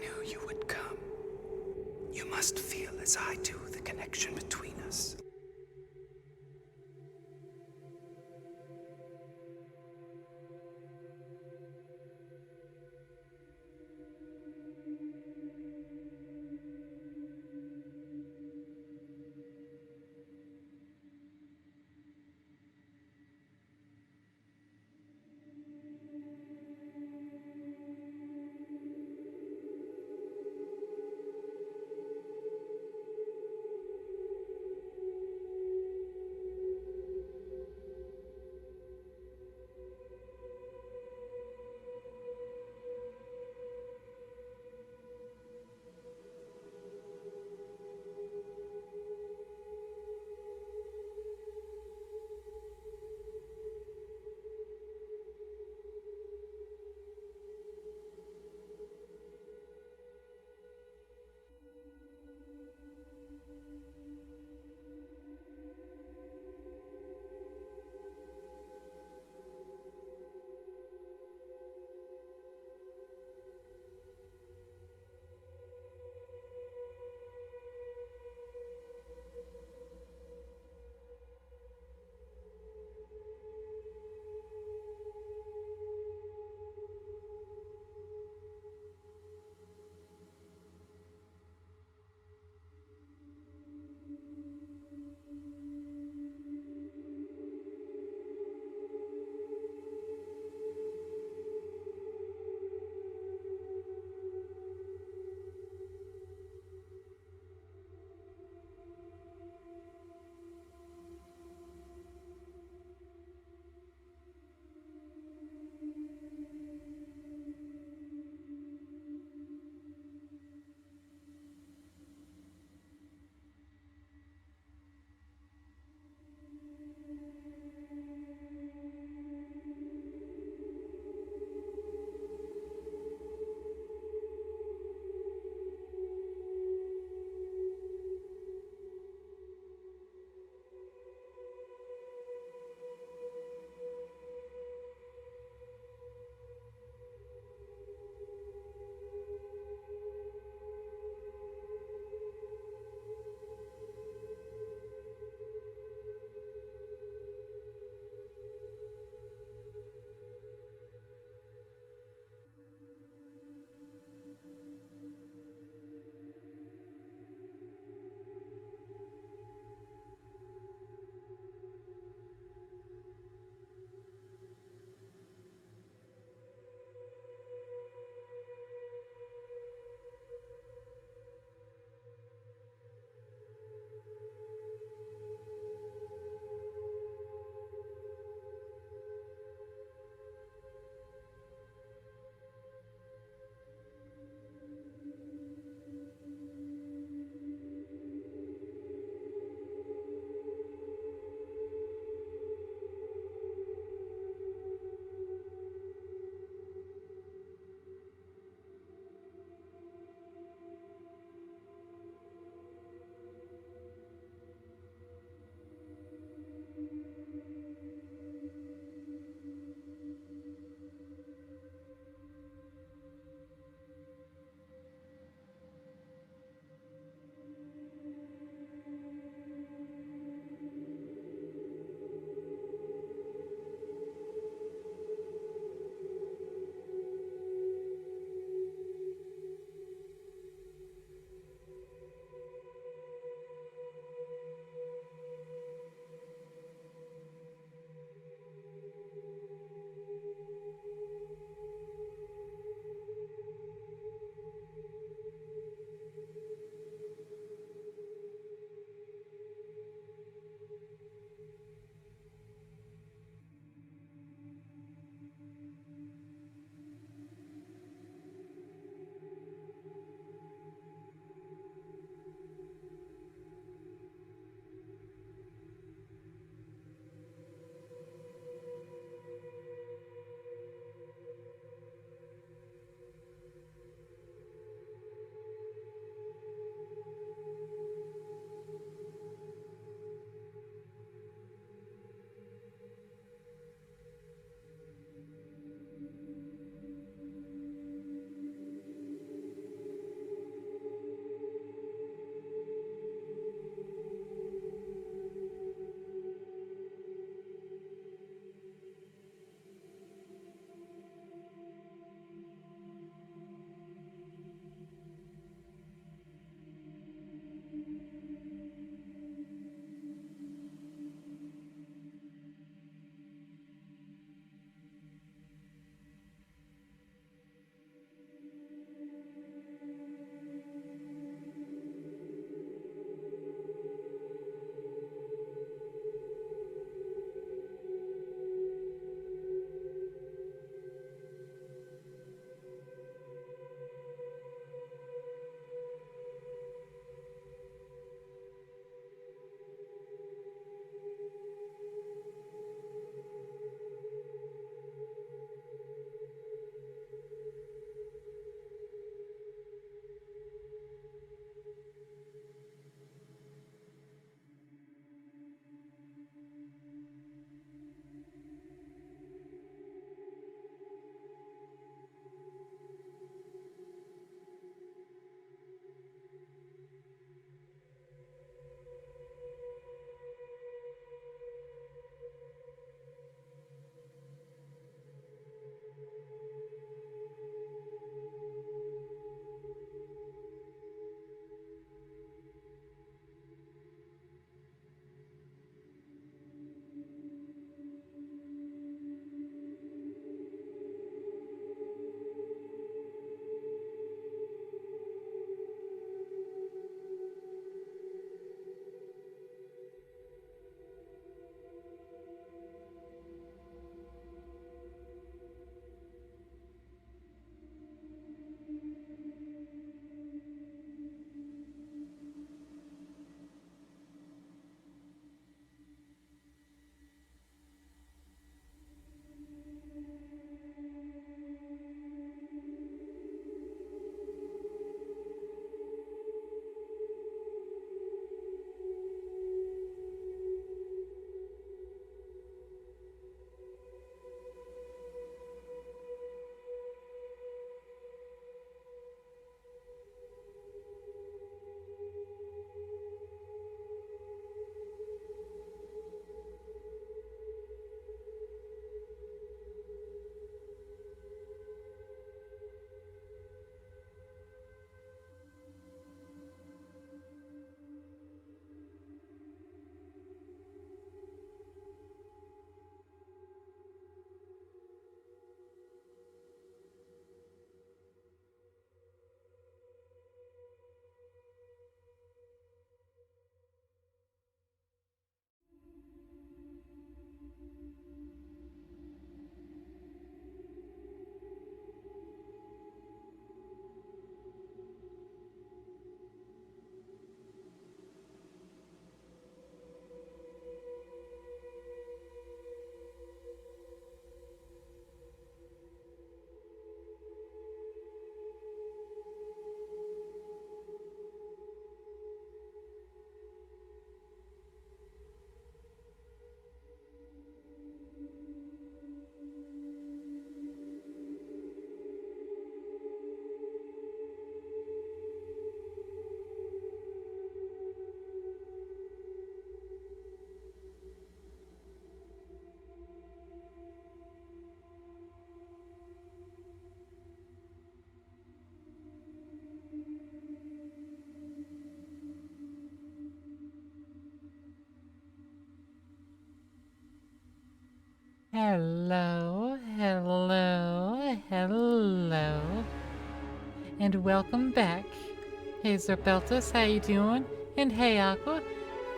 knew you would come. You must feel as I do the connection between us. Hello, hello, hello, and welcome back. Hey Zerbeltis, how you doing? And hey Aqua,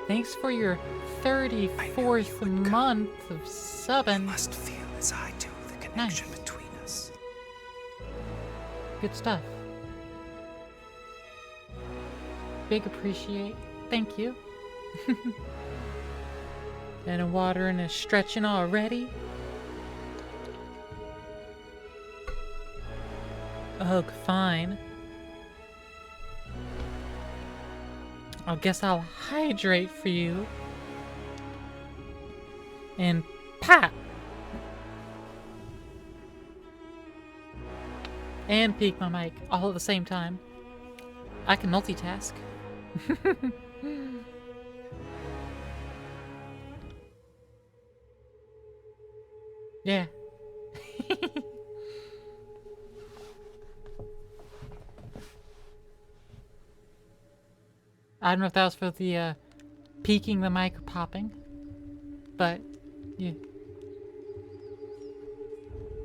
thanks for your 34th month of You subbing. must feel as I do the connection Nice. between us. Good stuff. Big appreciate. Thank you. And a watering and stretching already. Ugh, fine. I guess I'll hydrate for you. And pop! And peek my mic all at the same time. I can multitask. Yeah. I don't know if that was for the peeking the mic or popping, but yeah.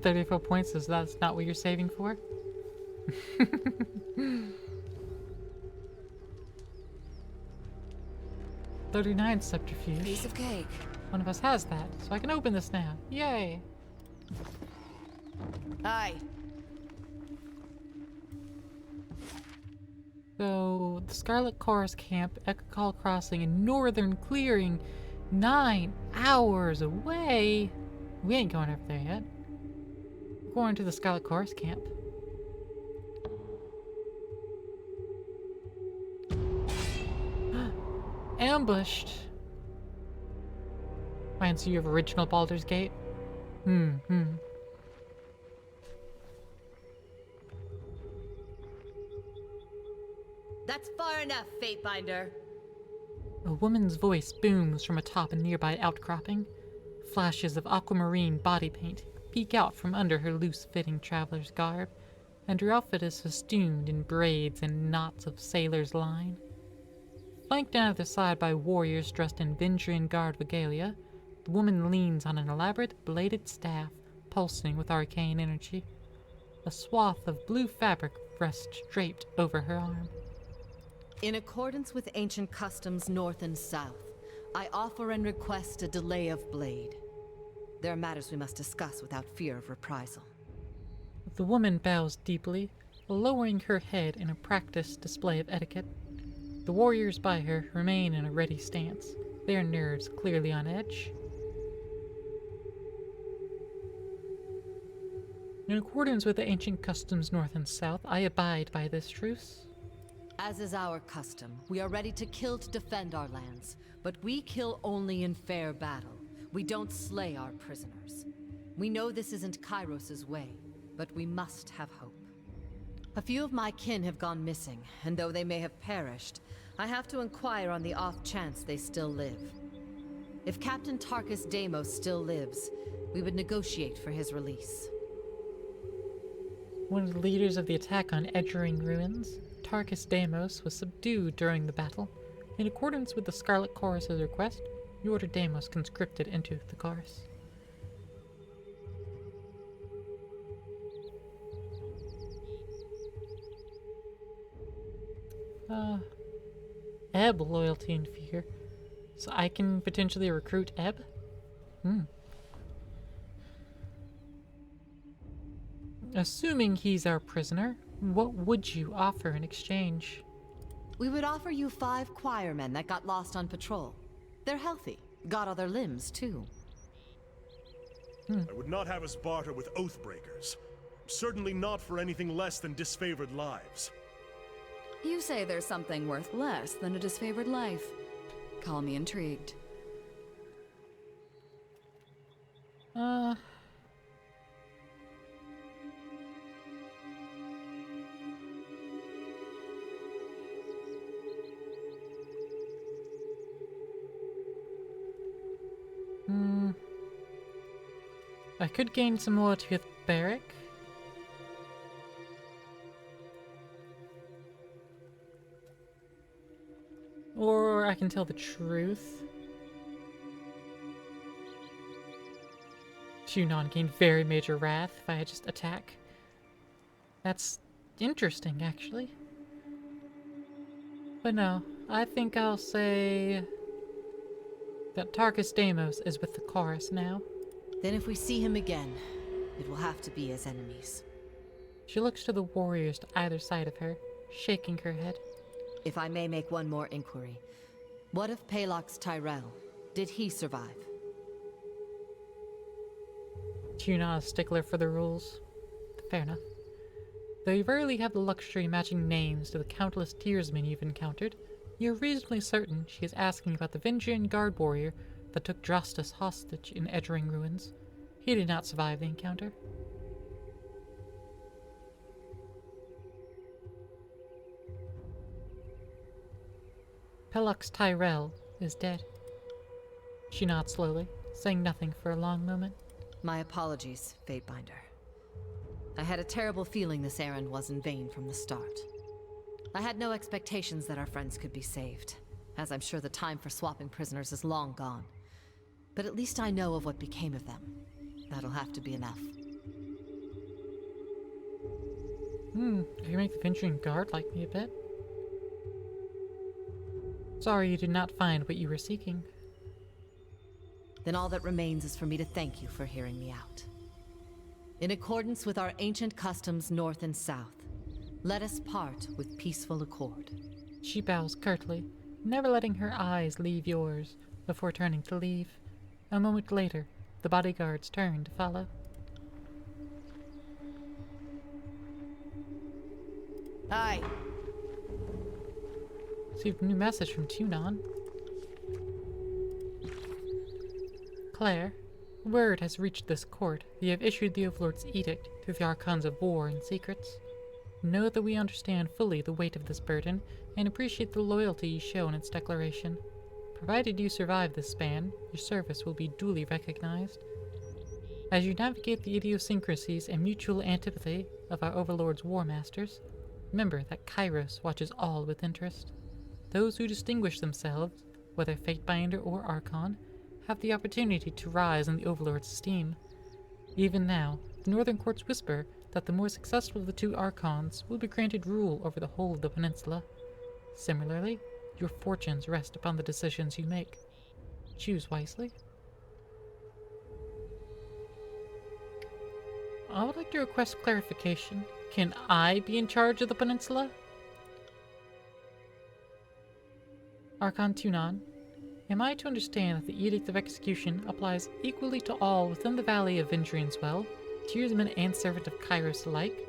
34 points is that's not what you're saving for? 39 subterfuge. Piece of cake. One of us has that, so I can open this now. Yay! Hi. So, the Scarlet Chorus Camp, Ekakal Crossing, and Northern Clearing, 9 hours away. We ain't going over there yet. We're going to the Scarlet Chorus Camp. Ambushed. Reminds you of original Baldur's Gate. That's far enough, Fatebinder. A woman's voice booms from atop a nearby outcropping. Flashes of aquamarine body paint peek out from under her loose-fitting traveler's garb, and her outfit is festooned in braids and knots of sailor's line. Flanked on either side by warriors dressed in Vindrian Guard regalia, the woman leans on an elaborate bladed staff pulsing with arcane energy. A swath of blue fabric rests draped over her arm. In accordance with ancient customs north and south, I offer and request a delay of blade. There are matters we must discuss without fear of reprisal. The woman bows deeply, lowering her head in a practiced display of etiquette. The warriors by her remain in a ready stance, their nerves clearly on edge. In accordance with the ancient customs north and south, I abide by this truce. As is our custom, we are ready to kill to defend our lands, but we kill only in fair battle. We don't slay our prisoners. We know this isn't Kairos' way, but we must have hope. A few of my kin have gone missing, and though they may have perished, I have to inquire on the off chance they still live. If Captain Tarkus Deimos still lives, we would negotiate for his release. One of the leaders of the attack on Edgering Ruins, Tarkus Deimos, was subdued during the battle. In accordance with the Scarlet Chorus's request, you ordered Deimos conscripted into the Chorus. Ebb loyalty and fear. So I can potentially recruit Ebb? Assuming he's our prisoner, what would you offer in exchange? We would offer you 5 choirmen that got lost on patrol. They're healthy, got other limbs too. I would not have us barter with Oathbreakers. Certainly not for anything less than disfavored lives. You say there's something worth less than a disfavored life. Call me intrigued. I could gain some loyalty with Barrick. Or I can tell the truth. Tunon gained very major wrath if I just attack. That's interesting, actually. But no, I think I'll say that Tarkus Deimos is with the chorus now. Then if we see him again, it will have to be as enemies. She looks to the warriors to either side of her, shaking her head. If I may make one more inquiry, what of Palox Tyrell? Did he survive? Tunon is a stickler for the rules. Fair enough. Though you rarely have the luxury of matching names to the countless Tearsmen you've encountered, you're reasonably certain she is asking about the Vindrian guard warrior that took Drastus hostage in Edgering ruins. He did not survive the encounter. Palox Tyrell is dead. She nods slowly, saying nothing for a long moment. My apologies, Fatebinder. I had a terrible feeling this errand was in vain from the start. I had no expectations that our friends could be saved, as I'm sure the time for swapping prisoners is long gone. But at least I know of what became of them. That'll have to be enough. If you make the Vindrian guard like me a bit. Sorry you did not find what you were seeking. Then all that remains is for me to thank you for hearing me out. In accordance with our ancient customs north and south, let us part with peaceful accord. She bows curtly, never letting her eyes leave yours before turning to leave. A moment later, the bodyguards turn to follow. Aye. Received a new message from Tunon. Claire, word has reached this court that you have issued the Overlord's edict through the Archons of War and Secrets. Know that we understand fully the weight of this burden and appreciate the loyalty you show in its declaration. Provided you survive this span, your service will be duly recognized. As you navigate the idiosyncrasies and mutual antipathy of our Overlord's War Masters, remember that Kairos watches all with interest. Those who distinguish themselves, whether Fatebinder or Archon, have the opportunity to rise in the Overlord's esteem. Even now, the Northern Courts whisper that the more successful of the two Archons will be granted rule over the whole of the peninsula. Similarly, your fortunes rest upon the decisions you make. Choose wisely. I would like to request clarification. Can I be in charge of the peninsula? Archon Tunon, am I to understand that the Edict of Execution applies equally to all within the Valley of Vindrian's Well, Tearsman and Servant of Kairos alike?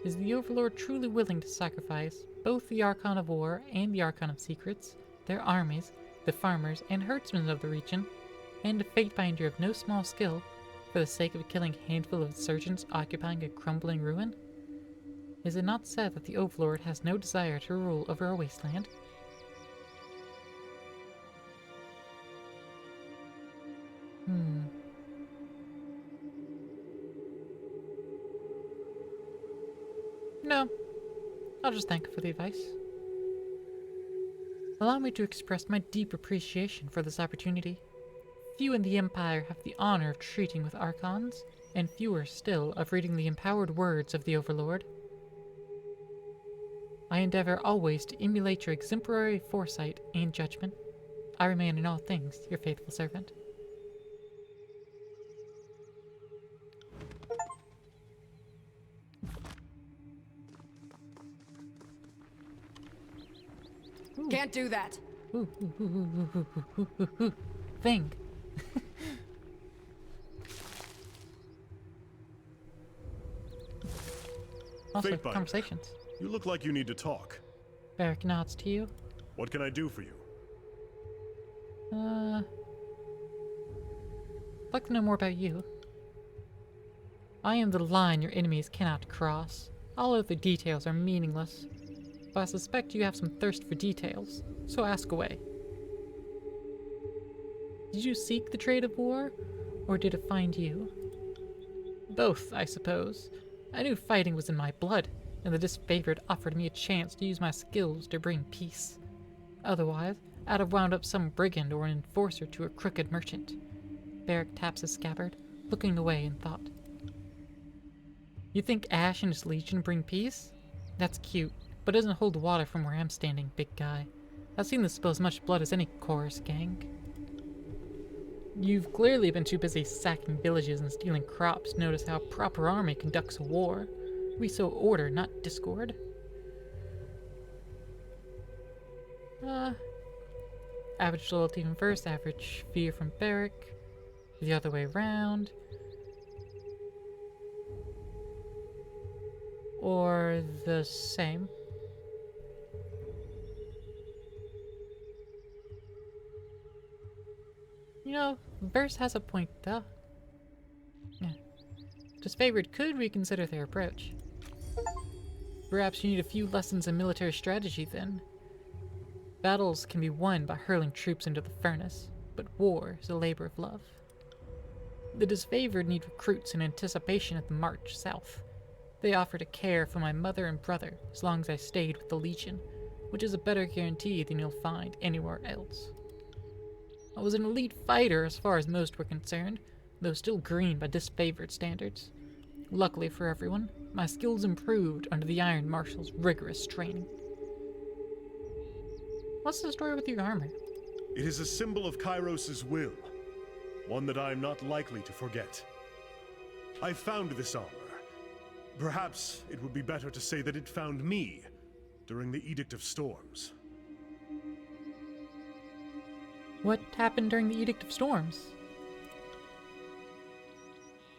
Is the Overlord truly willing to sacrifice both the Archon of War and the Archon of Secrets, their armies, the farmers and herdsmen of the region, and a Fatebinder of no small skill, for the sake of killing a handful of insurgents occupying a crumbling ruin? Is it not said that the Overlord has no desire to rule over a wasteland? No. I'll just thank her for the advice. Allow me to express my deep appreciation for this opportunity. Few in the Empire have the honor of treating with Archons, and fewer still of reading the empowered words of the Overlord. I endeavor always to emulate your exemplary foresight and judgment. I remain in all things your faithful servant. Can't do that. Thing. Also, Fatebinder. conversations. You look like you need to talk. Beric nods to you. What can I do for you? I'd like to know more about you. I am the line your enemies cannot cross. All other details are meaningless. But I suspect you have some thirst for details, so ask away. Did you seek the trade of war, or did it find you? Both, I suppose. I knew fighting was in my blood, and the disfavored offered me a chance to use my skills to bring peace. Otherwise, I'd have wound up some brigand or an enforcer to a crooked merchant. Beric taps his scabbard, looking away in thought. You think Ash and his legion bring peace? That's cute, but doesn't hold water from where I'm standing, big guy. I've seen them spill as much blood as any chorus gang. You've clearly been too busy sacking villages and stealing crops to notice how a proper army conducts a war. We sow order, not discord. Average loyalty from first, average fear from Barrack. The other way around. Or the same. You know, Verse has a point, though. Yeah. Disfavored could reconsider their approach. Perhaps you need a few lessons in military strategy, then. Battles can be won by hurling troops into the furnace, but war is a labor of love. The disfavored need recruits in anticipation of the march south. They offer to care for my mother and brother as long as I stayed with the Legion, which is a better guarantee than you'll find anywhere else. I was an elite fighter as far as most were concerned, though still green by disfavored standards. Luckily for everyone, my skills improved under the Iron Marshal's rigorous training. What's the story with your armor? It is a symbol of Kairos' will, one that I am not likely to forget. I found this armor. Perhaps it would be better to say that it found me during the Edict of Storms. What happened during the Edict of Storms?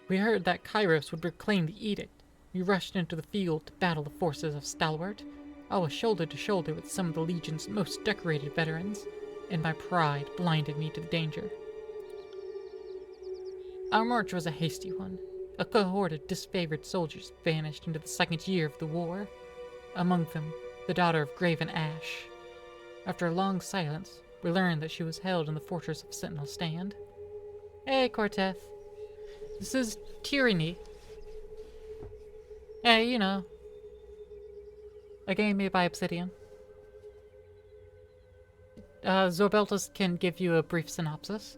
We heard that Kairos would proclaim the edict. We rushed into the field to battle the forces of Stalwart. I was shoulder to shoulder with some of the Legion's most decorated veterans, and my pride blinded me to the danger. Our march was a hasty one. A cohort of disfavored soldiers vanished into the second year of the war. Among them, the daughter of Graven Ash. After a long silence, we learned that she was held in the fortress of Sentinel Stand. Hey, Cortez. This is Tyranny. Hey, you know. A game made by Obsidian. Zorbeltis can give you a brief synopsis.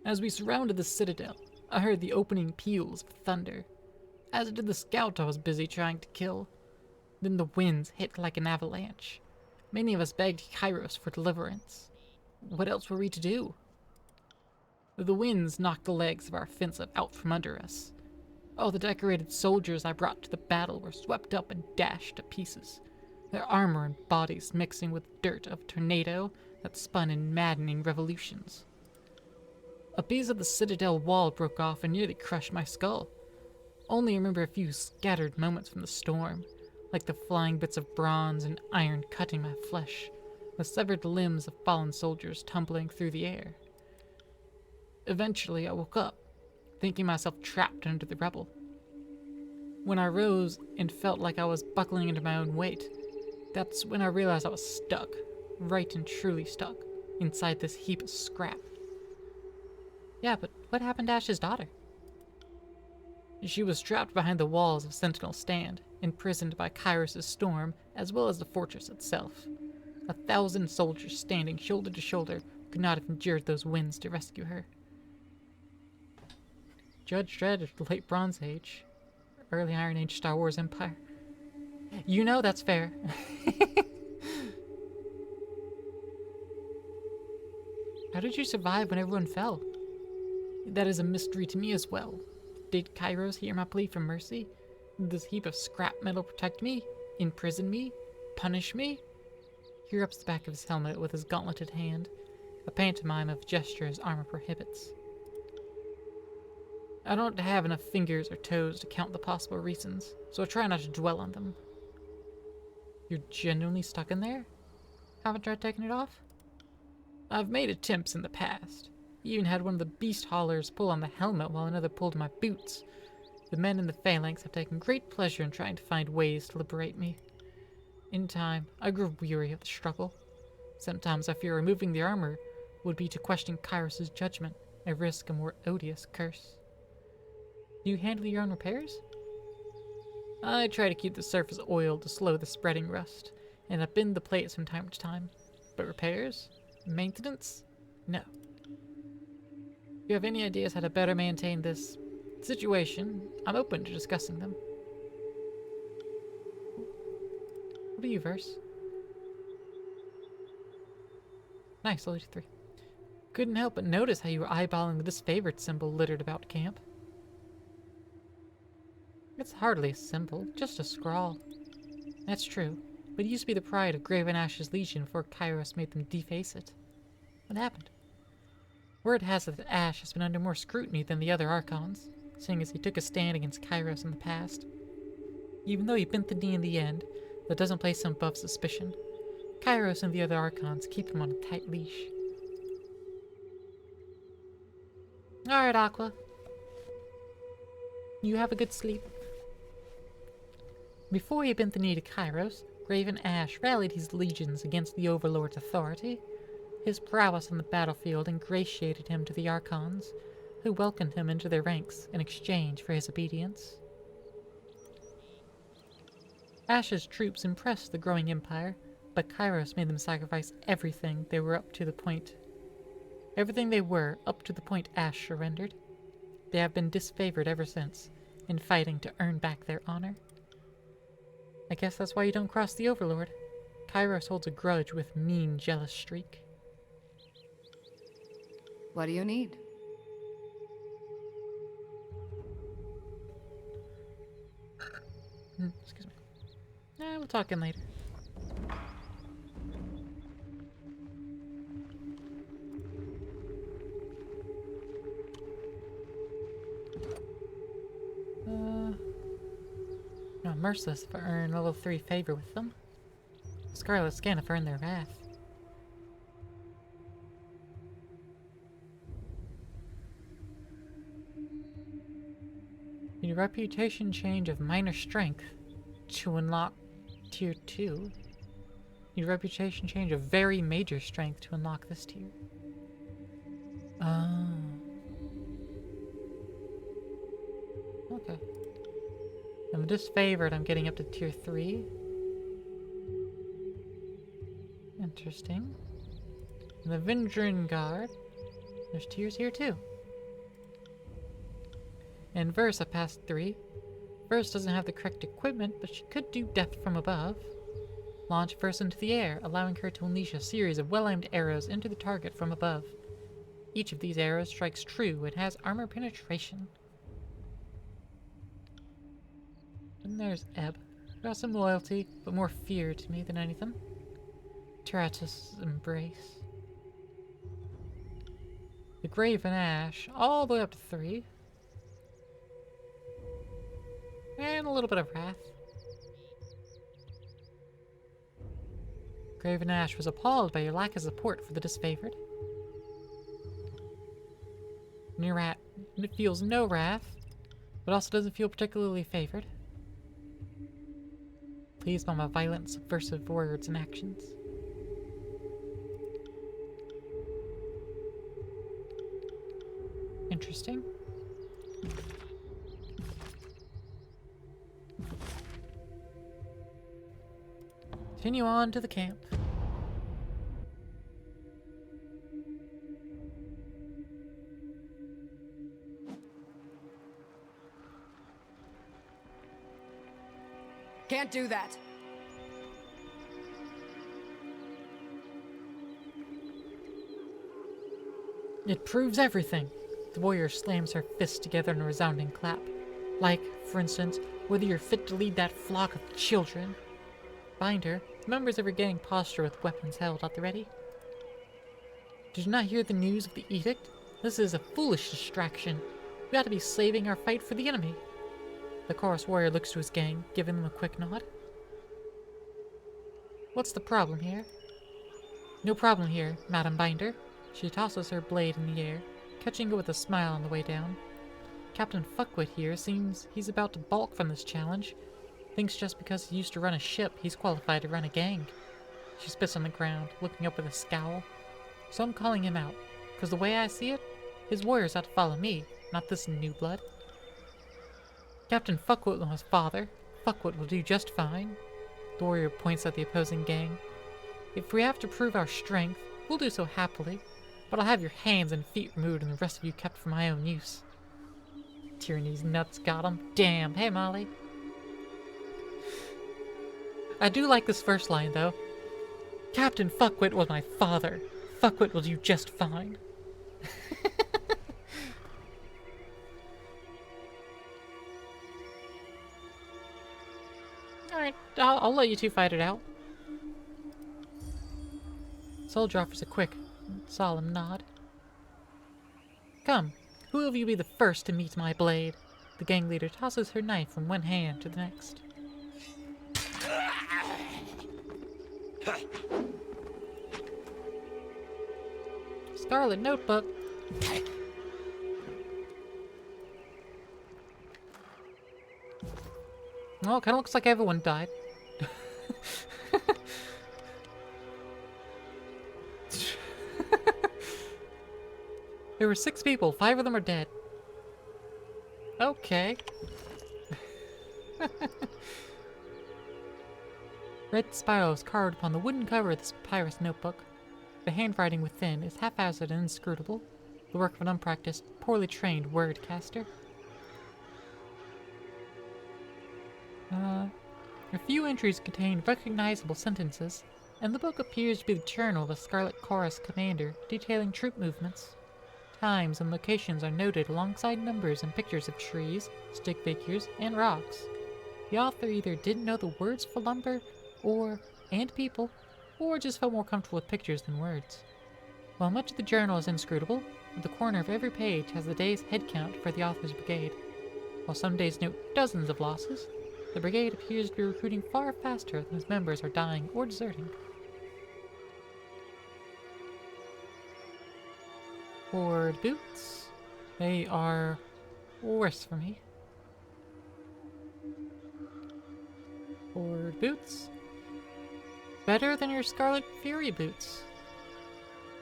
As we surrounded the citadel, I heard the opening peals of thunder, as did the scout I was busy trying to kill. Then the winds hit like an avalanche. Many of us begged Kairos for deliverance. What else were we to do? The winds knocked the legs of our offensive out from under us. All the decorated soldiers I brought to the battle were swept up and dashed to pieces, their armor and bodies mixing with dirt of a tornado that spun in maddening revolutions. A piece of the citadel wall broke off and nearly crushed my skull. Only remember a few scattered moments from the storm, like the flying bits of bronze and iron cutting my flesh, the severed limbs of fallen soldiers tumbling through the air. Eventually, I woke up, thinking myself trapped under the rubble. When I rose and felt like I was buckling under my own weight, that's when I realized I was stuck, right and truly stuck, inside this heap of scrap. Yeah, but what happened to Ash's daughter? She was trapped behind the walls of Sentinel Stand, imprisoned by Kairos' storm, as well as the fortress itself. 1,000 soldiers standing shoulder to shoulder could not have endured those winds to rescue her. Judge Dredd of the late Bronze Age, early Iron Age Star Wars Empire. You know that's fair. How did you survive when everyone fell? That is a mystery to me as well. Did Kairos hear my plea for mercy? Did this heap of scrap metal protect me? Imprison me? Punish me? He rubs the back of his helmet with his gauntleted hand, a pantomime of gesture his armor prohibits. I don't have enough fingers or toes to count the possible reasons, so I try not to dwell on them. You're genuinely stuck in there? Haven't tried taking it off? I've made attempts in the past. Even had one of the beast haulers pull on the helmet while another pulled my boots. The men in the phalanx have taken great pleasure in trying to find ways to liberate me. In time, I grew weary of the struggle. Sometimes I fear removing the armor would be to question Kairos' judgment and risk a more odious curse. Do you handle your own repairs? I try to keep the surface oiled to slow the spreading rust, and I bend the plates from time to time. But repairs? Maintenance? No. If you have any ideas how to better maintain this situation, I'm open to discussing them. What are you, Verse? Nice, level 3. Couldn't help but notice how you were eyeballing the disfavored symbol littered about camp. It's hardly a symbol, just a scrawl. That's true, but it used to be the pride of Graven Ash's Legion before Kairos made them deface it. What happened? Word has it that Ash has been under more scrutiny than the other Archons, seeing as he took a stand against Kairos in the past. Even though he bent the knee in the end, that doesn't place him above suspicion. Kairos and the other Archons keep him on a tight leash. Alright, Aqua. You have a good sleep. Before he bent the knee to Kairos, Graven Ash rallied his legions against the Overlord's authority. His prowess on the battlefield ingratiated him to the Archons, who welcomed him into their ranks in exchange for his obedience. Ash's troops impressed the growing empire, but Kairos made them sacrifice everything they were up to the point Ash surrendered. They have been disfavored ever since, in fighting to earn back their honor. I guess that's why you don't cross the Overlord. Kairos holds a grudge with mean, jealous streak. What do you need? Excuse me. We'll talk in later. No, merciless if I earn level 3 favor with them. Scarlet Skin if I earn their wrath. Need a reputation change of minor strength to unlock tier 2. Need a reputation change of very major strength to unlock this tier. Oh. Okay. I'm disfavored, I'm getting up to tier 3. Interesting. And the Vindrin Guard. There's tiers here too. And Verse I passed 3. Verse doesn't have the correct equipment, but she could do Death from Above. Launch Verse into the air, allowing her to unleash a series of well-aimed arrows into the target from above. Each of these arrows strikes true and has armor penetration. And there's Ebb. Got some loyalty, but more fear to me than anything. Teratus' Embrace. The Graven Ash, all the way up to 3. And a little bit of Wrath. Graven Ash was appalled by your lack of support for the disfavored. Nerat feels no wrath, but also doesn't feel particularly favored. Pleased by my violent, subversive words and actions. Interesting. Continue on to the camp. Can't do that. It proves everything. The warrior slams her fists together in a resounding clap. Like, for instance, whether you're fit to lead that flock of children. Binder, members of her gang posture with weapons held at the ready. Did you not hear the news of the edict? This is a foolish distraction. We ought to be saving our fight for the enemy. The chorus warrior looks to his gang, giving them a quick nod. What's the problem here? No problem here, Madam Binder. She tosses her blade in the air, catching it with a smile on the way down. Captain Fuckwit here seems he's about to balk from this challenge. Thinks just because he used to run a ship, he's qualified to run a gang. She spits on the ground, looking up with a scowl. So I'm calling him out, because the way I see it, his warriors ought to follow me, not this new blood. Captain Fuckwit was his father. Fuckwit will do just fine. The warrior points at the opposing gang. If we have to prove our strength, we'll do so happily. but I'll have your hands and feet removed and the rest of you kept for my own use. Tyranny's nuts got 'em. Damn. Hey, Molly. I do like this first line, though. Captain Fuckwit was my father. Fuckwit will do just fine. Alright, I'll let you two fight it out. Soldier offers a quick, solemn nod. Come, who of you be the first to meet my blade? The gang leader tosses her knife from one hand to the next. Scarlet Notebook. Well, it kind of looks like everyone died. There were 6 people, 5 of them are dead. Okay. Red spirals carved upon the wooden cover of this papyrus notebook. The handwriting within is haphazard and inscrutable, the work of an unpracticed, poorly trained word caster. A few entries contain recognizable sentences, and the book appears to be the journal of a Scarlet Chorus commander detailing troop movements. Times and locations are noted alongside numbers and pictures of trees, stick figures, and rocks. The author either didn't know the words for lumber, and people, or just felt more comfortable with pictures than words. While much of the journal is inscrutable, at the corner of every page has the day's head count for the author's brigade. While some days note dozens of losses, the brigade appears to be recruiting far faster than its members are dying or deserting. Ford boots. They are worse for me. Ford boots. Better than your Scarlet Fury boots.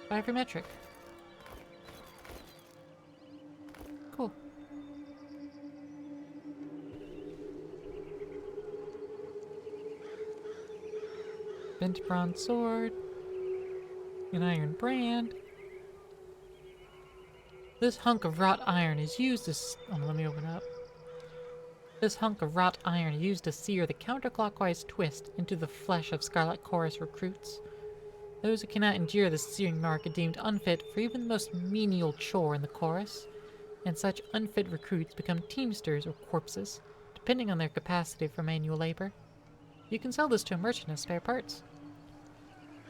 By every metric. Cool. Bent bronze sword. An iron brand. This hunk of wrought iron is used as... Oh, let me open up. This hunk of wrought iron is used to sear the counterclockwise twist into the flesh of Scarlet Chorus recruits. Those who cannot endure this searing mark are deemed unfit for even the most menial chore in the chorus, and such unfit recruits become teamsters or corpses, depending on their capacity for manual labor. You can sell this to a merchant as spare parts.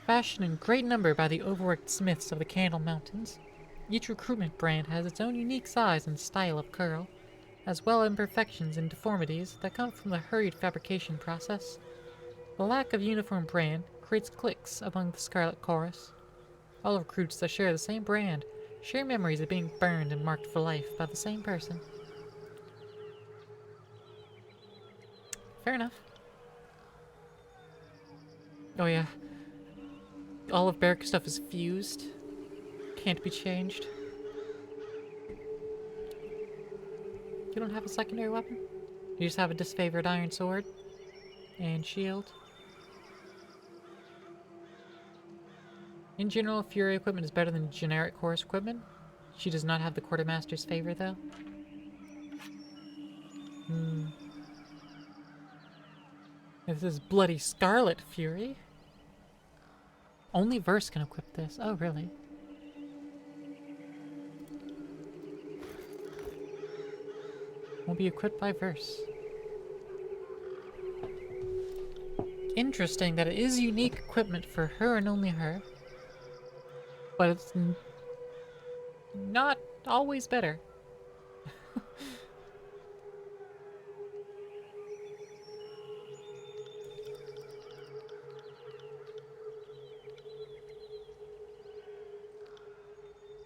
Fashioned in great number by the overworked smiths of the Candle Mountains, each recruitment brand has its own unique size and style of curl, as well as imperfections and deformities that come from the hurried fabrication process. The lack of uniform brand creates cliques among the Scarlet Chorus. All recruits that share the same brand share memories of being burned and marked for life by the same person. Fair enough. Oh yeah. All of Barrick's stuff is fused. Can't be changed. You don't have a secondary weapon? You just have a disfavored iron sword and shield. In general, Fury equipment is better than generic Chorus equipment. She does not have the Quartermaster's favor, though. This is Bloody Scarlet Fury. Only Verse can equip this. Oh, really? Will be equipped by Verse. Interesting that it is unique equipment for her and only her. But it's not always better.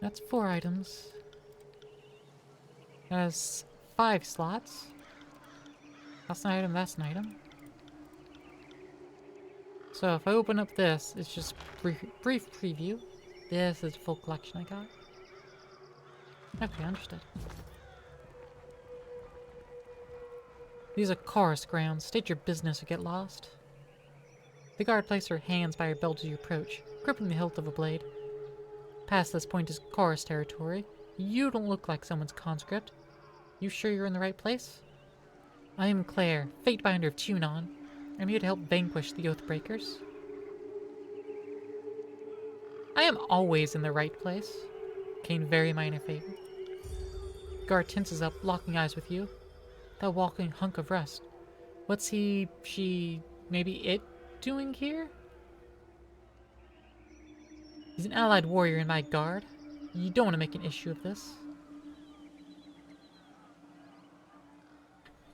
That's 4 items. Has 5 slots. That's an item, that's an item. So if I open up this, it's just brief preview. This is the full collection I got. Okay, understood. These are chorus grounds. State your business or get lost. The guard places her hands by her belt as you approach, gripping the hilt of a blade. Past this point is chorus territory. You don't look like someone's conscript. You sure you're in the right place? I am Claire, Fatebinder of Tunon. I'm here to help vanquish the Oathbreakers. I am always in the right place. Gain very minor favor. Guard tenses up, locking eyes with you. That walking hunk of rust. What's he, she, maybe it doing here? He's an allied warrior in my guard. You don't want to make an issue of this.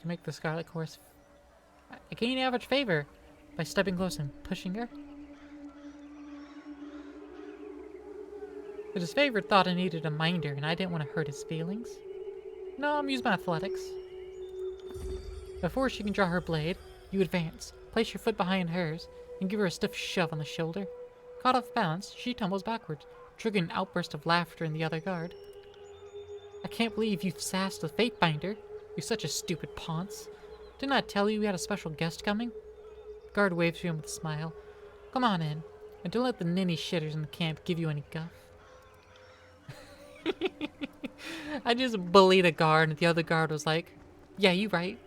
To make the Scarlet Horse gain average favor by stepping close and pushing her. The disfavored thought I needed a minder, and I didn't want to hurt his feelings. No, I'm using my athletics. Before she can draw her blade, you advance, place your foot behind hers, and give her a stiff shove on the shoulder. Caught off balance, she tumbles backwards, triggering an outburst of laughter in the other guard. I can't believe you've sassed the Fatebinder. You're such a stupid ponce. Didn't I tell you we had a special guest coming? Guard waves to him with a smile. Come on in, and don't let the ninny shitters in the camp give you any guff. I just bullied a guard, and the other guard was like, yeah, you right.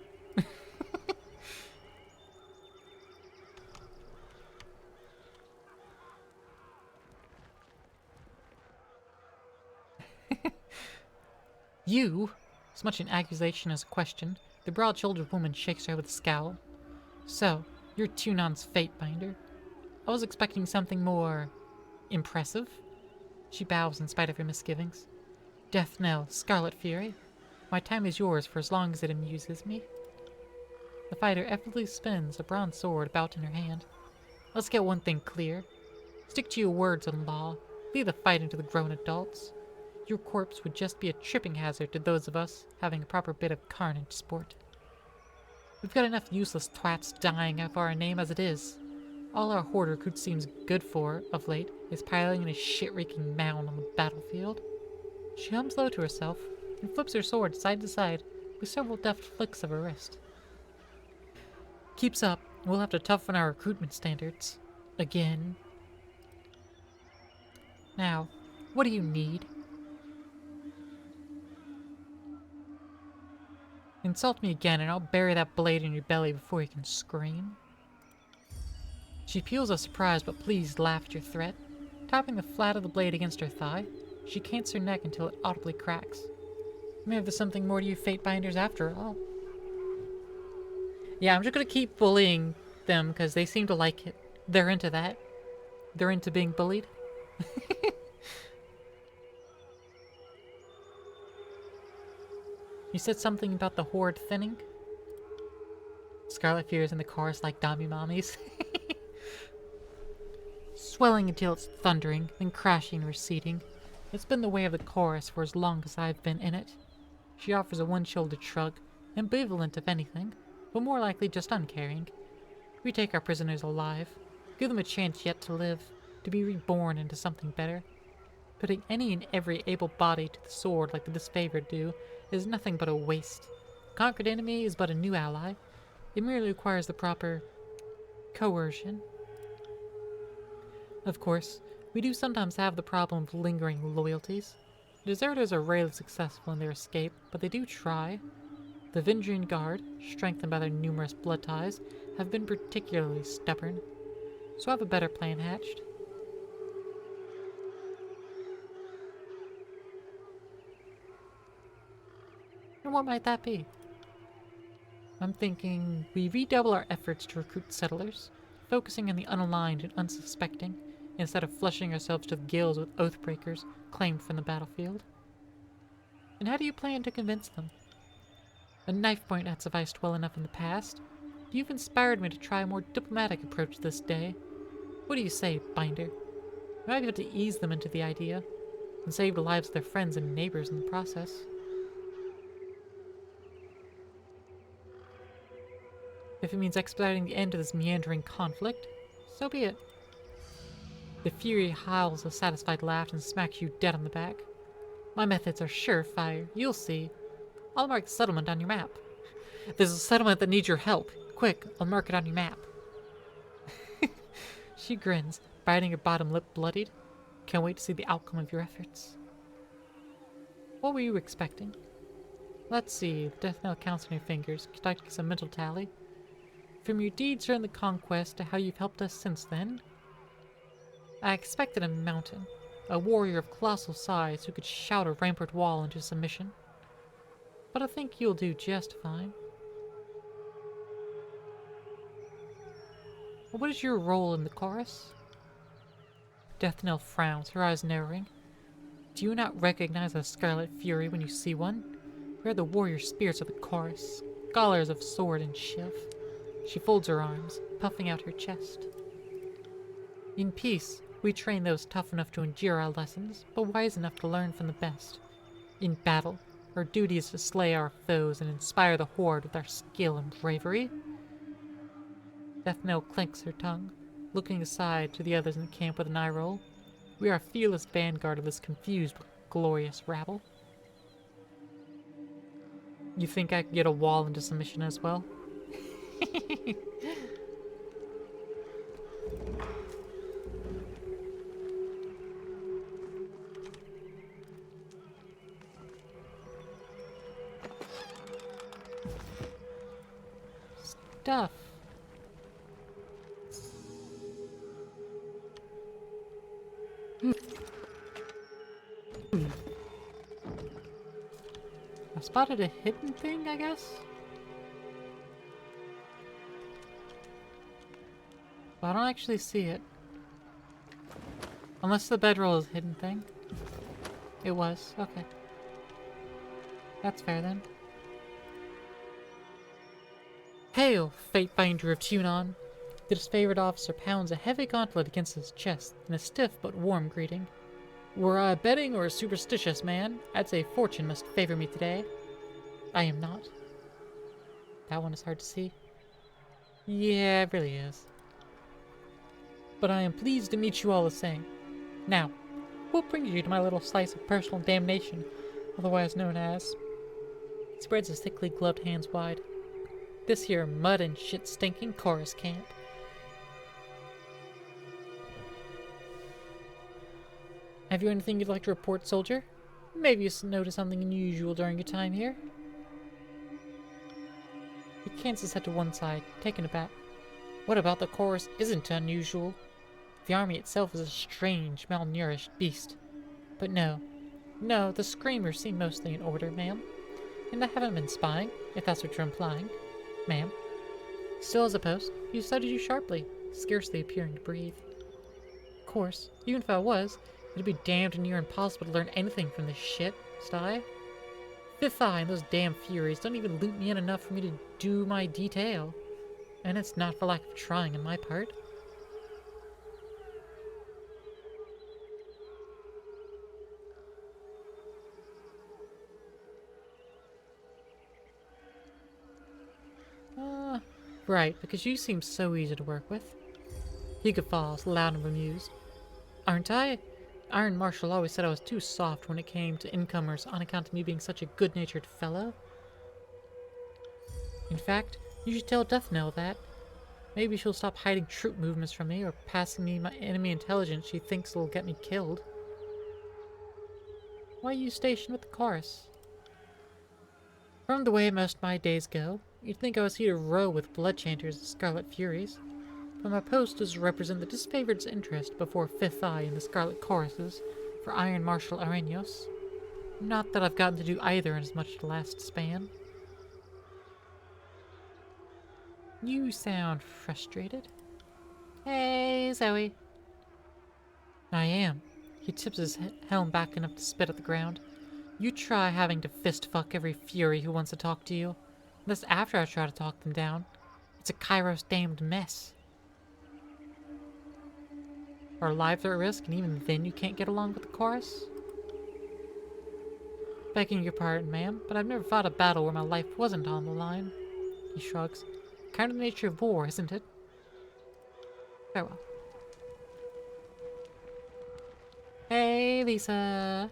You? As much an accusation as a question, the broad-shouldered woman shakes her head with a scowl. So, you're Tunon's Fatebinder. I was expecting something more impressive. She bows in spite of her misgivings. Death Knell, Scarlet Fury. My time is yours for as long as it amuses me. The fighter effortlessly spins a bronze sword about in her hand. Let's get one thing clear. Stick to your words and law. Leave the fighting to the grown adults. Your corpse would just be a tripping hazard to those of us having a proper bit of carnage sport. We've got enough useless twats dying for our name as it is. All our horde recruit seems good for, of late, is piling in a shit-reeking mound on the battlefield. She hums low to herself, and flips her sword side to side with several deft flicks of her wrist. Keeps up, and we'll have to toughen our recruitment standards. Again. Now, what do you need? Insult me again, and I'll bury that blade in your belly before you can scream. She peels a surprised but pleased laugh at your threat. Tapping the flat of the blade against her thigh, she cants her neck until it audibly cracks. Maybe there's something more to you Fatebinders after all. Yeah, I'm just gonna keep bullying them because they seem to like it. They're into that. They're into being bullied. You said something about the horde thinning? Scarlet Fury's in the chorus like Dami Mommies. Swelling until it's thundering, then crashing and receding. It's been the way of the chorus for as long as I've been in it. She offers a one-shouldered shrug, ambivalent if anything, but more likely just uncaring. We take our prisoners alive, give them a chance yet to live, to be reborn into something better. Putting any and every able body to the sword like the disfavored do is nothing but a waste. Conquered enemy is but a new ally. It merely requires the proper coercion. Of course, we do sometimes have the problem of lingering loyalties. Deserters are rarely successful in their escape, but they do try. The Vindrian Guard, strengthened by their numerous blood ties, have been particularly stubborn. So I have a better plan hatched. And what might that be? I'm thinking we redouble our efforts to recruit settlers, focusing on the unaligned and unsuspecting, instead of flushing ourselves to the gills with oathbreakers claimed from the battlefield. And how do you plan to convince them? A knife point had sufficed well enough in the past. You've inspired me to try a more diplomatic approach this day. What do you say, Binder? We might be able to ease them into the idea, and save the lives of their friends and neighbors in the process. If it means expediting the end of this meandering conflict, so be it. The Fury howls a satisfied laugh and smacks you dead on the back. My methods are surefire, you'll see. I'll mark the settlement on your map. There's a settlement that needs your help. Quick, I'll mark it on your map. She grins, biting her bottom lip bloodied. Can't wait to see the outcome of your efforts. What were you expecting? Let's see, the death knell counts on your fingers, conducting some mental tally. From your deeds during the conquest to how you've helped us since then, I expected a mountain, a warrior of colossal size who could shout a rampart wall into submission. But I think you'll do just fine. What is your role in the chorus? Death Knell frowns, her eyes narrowing. Do you not recognize a Scarlet Fury when you see one? We are the warrior spirits of the chorus, scholars of sword and shiv. She folds her arms, puffing out her chest. In peace, we train those tough enough to endure our lessons, but wise enough to learn from the best. In battle, our duty is to slay our foes and inspire the horde with our skill and bravery. Death Knell clinks her tongue, looking aside to the others in the camp with an eye roll. We are a fearless vanguard of this confused but glorious rabble. You think I could get a wall into submission as well? Stuff. I spotted a hidden thing, I guess? But I don't actually see it. Unless the bedroll is a hidden thing. It was, okay. That's fair then. Hail, Fatebinder of Tunon! The disfavored officer pounds a heavy gauntlet against his chest in a stiff but warm greeting. Were I a betting or a superstitious man, I'd say fortune must favor me today. I am not. That one is hard to see. Yeah, it really is. But I am pleased to meet you all the same. Now, what brings you to my little slice of personal damnation, otherwise known as... He spreads his thickly gloved hands wide. This here mud and shit stinking chorus camp. Have you anything you'd like to report, soldier? Maybe you noticed something unusual during your time here? He cants his head to one side, taken aback. What about the chorus isn't unusual? The army itself is a strange, malnourished beast. But no, the screamers seem mostly in order, ma'am. And I haven't been spying, if that's what you're implying. Ma'am. Still as a post, you studied you sharply, scarcely appearing to breathe. Of course, even if I was, it'd be damned near impossible to learn anything from this shit, Sty. Fifth Eye and those damn Furies don't even loot me in enough for me to do my detail. And it's not for lack of trying on my part. Right, because you seem so easy to work with. He guffaws, loud and bemused. Aren't I? Iron Marshal always said I was too soft when it came to incomers on account of me being such a good-natured fellow. In fact, you should tell Death Knell that. Maybe she'll stop hiding troop movements from me or passing me my enemy intelligence she thinks will get me killed. Why are you stationed with the chorus? From the way most of my days go, you'd think I was here to row with Bloodchanters and Scarlet Furies, but my post is to represent the disfavored's interest before Fifth Eye and the Scarlet Choruses for Iron Marshal Arenos. Not that I've gotten to do either in as much as the last span. You sound frustrated. Hey, Zoe. I am. He tips his helm back enough to spit at the ground. You try having to fist fuck every Fury who wants to talk to you. That's after I try to talk them down. It's a Kairos damned mess. Our lives are at risk, and even then you can't get along with the chorus? Begging your pardon, ma'am, but I've never fought a battle where my life wasn't on the line. He shrugs. Kind of the nature of war, isn't it? Farewell. Hey, Lisa.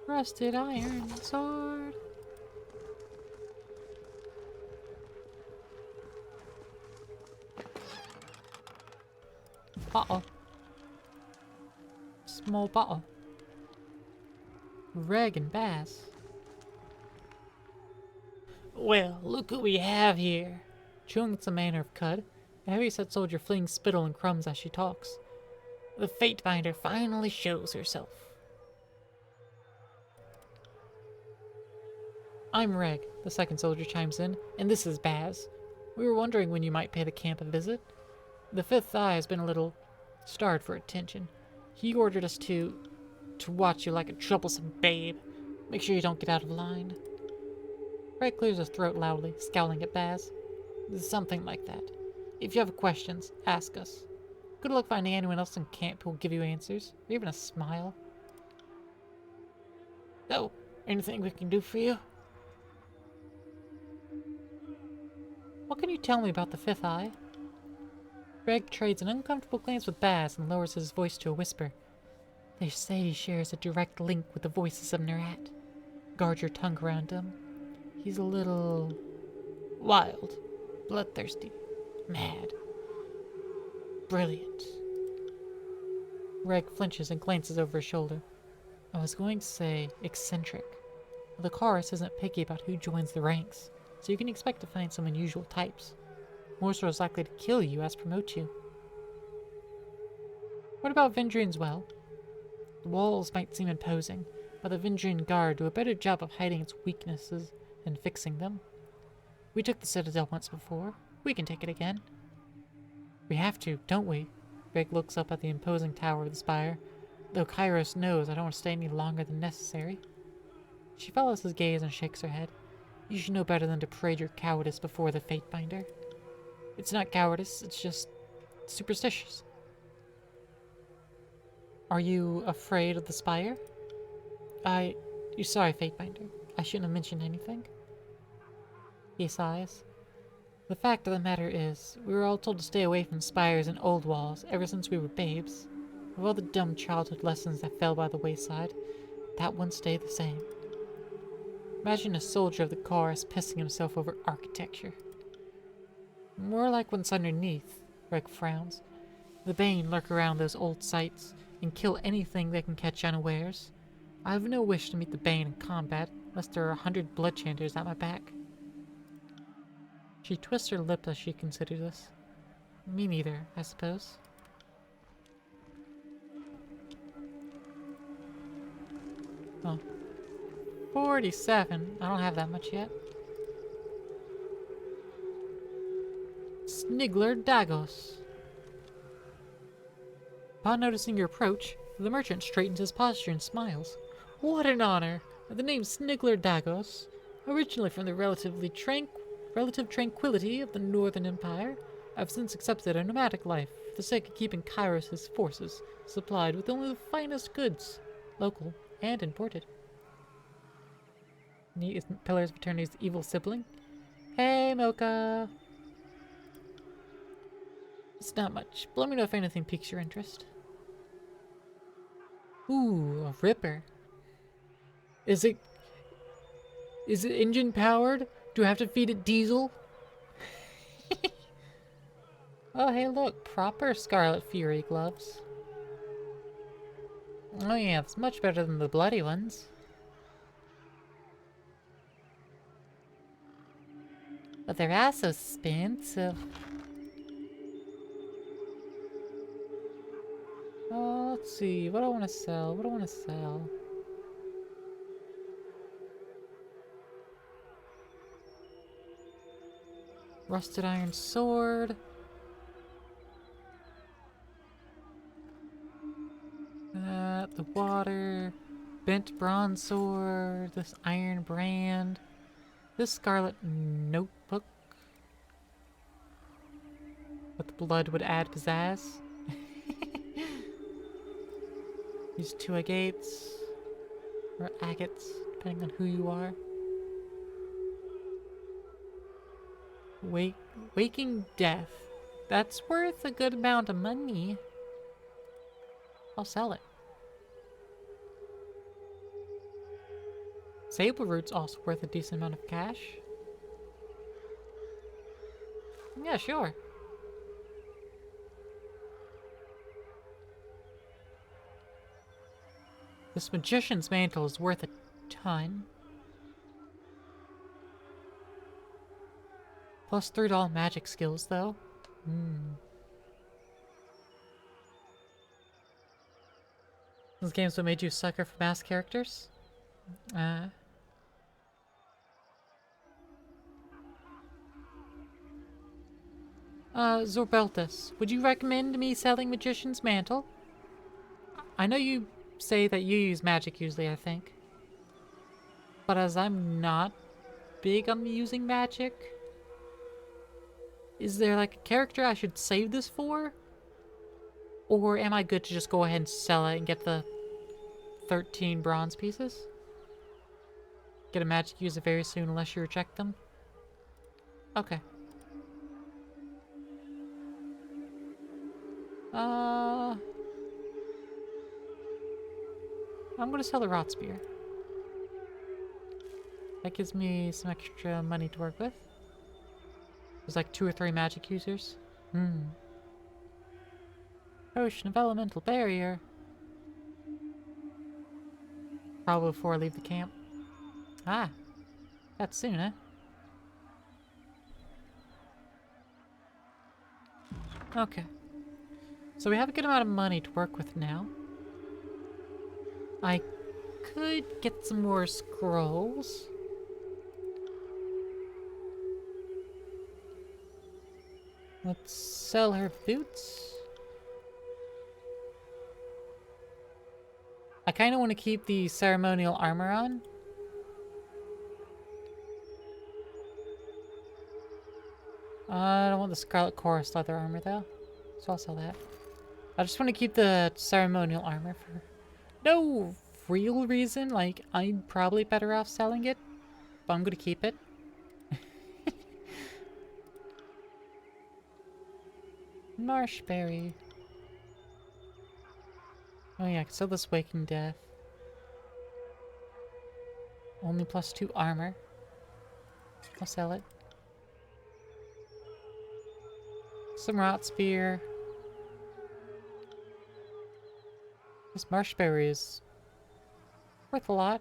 Rusted iron sword. bottle. Small bottle. Reg and Baz. Well, look what we have here. Chewing its a manner of cud, a heavy-set soldier flings spittle and crumbs as she talks. The Fate Finder finally shows herself. I'm Reg, the second soldier chimes in, and this is Baz. We were wondering when you might pay the camp a visit. The Fifth Eye has been a little starved for attention. He ordered us to watch you like a troublesome babe. Make sure you don't get out of line. Reg clears his throat loudly, scowling at Baz. Something like that. If you have questions, ask us. Good luck finding anyone else in camp who will give you answers, or even a smile. So, anything we can do for you? What can you tell me about the Fifth Eye? Reg trades an uncomfortable glance with Baz and lowers his voice to a whisper. They say he shares a direct link with the voices of Nerat. Guard your tongue around him. He's a little wild, bloodthirsty, mad, brilliant. Reg flinches and glances over his shoulder. I was going to say eccentric. The chorus isn't picky about who joins the ranks, so you can expect to find some unusual types. More so is likely to kill you as promote you. What about Vendrian's Well? The walls might seem imposing, but the Vendrian Guard do a better job of hiding its weaknesses and fixing them. We took the Citadel once before. We can take it again. We have to, don't we? Reg looks up at the imposing tower of the spire. Though Kairos knows I don't want to stay any longer than necessary. She follows his gaze and shakes her head. You should know better than to parade your cowardice before the Fate Finder. It's not cowardice, it's just superstitious. Are you afraid of the spire? You're sorry, Fate Finder. I shouldn't have mentioned anything. He sighs. The fact of the matter is, we were all told to stay away from spires and old walls ever since we were babes. Of all the dumb childhood lessons that fell by the wayside, that one stayed the same. Imagine a soldier of the chorus pissing himself over architecture. More like what's underneath, Reg frowns. The Bane lurk around those old sites and kill anything they can catch unawares. I have no wish to meet the Bane in combat unless there are 100 bloodchanters at my back. She twists her lip as she considers this. Me neither, I suppose. Oh. 47. I don't have that much yet. Snigler Dagos. Upon noticing your approach, the merchant straightens his posture and smiles. What an honor! The name Snigler Dagos, originally from the relative tranquility of the Northern Empire, I've since accepted a nomadic life for the sake of keeping Kairos' forces supplied with only the finest goods, local and imported. Is Pillars of Eternity's evil sibling? Hey, Mocha! It's not much, but let me know if anything piques your interest. Ooh, a Ripper. Is it engine powered? Do I have to feed it diesel? Oh, hey, look, proper Scarlet Fury gloves. Oh yeah, it's much better than the bloody ones. But they're also expensive. Oh, let's see. What do I want to sell? What do I want to sell? Rusted iron sword. The water. Bent bronze sword. This iron brand. This scarlet notebook. With blood would add pizzazz. These two agates. Or agates, depending on who you are. Waking Death. That's worth a good amount of money. I'll sell it. Sable Root's also worth a decent amount of cash. Yeah, sure. This magician's mantle is worth a ton. Plus 3 to all magic skills, though. This game's what made you a sucker for masked characters? Zorbeltis, would you recommend me selling Magician's Mantle? I know you say that you use magic usually, I think. But as I'm not big on using magic, is there like a character I should save this for? Or am I good to just go ahead and sell it and get the 13 bronze pieces? Get a magic user very soon unless you reject them? Okay. I'm gonna sell the Rot Spear. That gives me some extra money to work with. There's like 2 or 3 magic users. Ocean of Elemental Barrier. Probably before I leave the camp. Ah, that's soon, eh? Okay. So we have a good amount of money to work with now. I could get some more scrolls. Let's sell her boots. I kind of want to keep the ceremonial armor on. I don't want the Scarlet Chorus leather armor though, so I'll sell that. I just want to keep the ceremonial armor for no real reason. Like, I'm probably better off selling it, but I'm gonna keep it. Marshberry. Oh yeah, I can sell this Waking Death. Only +2 armor. I'll sell it. Some Rot Spear. This Marshberry is worth a lot.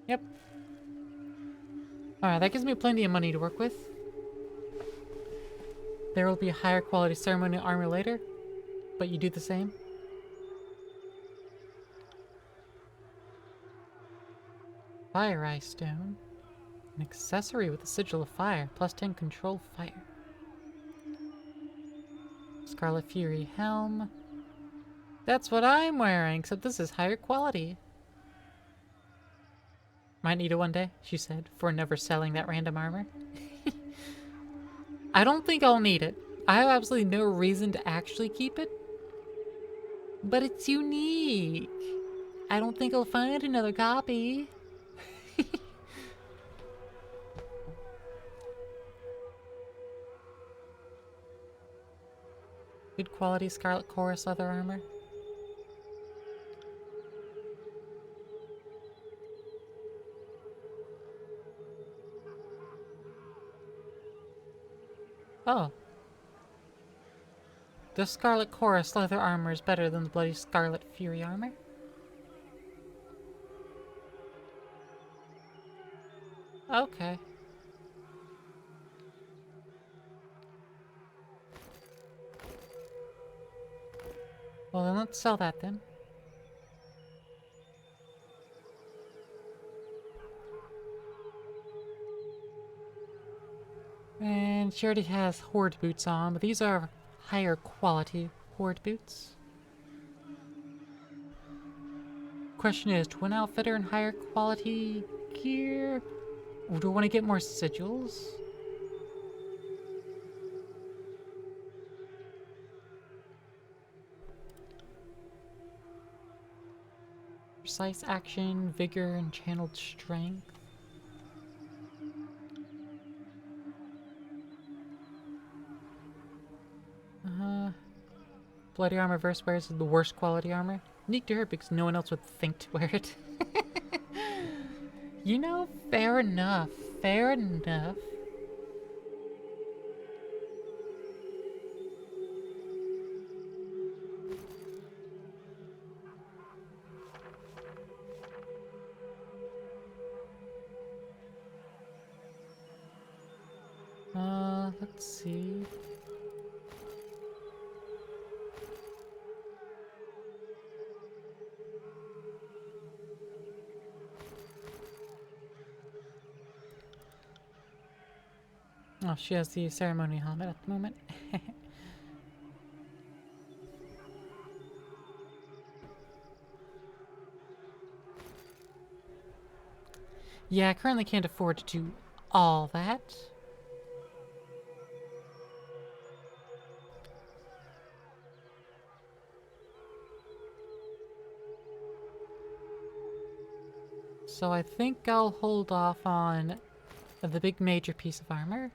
Yep. Alright, that gives me plenty of money to work with. There will be a higher quality ceremonial armor later, but you do the same. Fire Eye Stone. An accessory with a sigil of fire, +10 control fire. Scarlet Fury Helm. That's what I'm wearing, except this is higher quality. Might need it one day, she said, for never selling that random armor. I don't think I'll need it. I have absolutely no reason to actually keep it. But it's unique. I don't think I'll find another copy. Good quality Scarlet Chorus leather armor. Oh. The Scarlet Chorus leather armor is better than the bloody Scarlet Fury armor. Okay. Well then, let's sell that then. And she already has Horde boots on, but these are higher quality Horde boots. Question is, Twin Outfitter and higher quality gear? Or do I want to get more sigils? Precise action, vigor, and channeled strength. Bloody armor verse wears is the worst quality armor. Unique to her because no one else would think to wear it. You know, fair enough. Fair enough. let's see. Oh, she has the ceremony helmet at the moment. Yeah, I currently can't afford to do all that. So I think I'll hold off on the big major piece of armor.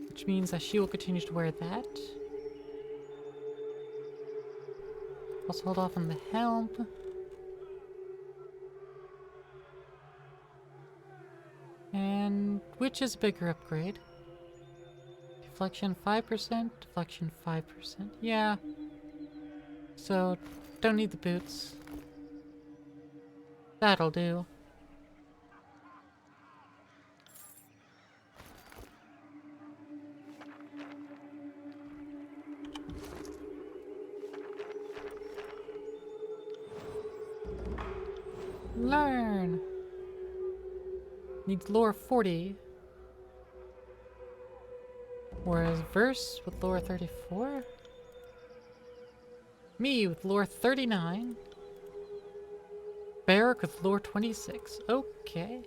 Which means that she will continue to wear that. Also hold off on the helm. And which is a bigger upgrade? Deflection 5%, deflection 5%. Yeah. So, don't need the boots. That'll do. Learn! Needs lore 40. Whereas Verse with lore 34? Me with lore 39. Barrack with lore 26. Okay.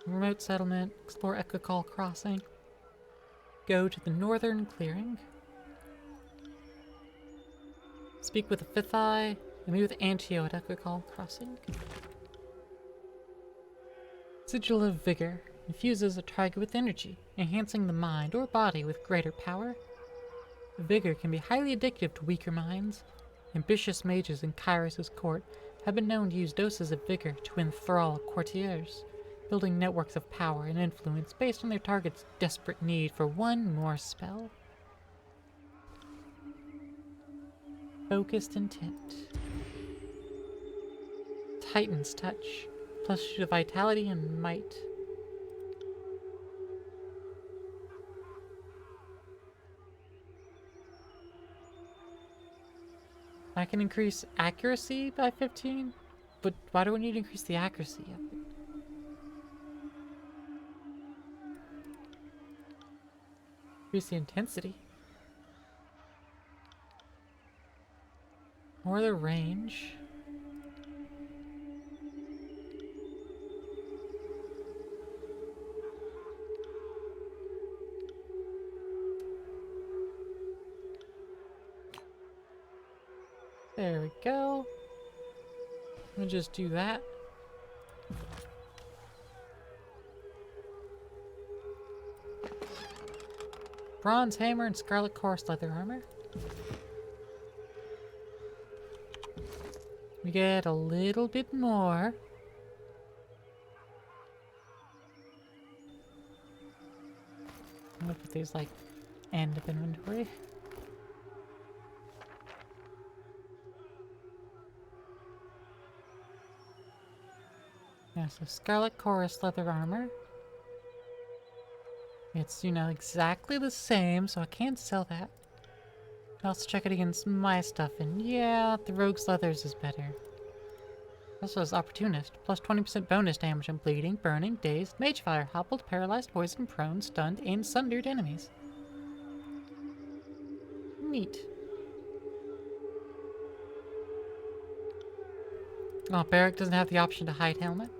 Remote settlement. Explore Ekakal Crossing. Go to the northern clearing. Speak with the Fifth Eye. And meet with Antio at Ekakal Crossing. Sigil of Vigor. Infuses a target with energy, enhancing the mind or body with greater power. Vigor can be highly addictive to weaker minds. Ambitious mages in Kairos' court have been known to use doses of Vigor to enthrall courtiers, building networks of power and influence based on their target's desperate need for one more spell. Focused Intent. Titan's Touch. Plus 2 to Vitality and Might. I can increase accuracy by 15, but why do I need to increase the accuracy of it? Increase the intensity. Or the range. There we go. Let me just do that. Bronze Hammer and Scarlet Chorus Leather Armor. We get a little bit more. I'm gonna put these like end of inventory. Yeah, so Scarlet Chorus Leather Armor. It's, you know, exactly the same, so I can't sell that. I'll also check it against my stuff, and yeah, the Rogue's Leathers is better. Also has Opportunist, plus 20% bonus damage on bleeding, burning, dazed, mage fire, hobbled, paralyzed, poisoned, prone, stunned, and sundered enemies. Neat. Oh, Barrack doesn't have the option to hide helmet.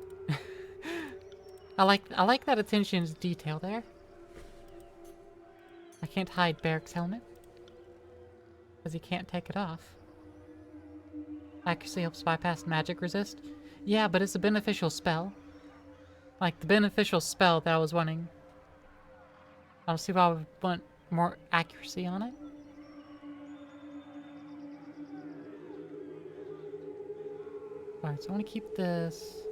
I like that attention to detail there. I can't hide Barrack's helmet. Because he can't take it off. Accuracy helps bypass magic resist. Yeah, but it's a beneficial spell. Like, the beneficial spell that I was wanting. I don't see why I would want more accuracy on it. Alright, so I want to keep this.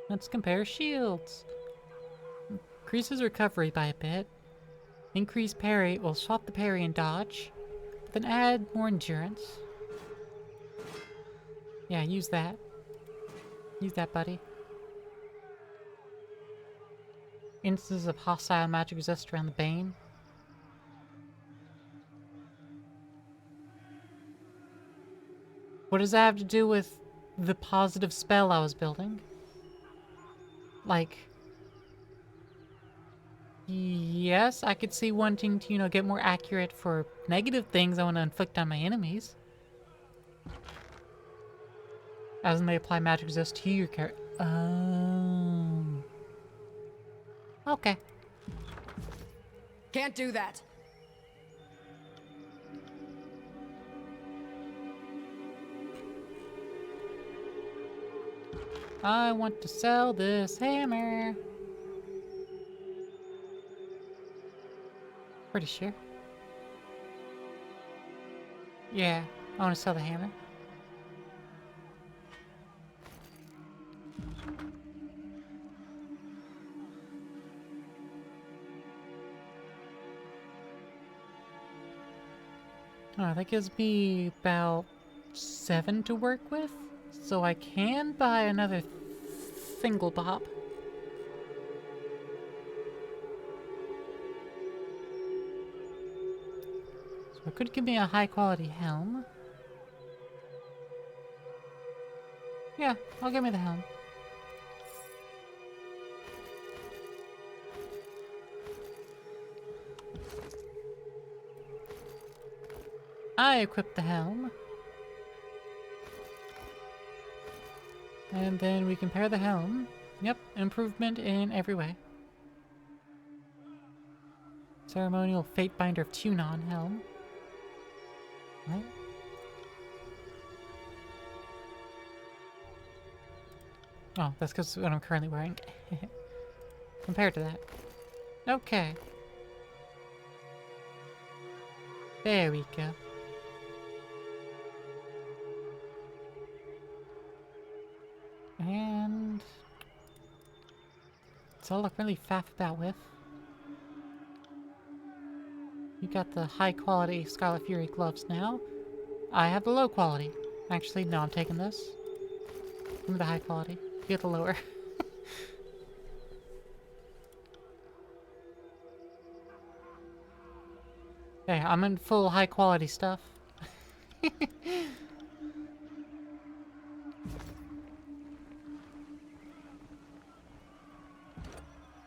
Let's compare shields. increases recovery by a bit. Increase parry, will swap the parry and dodge. Then add more endurance. Yeah, use that. Use that, buddy. Instances of hostile magic resist around the Bane. What does that have to do with the positive spell I was building? Like... Yes, I could see wanting to, you know, get more accurate for negative things I want to inflict on my enemies. As in they apply magic resist to your character. Okay. Can't do that. I want to sell this hammer. Pretty sure. Yeah, I want to sell the hammer. Oh, that gives me about 7 to work with, so I can buy another single bop. So it could give me a high quality helm. Yeah, I'll give me the helm. I equip the helm. And then we compare the helm. Yep, improvement in every way. Ceremonial Fatebinder of Tunon helm. What? Oh, that's because what I'm currently wearing. Compared to that. Okay. There we go. And it's all I really faff about with. You got the high quality Scarlet Fury gloves now. I have the low quality. Actually, no, I'm taking this. Give me the high quality. You get the lower. Hey, I'm in full high quality stuff.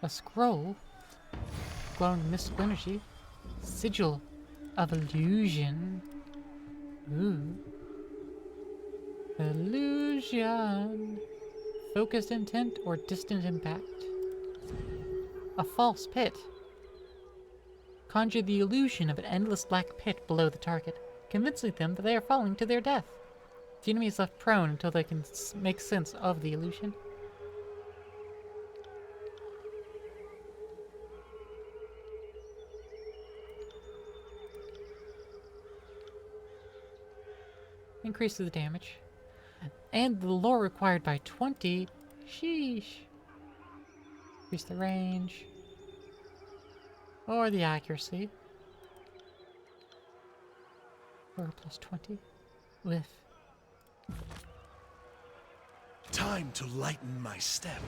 A scroll, glowing mystical energy, sigil of illusion. Ooh, illusion, focused intent or distant impact. A false pit. Conjure the illusion of an endless black pit below the target, convincing them that they are falling to their death. The enemy is left prone until they can make sense of the illusion. Increases the damage. And the lore required by 20. Sheesh. Increase the range. Or the accuracy. Or plus 20. With. Time to lighten my step.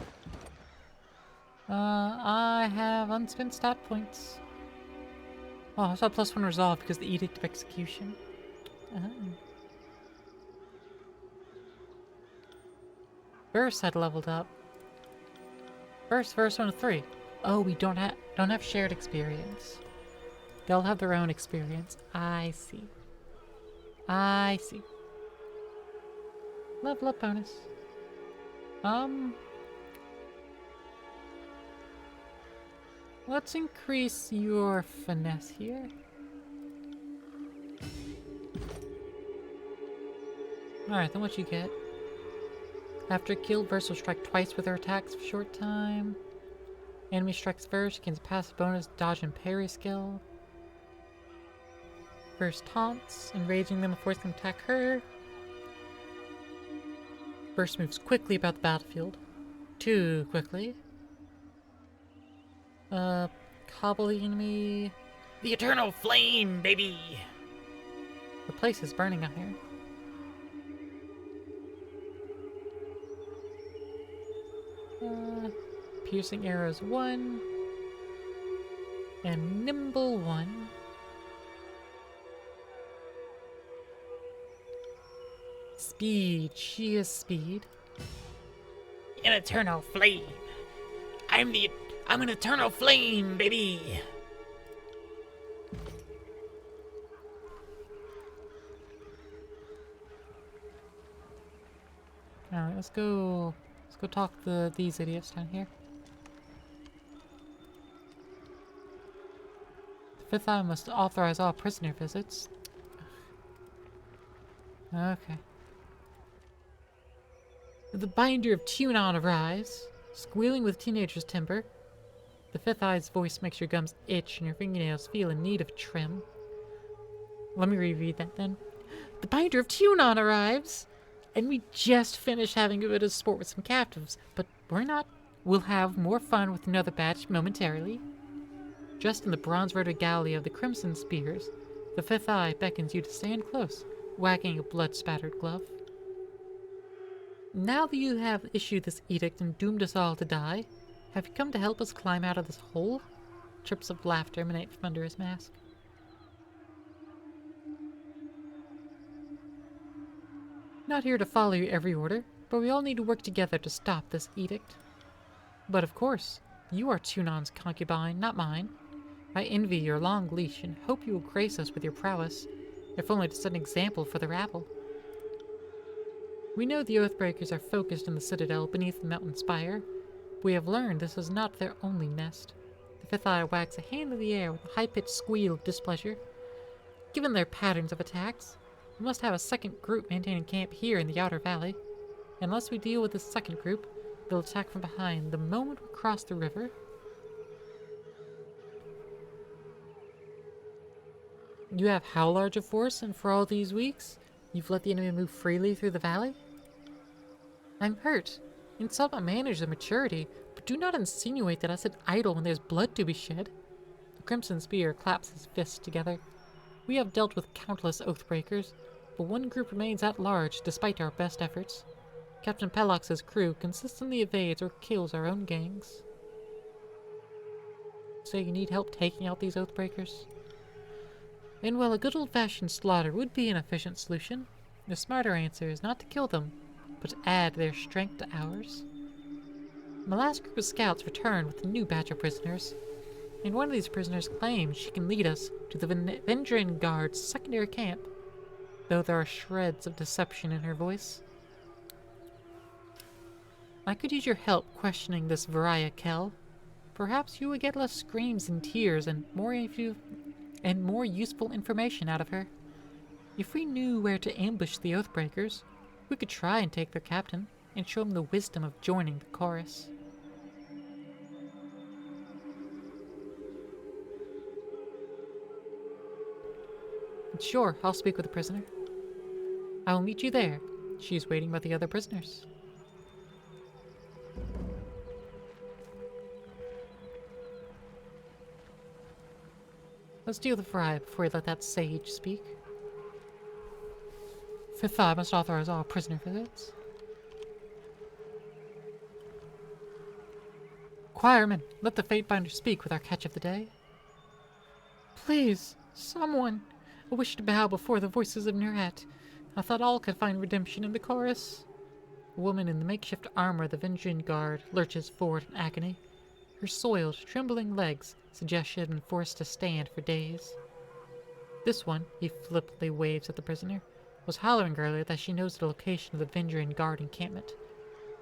I have unspent stat points. Oh, I saw +1 resolve because of the Edict of Execution. Burst had leveled up. Burst 1 of 3. Oh, we don't have shared experience. They'll have their own experience. I see. I see. Level up bonus. Let's increase your finesse here. Alright, then what you get? After killed, Verse will strike twice with her attacks for a short time. Enemy strikes first, gains a passive bonus, dodge and parry skill. Verse taunts, enraging them and forcing them to attack her. Verse moves quickly about the battlefield. Too quickly. Cobbling me. The eternal flame, baby! The place is burning out here. Piercing arrows 1. And nimble 1. Speed. She is speed. An eternal flame. I'm an eternal flame, baby! Alright, let's go talk to these idiots down here. The Fifth Eye must authorize all prisoner visits. Okay. The binder of Tunon arrives, squealing with teenager's timber. The Fifth Eye's voice makes your gums itch and your fingernails feel in need of trim. Let me reread that then. The binder of Tunon arrives, and we just finished having a bit of sport with some captives, but we're not. We'll have more fun with another batch momentarily. Dressed in the bronze-red regalia of the Crimson Spears, the Fifth Eye beckons you to stand close, wagging a blood-spattered glove. Now that you have issued this edict and doomed us all to die, have you come to help us climb out of this hole? Trips of laughter emanate from under his mask. Not here to follow your every order, but we all need to work together to stop this edict. But of course, you are Tunon's concubine, not mine. I envy your long leash and hope you will grace us with your prowess, if only to set an example for the rabble. We know the Oathbreakers are focused in the citadel beneath the mountain spire. We have learned this is not their only nest. The Fifth Eye wags a hand in the air with a high-pitched squeal of displeasure. Given their patterns of attacks, we must have a second group maintaining camp here in the Outer Valley. Unless we deal with this second group, they'll attack from behind the moment we cross the river. You have how large a force, and for all these weeks, you've let the enemy move freely through the valley? I'm hurt. Insult my manners and maturity, but do not insinuate that I sit idle when there's blood to be shed. The Crimson Spear claps his fists together. We have dealt with countless Oathbreakers, but one group remains at large despite our best efforts. Captain Pelox's crew consistently evades or kills our own gangs. So you need help taking out these Oathbreakers? And while a good old-fashioned slaughter would be an efficient solution, the smarter answer is not to kill them, but to add their strength to ours. My last group of scouts returned with a new batch of prisoners, and one of these prisoners claims she can lead us to the Vendrian Guard's secondary camp, though there are shreds of deception in her voice. I could use your help questioning this Varia Kell. Perhaps you would get less screams and tears and more useful information out of her. If we knew where to ambush the Oathbreakers, we could try and take their captain and show him the wisdom of joining the chorus. Sure, I'll speak with the prisoner. I will meet you there. She is waiting by the other prisoners. Let's deal with Fry before we let that sage speak. Fifth Eye must authorize all prisoner visits. Choirman, let the Fatebinder speak with our catch of the day. Please, someone. I wish to bow before the voices of Nurat. I thought all could find redemption in the chorus. A woman in the makeshift armor of the Vendrian Guard lurches forward in agony. Her soiled, trembling legs suggest she had been forced to stand for days. This one, he flippantly waves at the prisoner, was hollering earlier that she knows the location of the Vendrian Guard encampment,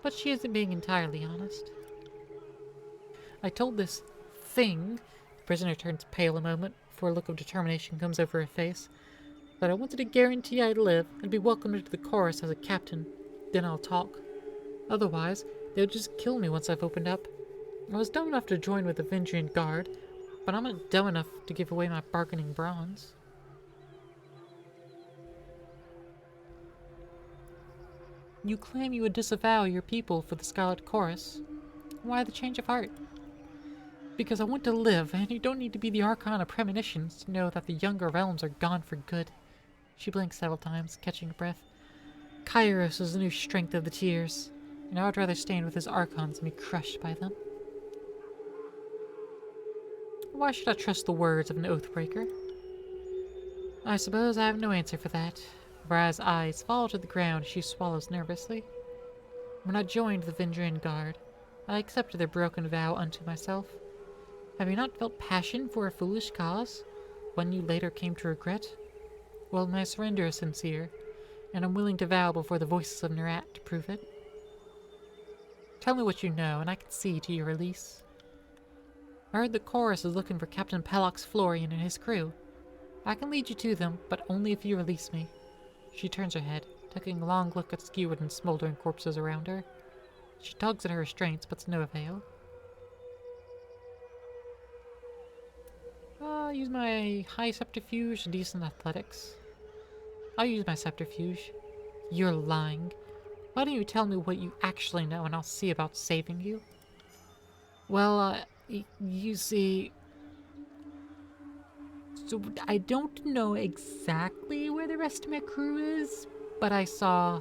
but she isn't being entirely honest. I told this thing, the prisoner turns pale a moment before a look of determination comes over her face, that I wanted to guarantee I'd live and be welcomed into the chorus as a captain. Then I'll talk. Otherwise, they'll just kill me once I've opened up. I was dumb enough to join with the Vendrian Guard, but I'm not dumb enough to give away my bargaining bronze. You claim you would disavow your people for the Scarlet Chorus. Why the change of heart? Because I want to live, and you don't need to be the Archon of Premonitions to know that the younger realms are gone for good. She blinks several times, catching a breath. Kairos is the new strength of the tears, and I would rather stand with his Archons than be crushed by them. Why should I trust the words of an Oathbreaker? I suppose I have no answer for that. Vraya's eyes fall to the ground as she swallows nervously. When I joined the Vendrian Guard, I accepted their broken vow unto myself. Have you not felt passion for a foolish cause, one you later came to regret? Well, my surrender is sincere, and I'm willing to vow before the voices of Nerat to prove it. Tell me what you know, and I can see to your release. I heard the chorus is looking for Captain Pelox Florian and his crew. I can lead you to them, but only if you release me. She turns her head, taking a long look at skewered and smoldering corpses around her. She tugs at her restraints, but to no avail. I'll use my high subterfuge, decent athletics. I'll use my subterfuge. You're lying. Why don't you tell me what you actually know, and I'll see about saving you? Well, you see... So, I don't know exactly where the rest of my crew is, but I saw...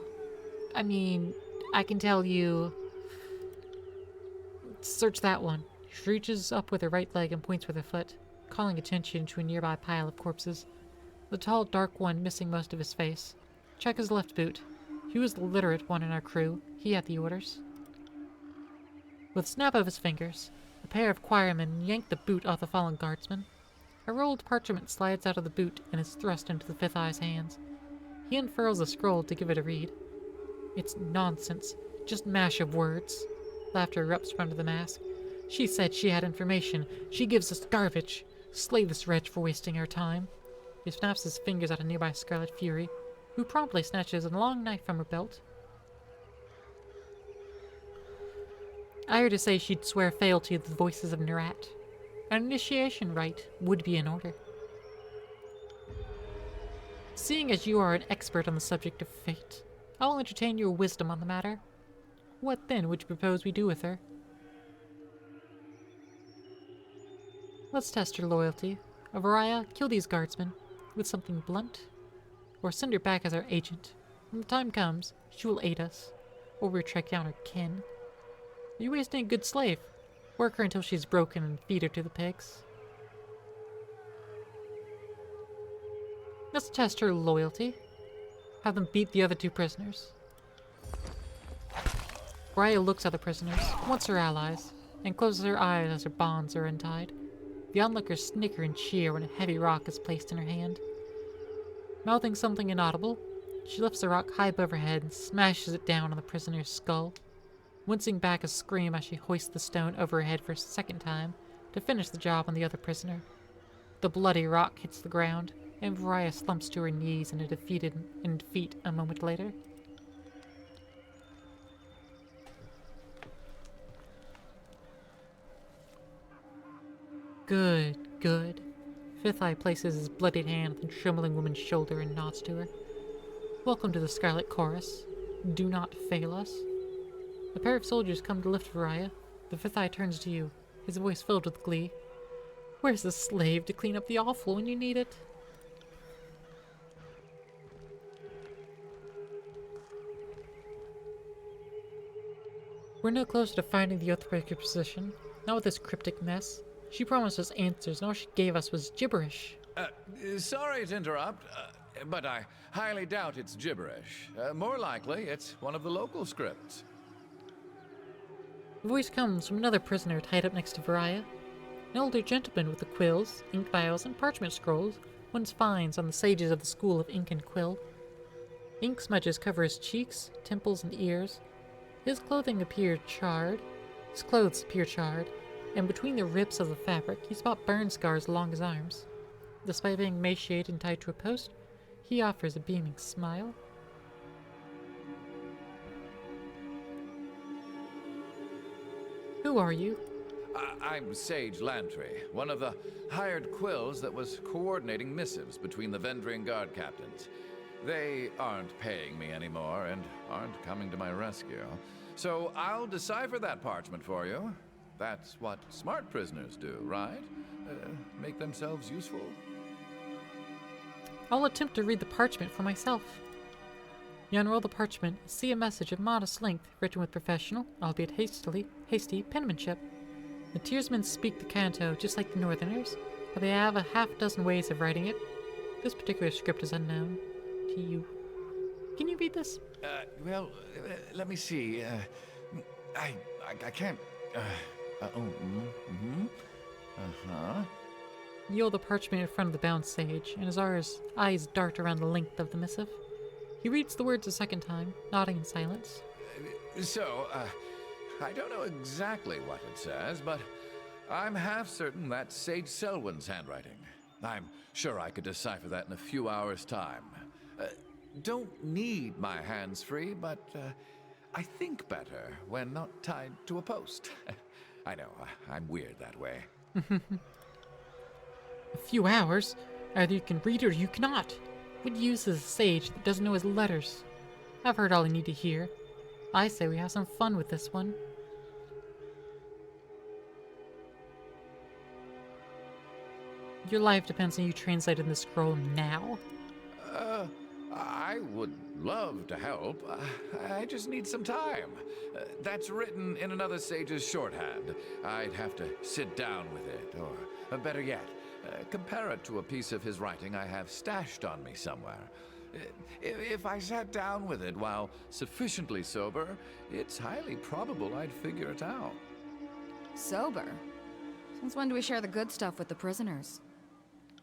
I mean, I can tell you... Search that one. She reaches up with her right leg and points with her foot, calling attention to a nearby pile of corpses. The tall, dark one missing most of his face. Check his left boot. He was the literate one in our crew. He had the orders. With a snap of his fingers, a pair of choirmen yank the boot off the fallen guardsman. A rolled parchment slides out of the boot and is thrust into the Fifth Eye's hands. He unfurls the scroll to give it a read. It's nonsense. Just mash of words. Laughter erupts from under the mask. She said she had information. She gives us garbage. Slay this wretch for wasting our time. He snaps his fingers at a nearby Scarlet Fury, who promptly snatches a long knife from her belt. I heard her say she'd swear fealty to the voices of Nerat. An initiation rite would be in order. Seeing as you are an expert on the subject of fate, I will entertain your wisdom on the matter. What then would you propose we do with her? Let's test her loyalty. Varaya, kill these guardsmen with something blunt, or send her back as our agent. When the time comes, she will aid us, or we'll track down her kin. You're wasting a good slave. Work her until she's broken and feed her to the pigs. Let's test her loyalty. Have them beat the other two prisoners. Raya looks at the prisoners, wants her allies, and closes her eyes as her bonds are untied. The onlookers snicker and cheer when a heavy rock is placed in her hand. Mouthing something inaudible, she lifts the rock high above her head and smashes it down on the prisoner's skull, wincing back a scream as she hoists the stone over her head for a second time to finish the job on the other prisoner. The bloody rock hits the ground, and Varaya slumps to her knees in defeat a moment later. Good, good. Fifth Eye places his bloodied hand on the trembling woman's shoulder and nods to her. Welcome to the Scarlet Chorus. Do not fail us. A pair of soldiers come to lift Varaya. The Fifth Eye turns to you, his voice filled with glee. Where's the slave to clean up the offal when you need it? We're no closer to finding the Oathbreaker position, not with this cryptic mess. She promised us answers, and all she gave us was gibberish. Sorry to interrupt, but I highly doubt it's gibberish. More likely, it's one of the local scripts. The voice comes from another prisoner tied up next to Varaya. An older gentleman with the quills, ink vials, and parchment scrolls one finds on the sages of the school of ink and quill. Ink smudges cover his cheeks, temples, and ears. His clothes appear charred, and between the ribs of the fabric, you spot burn scars along his arms. Despite being emaciated and tied to a post, he offers a beaming smile. Who are you? I'm Sage Lantry, one of the hired quills that was coordinating missives between the Vendrian Guard captains. They aren't paying me anymore and aren't coming to my rescue. So I'll decipher that parchment for you. That's what smart prisoners do, right? Make themselves useful? I'll attempt to read the parchment for myself. You unroll the parchment, see a message of modest length, written with professional, albeit hasty penmanship. The Tearsmen speak the Canto just like the Northerners, but they have a half-dozen ways of writing it. This particular script is unknown to you. Can you read this? Well, let me see. I can't. You hold the parchment in front of the bound sage, and Azar's eyes dart around the length of the missive. He reads the words a second time, nodding in silence. So, I don't know exactly what it says, but I'm half certain that's Sage Selwyn's handwriting. I'm sure I could decipher that in a few hours' time. Don't need my hands free, but I think better when not tied to a post. I know, I'm weird that way. A few hours? Either you can read it or you cannot. What use is a sage that doesn't know his letters? I've heard all I need to hear. I say we have some fun with this one. Your life depends on you translating the scroll now. I would love to help. I just need some time. That's written in another sage's shorthand. I'd have to sit down with it, or better yet, compare it to a piece of his writing I have stashed on me somewhere. If I sat down with it while sufficiently sober, it's highly probable I'd figure it out. Sober? Since when do we share the good stuff with the prisoners?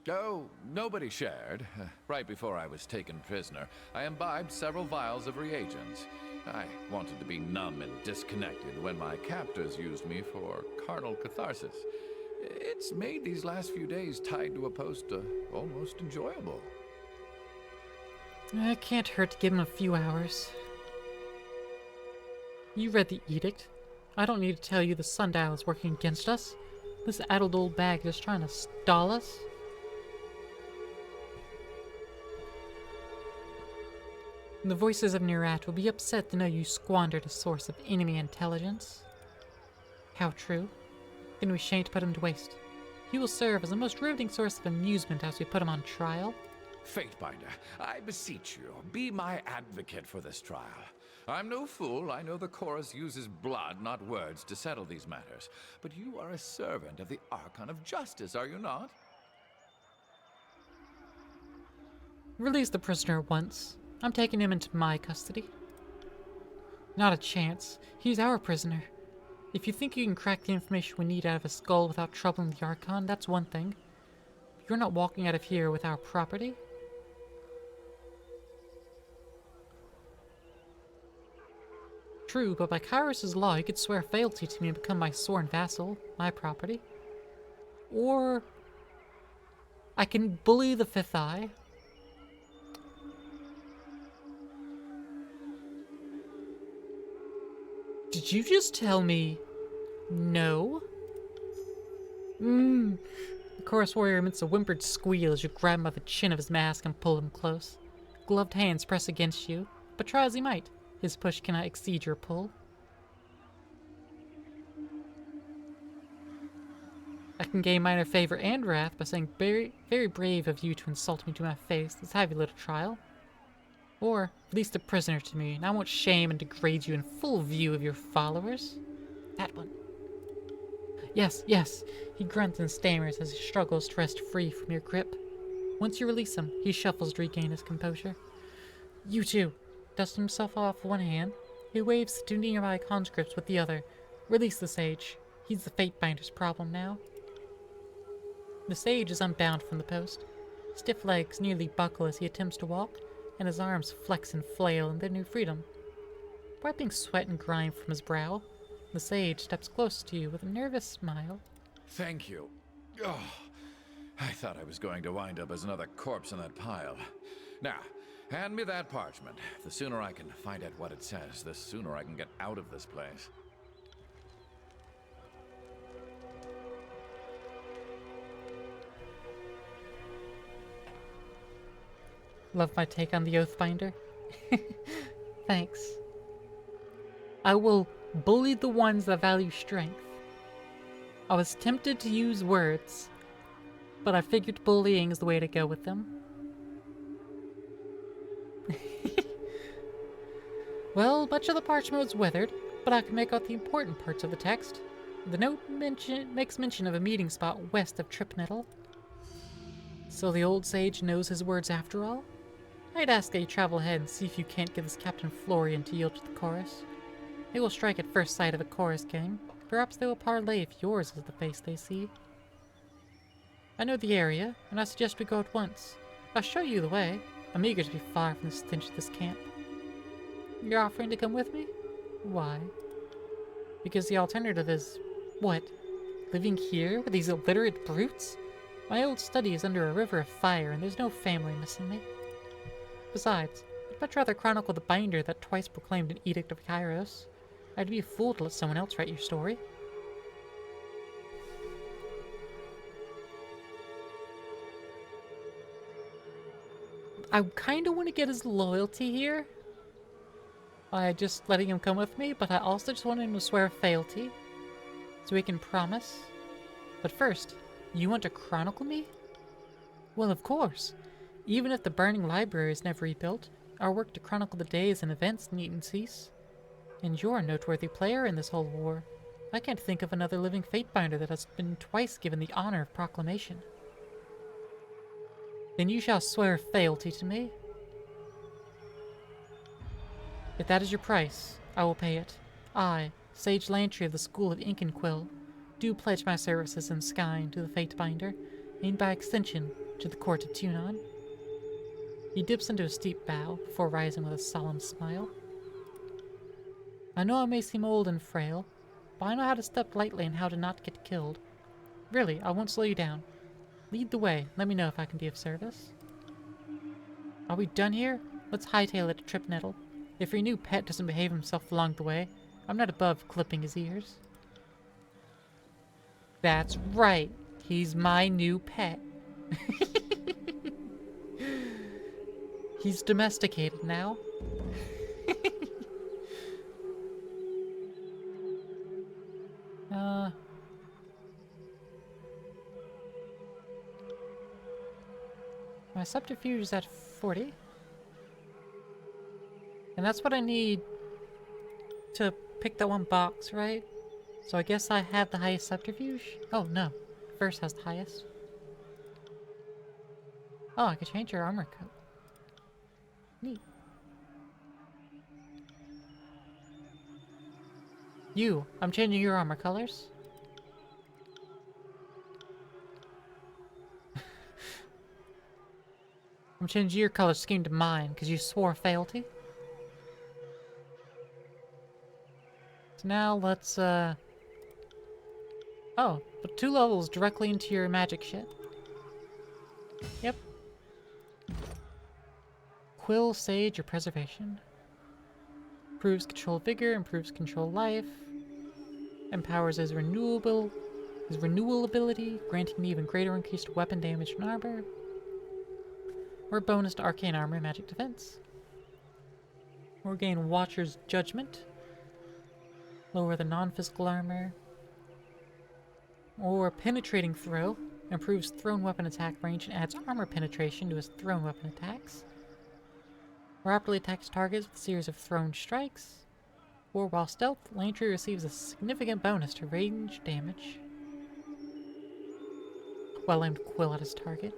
Oh, nobody shared. Right before I was taken prisoner, I imbibed several vials of reagents. I wanted to be numb and disconnected when my captors used me for carnal catharsis. It's made these last few days tied to a post almost enjoyable. It can't hurt to give him a few hours. You read the edict. I don't need to tell you the sundial is working against us. This addled old bag is trying to stall us. The voices of Nerat will be upset to know you squandered a source of enemy intelligence. How true? Then we shan't put him to waste. He will serve as a most riveting source of amusement as we put him on trial. Fatebinder, I beseech you, be my advocate for this trial. I'm no fool. I know the chorus uses blood, not words, to settle these matters. But you are a servant of the Archon of Justice, are you not? Release the prisoner once. I'm taking him into my custody. Not a chance. He's our prisoner. If you think you can crack the information we need out of his skull without troubling the Archon, that's one thing. You're not walking out of here with our property. True, but by Kairos' law, you could swear fealty to me and become my sworn vassal, my property. Or I can bully the Fifth Eye. Did you just tell me no? The chorus warrior emits a whimpered squeal as you grab him by the chin of his mask and pull him close. Gloved hands press against you, but try as he might, his push cannot exceed your pull. I can gain minor favor and wrath by saying very, very brave of you to insult me to my face. Let's have your little trial. Or release the prisoner to me, and I won't shame and degrade you in full view of your followers. That one. Yes, yes, he grunts and stammers as he struggles to wrest free from your grip. Once you release him, he shuffles to regain his composure. You too. Dusting himself off with one hand, he waves the two nearby conscripts with the other. Release the sage. He's the Fatebinder's problem now. The sage is unbound from the post. Stiff legs nearly buckle as he attempts to walk, and his arms flex and flail in their new freedom. Wiping sweat and grime from his brow, the sage steps close to you with a nervous smile. Thank you. Oh, I thought I was going to wind up as another corpse in that pile. Now, hand me that parchment. The sooner I can find out what it says, the sooner I can get out of this place. Love my take on the Oathbinder? Thanks. I will bully the ones that value strength, I was tempted to use words, but I figured bullying is the way to go with them. Well, much of the parchment was weathered, but I can make out the important parts of the text. The note makes mention of a meeting spot west of Tripnettle. So the old sage knows his words after all? I'd ask that you travel ahead and see if you can't get this Captain Florian to yield to the chorus. They will strike at first sight of the chorus gang. Perhaps they will parley if yours is the face they see. I know the area, and I suggest we go at once. I'll show you the way. I'm eager to be far from the stench of this camp. You're offering to come with me? Why? Because the alternative is... what? Living here with these illiterate brutes? My old study is under a river of fire, and there's no family missing me. Besides, I'd much rather chronicle the binder that twice proclaimed an edict of Kairos. I'd be a fool to let someone else write your story. I kinda want to get his loyalty here by just letting him come with me, but I also just want him to swear fealty so he can promise. But first, you want to chronicle me? Well, of course. Even if the burning library is never rebuilt, our work to chronicle the days and events needn't cease. And you're a noteworthy player in this whole war. I can't think of another living Fatebinder that has been twice given the honor of proclamation. Then you shall swear fealty to me. If that is your price, I will pay it. I, Sage Lantry of the School of Ink and Quill, do pledge my services in Skyne to the Fatebinder, and by extension, to the court of Tunon. He dips into a steep bow, before rising with a solemn smile. I know I may seem old and frail, but I know how to step lightly and how to not get killed. Really, I won't slow you down. Lead the way, let me know if I can be of service. Are we done here? Let's hightail it to Tripnettle. If your new pet doesn't behave himself along the way, I'm not above clipping his ears. That's right, he's my new pet. He's domesticated now. My subterfuge is at 40. And that's what I need to pick that one box, right? So I guess I have the highest subterfuge? Oh, no. First has the highest. Oh, I could change your armor coat. Neat. I'm changing your armor colors. I'm changing your color scheme to mine, because you swore fealty. So now let's, oh, but 2 levels directly into your magic shit. Yep. Quill, Sage, or Preservation. Improves control vigor, improves control life. Empowers his renewal ability, granting an even greater increase to weapon damage and armor. Or bonus to arcane armor and magic defense. Or gain Watcher's Judgment. Lower the non-physical armor. Or Penetrating Throw. Improves thrown weapon attack range and adds armor penetration to his thrown weapon attacks. Rapidly attacks targets with a series of thrown strikes. Or while stealth, Lantry receives a significant bonus to range damage. Well-aimed quill at his target.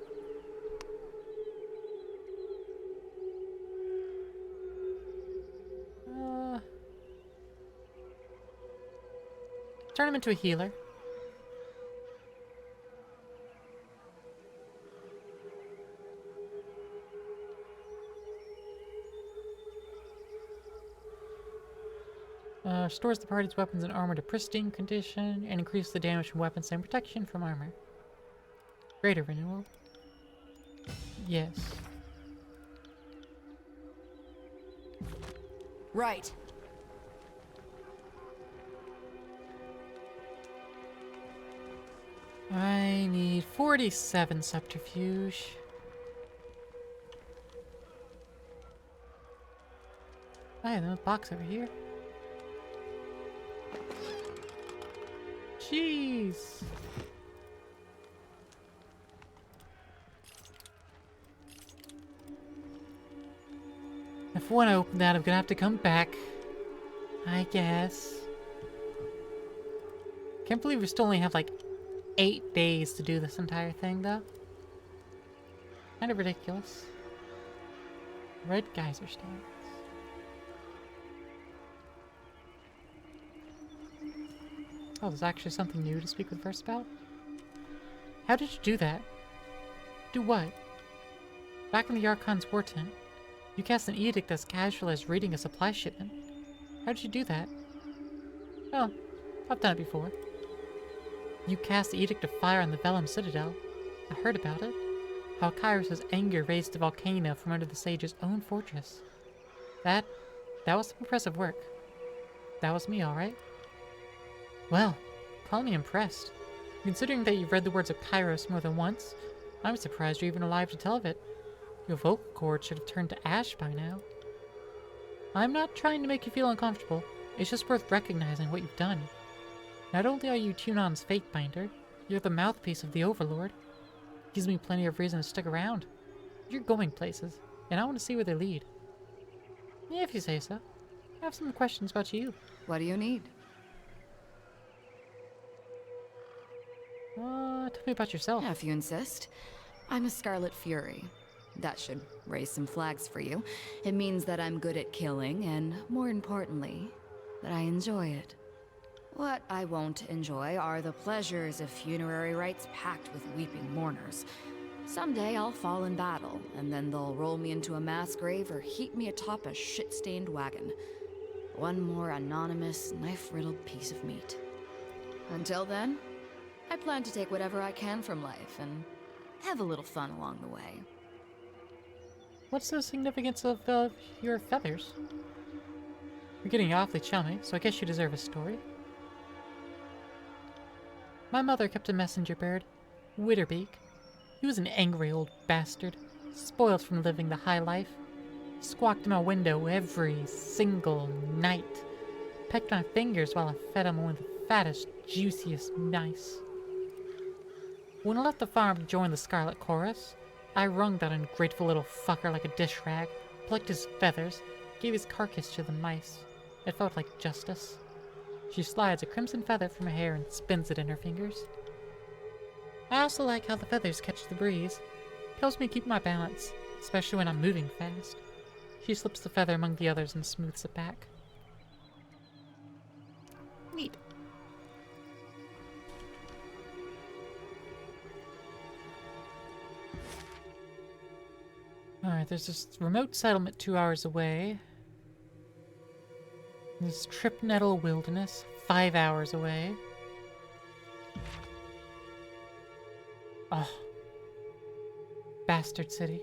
Turn him into a healer. Restores the party's weapons and armor to pristine condition, and increases the damage from weapons and protection from armor. Greater renewal. Yes. Right. I need 47 subterfuge. I have a box over here. Jeez. If I want to open that, I'm gonna have to come back. I guess. Can't believe we still only have like 8 days to do this entire thing, though. Kind of ridiculous. Red geyser stands. Oh, there's actually something new to speak with Verse about? How did you do that? Do what? Back in the Archon's war tent, you cast an edict as casual as reading a supply shipment. How did you do that? Oh, I've done it before. You cast the Edict of Fire on the Vellum Citadel. I heard about it. How Kairos' anger raised a volcano from under the sage's own fortress. That was some impressive work. That was me, alright? Well, call me impressed. Considering that you've read the words of Kairos more than once, I'm surprised you're even alive to tell of it. Your vocal cords should have turned to ash by now. I'm not trying to make you feel uncomfortable. It's just worth recognizing what you've done. Not only are you Tunon's Fatebinder, you're the mouthpiece of the Overlord. Gives me plenty of reason to stick around. You're going places, and I want to see where they lead. Yeah, if you say so. I have some questions about you. What do you need? Tell me about yourself. Yeah, if you insist. I'm a Scarlet Fury. That should raise some flags for you. It means that I'm good at killing, and more importantly, that I enjoy it. What I won't enjoy are the pleasures of funerary rites packed with weeping mourners. Someday I'll fall in battle, and then they'll roll me into a mass grave or heap me atop a shit-stained wagon. One more anonymous, knife-riddled piece of meat. Until then, I plan to take whatever I can from life and have a little fun along the way. What's the significance of your feathers? You're getting awfully chummy, so I guess you deserve a story. My mother kept a messenger bird, Witterbeak. He was an angry old bastard, spoiled from living the high life. Squawked in my window every single night. Pecked my fingers while I fed him one of the fattest, juiciest mice. When I left the farm to join the Scarlet Chorus, I wrung that ungrateful little fucker like a dish rag, plucked his feathers, gave his carcass to the mice. It felt like justice. She slides a crimson feather from her hair and spins it in her fingers. I also like how the feathers catch the breeze. It helps me keep my balance, especially when I'm moving fast. She slips the feather among the others and smooths it back. Neat. Alright, there's this remote settlement 2 hours away. This Tripnettle Wilderness, 5 hours away. Oh. Bastard City.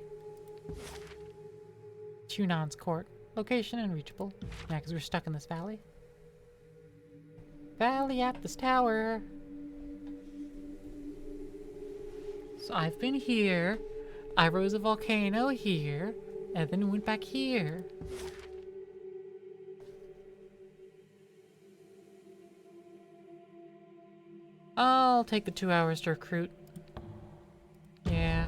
Tunon's Court. Location unreachable. Yeah, because we're stuck in this valley. Valley at this tower. So I've been here. I rose a volcano here. And then went back here. I'll take the 2 hours to recruit. Yeah.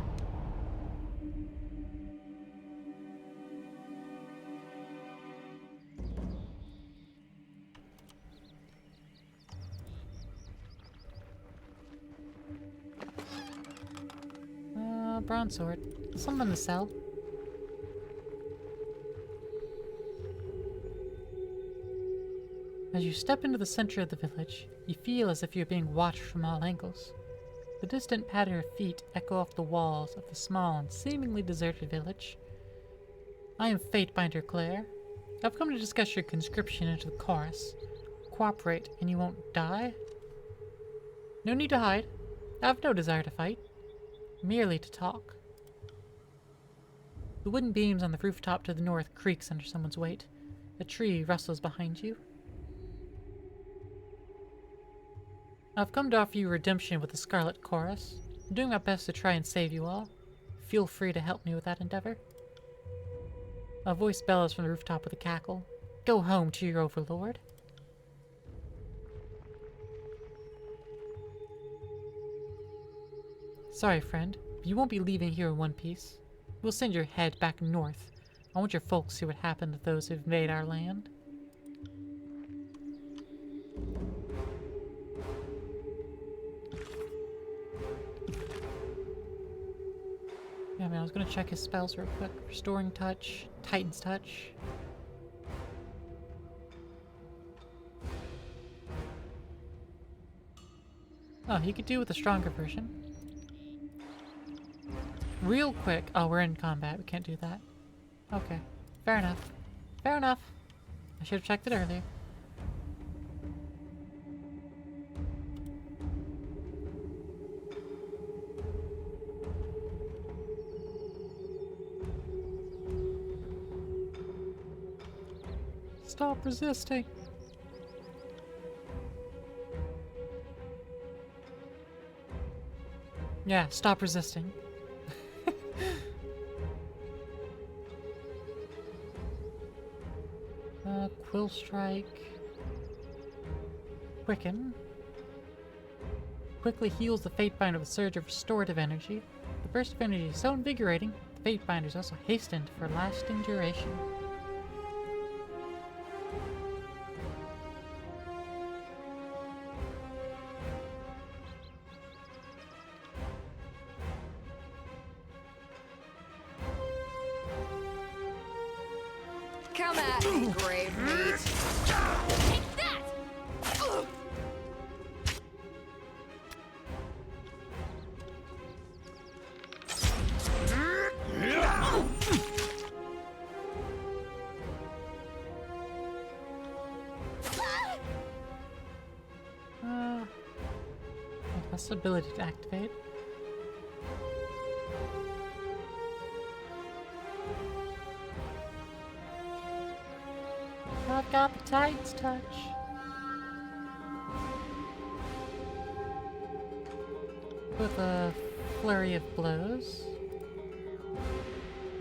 Bronze sword. Something to sell. As you step into the center of the village, you feel as if you're being watched from all angles. The distant patter of feet echo off the walls of the small and seemingly deserted village. I am Fatebinder Claire. I've come to discuss your conscription into the chorus. Cooperate and you won't die. No need to hide. I have no desire to fight. Merely to talk. The wooden beams on the rooftop to the north creaks under someone's weight. A tree rustles behind you. I've come to offer you redemption with the Scarlet Chorus. I'm doing my best to try and save you all. Feel free to help me with that endeavor. A voice bellows from the rooftop with a cackle. Go home to your overlord. Sorry, friend, but you won't be leaving here in one piece. We'll send your head back north. I want your folks to see what happened to those who've made our land. Yeah, man, I was gonna check his spells real quick. Restoring Touch, Titan's Touch. Oh, he could do with a stronger version. Real quick. Oh, we're in combat. We can't do that. Okay. Fair enough. Fair enough. I should have checked it earlier. Stop resisting. Yeah, stop resisting. Quill Strike. Quicken. Quickly heals the Fatebinder with a surge of restorative energy. The burst of energy is so invigorating, the Fatebinder is also hastened for lasting duration. Come at me, grave meat. Take that! That's the ability to activate. I've got the Titan's Touch. With a flurry of blows.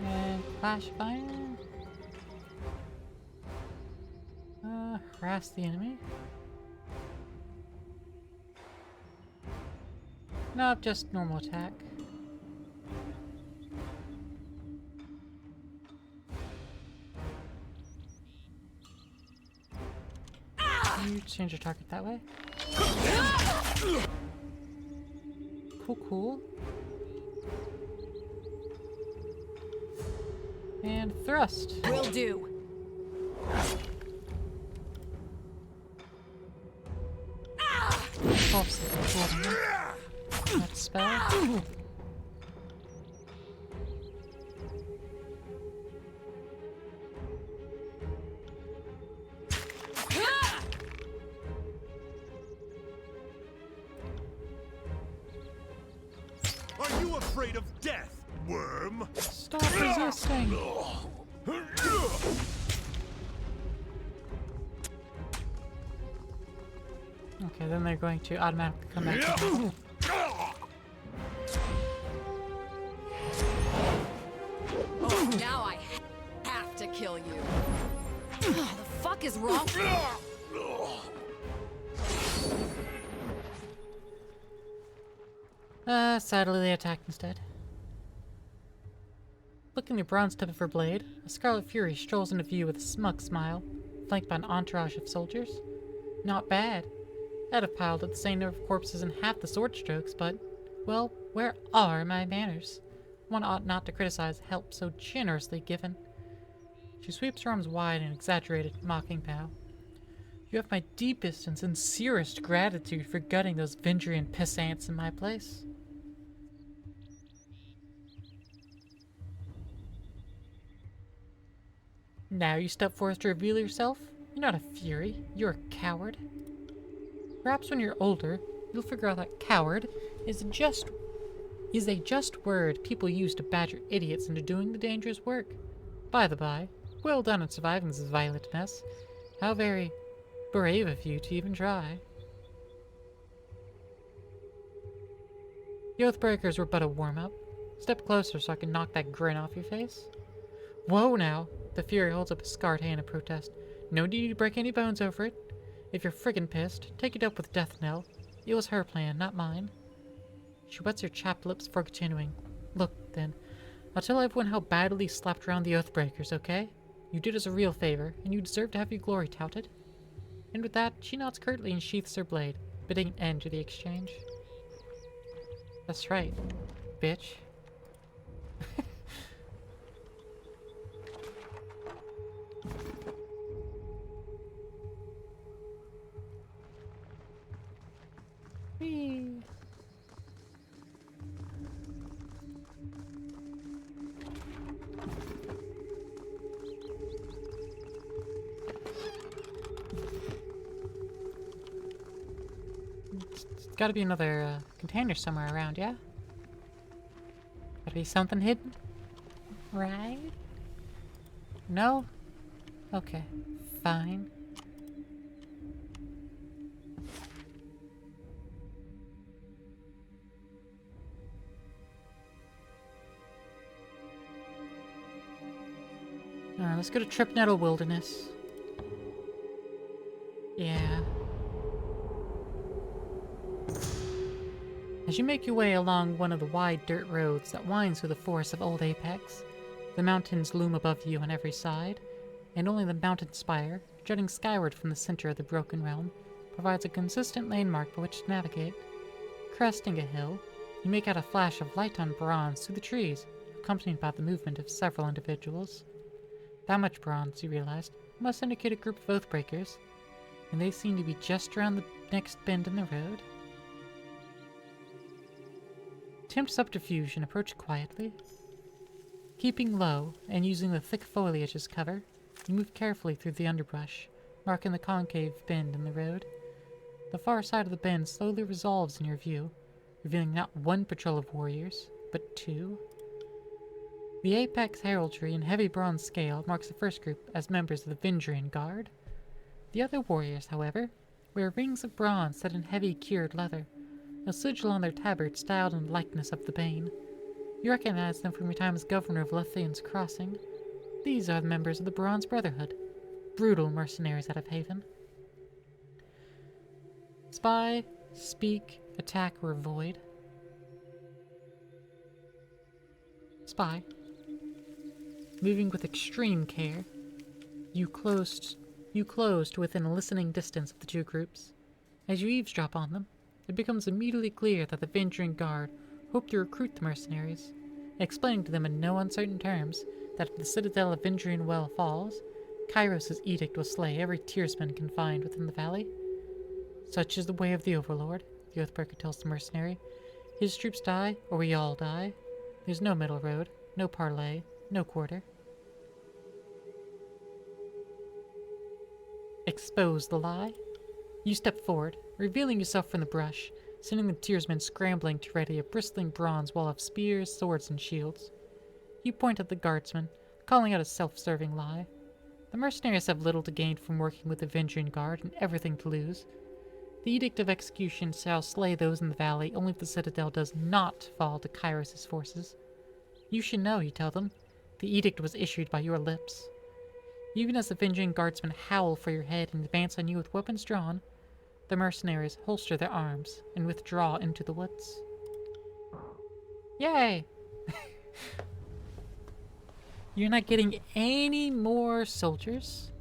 And Clash of Iron. Harass the enemy. No, just normal attack. You change your target that way. Cool, cool. And thrust. Will do. That spell. Are you afraid of death, worm? Stop resisting. Okay, then they're going to automatically come back to me. Now I have to kill you. What the fuck is wrong? Sadly they attacked instead. Looking the bronze tip of her blade, a Scarlet Fury strolls into view with a smug smile, flanked by an entourage of soldiers. Not bad. I'd have piled up the same number of corpses in half the sword strokes, but, well, where are my manners? One ought not to criticize help so generously given. She sweeps her arms wide in an exaggerated, mocking bow. You have my deepest and sincerest gratitude for gutting those Vendrian pissants in my place. Now you step forth to reveal yourself? You're not a fury, you're a coward. Perhaps when you're older, you'll figure out that coward is a just word people use to badger idiots into doing the dangerous work. By the by, well done in surviving this violent mess. How very brave of you to even try. The Oathbreakers were but a warm-up. Step closer so I can knock that grin off your face. Whoa now! The Fury holds up a scarred hand in protest. No need to break any bones over it. If you're friggin' pissed, take it up with Death Knell. It was her plan, not mine. She wets her chapped lips before continuing. Look, then. I'll tell everyone how badly you slapped around the Oathbreakers, okay? You did us a real favor, and you deserve to have your glory touted. And with that, she nods curtly and sheaths her blade, bidding an end to the exchange. That's right, bitch. Whee! There's gotta be another container somewhere around, yeah? Gotta be something hidden? Right? No? Okay, fine. Alright, let's go to Trip Nettle Wilderness. Yeah. As you make your way along one of the wide dirt roads that winds through the forests of Old Apex, the mountains loom above you on every side, and only the mountain spire, jutting skyward from the center of the Broken Realm, provides a consistent landmark by which to navigate. Cresting a hill, you make out a flash of light on bronze through the trees, accompanied by the movement of several individuals. That much bronze, you realized, must indicate a group of Oathbreakers, and they seem to be just around the next bend in the road. Attempt subterfuge and approach quietly. Keeping low and using the thick foliage as cover, you move carefully through the underbrush, marking the concave bend in the road. The far side of the bend slowly resolves in your view, revealing not one patrol of warriors, but two. The Apex heraldry in heavy bronze scale marks the first group as members of the Vindrian Guard. The other warriors, however, wear rings of bronze set in heavy cured leather, a sigil on their tabard styled in the likeness of the Bane. You recognize them from your time as governor of Lethian's Crossing. These are the members of the Bronze Brotherhood, brutal mercenaries out of Haven. Spy, speak, attack, or avoid. Spy. Moving with extreme care, you closed to within a listening distance of the two groups. As you eavesdrop on them, it becomes immediately clear that the Vindrian Guard hope to recruit the mercenaries, explaining to them in no uncertain terms that if the citadel of Vindrian Well falls, Kairos' edict will slay every Tearsman confined within the valley. Such is the way of the Overlord, the Oathbreaker tells the mercenary. His troops die, or we all die. There's no middle road, no parley, no quarter. Expose the lie. You step forward, revealing yourself from the brush, sending the Tearsmen scrambling to ready a bristling bronze wall of spears, swords, and shields. You point at the guardsman, calling out a self-serving lie. The mercenaries have little to gain from working with the Vindrian Guard and everything to lose. The Edict of Execution shall slay those in the valley only if the citadel does not fall to Kairos' forces. You should know, you tell them. The edict was issued by your lips. Even as the Vindrian Guardsmen howl for your head and advance on you with weapons drawn, the mercenaries holster their arms and withdraw into the woods. Yay! You're not getting any more soldiers.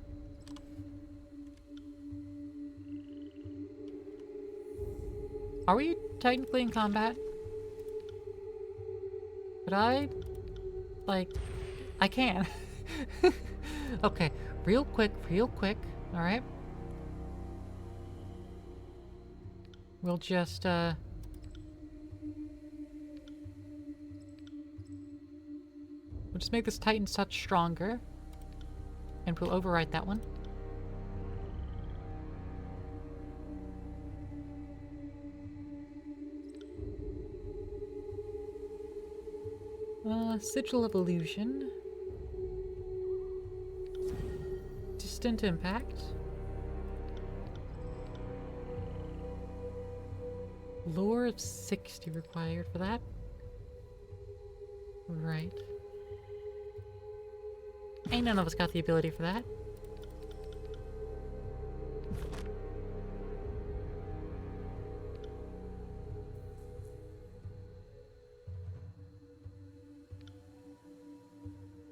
Are we technically in combat? Could I? Like, I can. Okay, real quick, alright? We'll just, we'll just make this Titan touch stronger. And we'll overwrite that one. Sigil of Illusion. Distant Impact. Lore of 60 required for that. Right. Ain't none of us got the ability for that.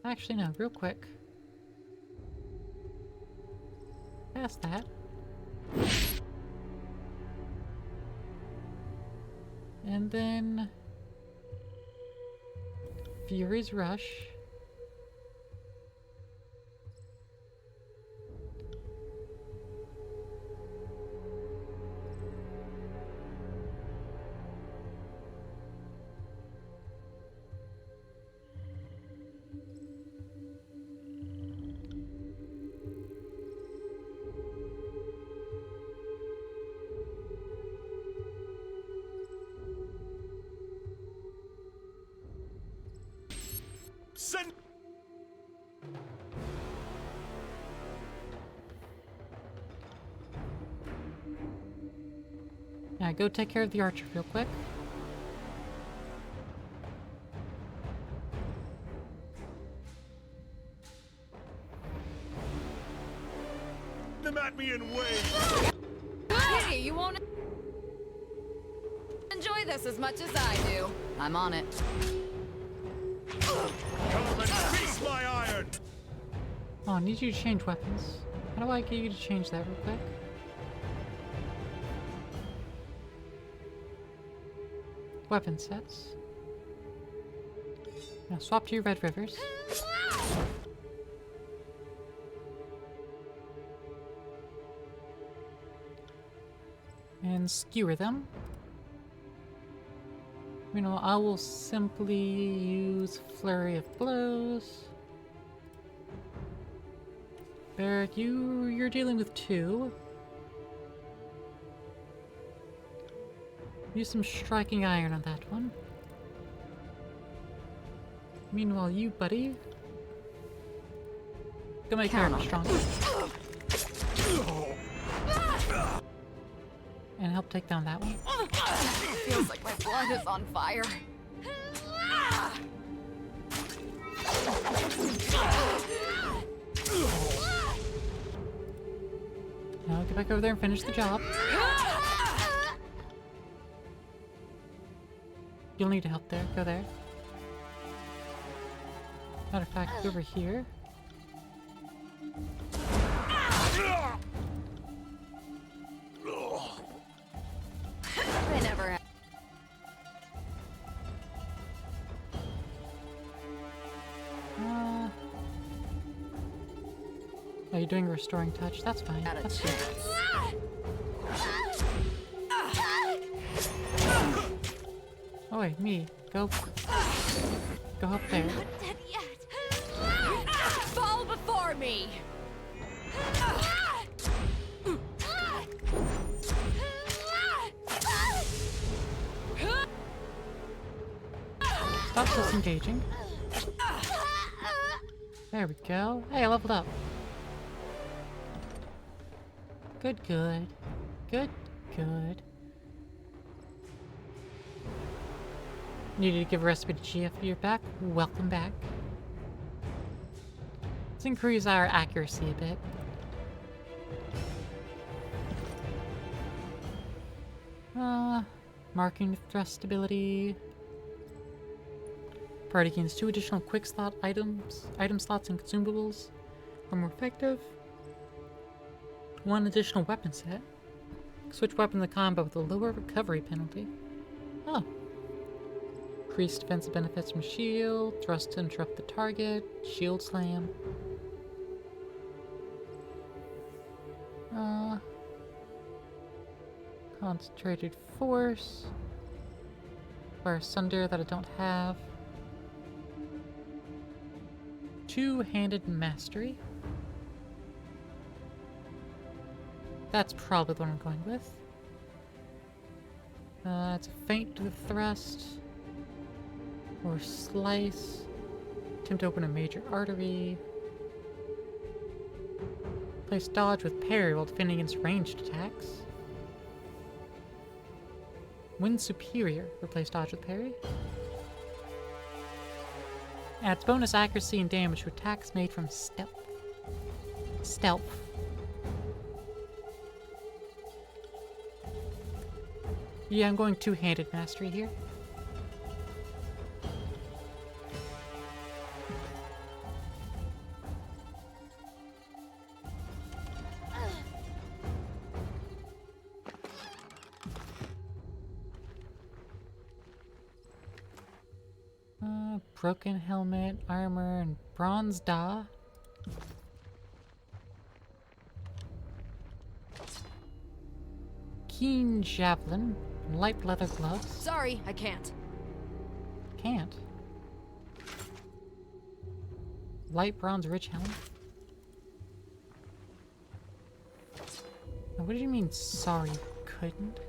Actually, no, real quick. Past that. And then... Fury's Rush. Send. Yeah, go take care of the archer real quick. Them at me and wait. Hey, you won't enjoy this as much as I do. I'm on it. Come and feast my iron. Oh, I need you to change weapons. How do I get you to change that real quick? Weapon sets. Now swap to your Red Rivers. And skewer them. You know, I will simply use Flurry of Blows. Barrack, you're dealing with 2. Use some Striking Iron on that one. Meanwhile, you, buddy, go make your armor stronger. And help take down that one. Feels like my blood is on fire. Now get back over there and finish the job. You'll need help there. Go there. Matter of fact, go over here. I never had. Oh, you're doing a restoring touch. That's fine. Had a That's good. chance. Oh wait, me. Go up there. Not dead yet. Fall before me. Stop disengaging. There we go. Hey, I leveled up. Good, good. Good, good. Needed to give a recipe to GF. You're back. Welcome back. Let's increase our accuracy a bit. Marking thrust ability. Party gains 2 additional quick slot item slots and consumables are more effective. 1 additional weapon set. Switch weapon to combo with a lower recovery penalty. Oh. Increased defensive benefits from shield, thrust to interrupt the target, shield slam. Concentrated force. Fire sunder that I don't have. 2-handed mastery. That's probably the one I'm going with. It's a feint with thrust. Or slice. Attempt to open a major artery. Place dodge with parry while defending against ranged attacks. Wind superior. Replace dodge with parry. Adds bonus accuracy and damage to attacks made from stealth. Stealth. Yeah, I'm going 2-handed mastery here. broken helmet, armor, and bronze da. Keen javelin, light leather gloves. Sorry, I can't. Can't. Light bronze ridge helmet. Now, what do you mean, sorry, couldn't?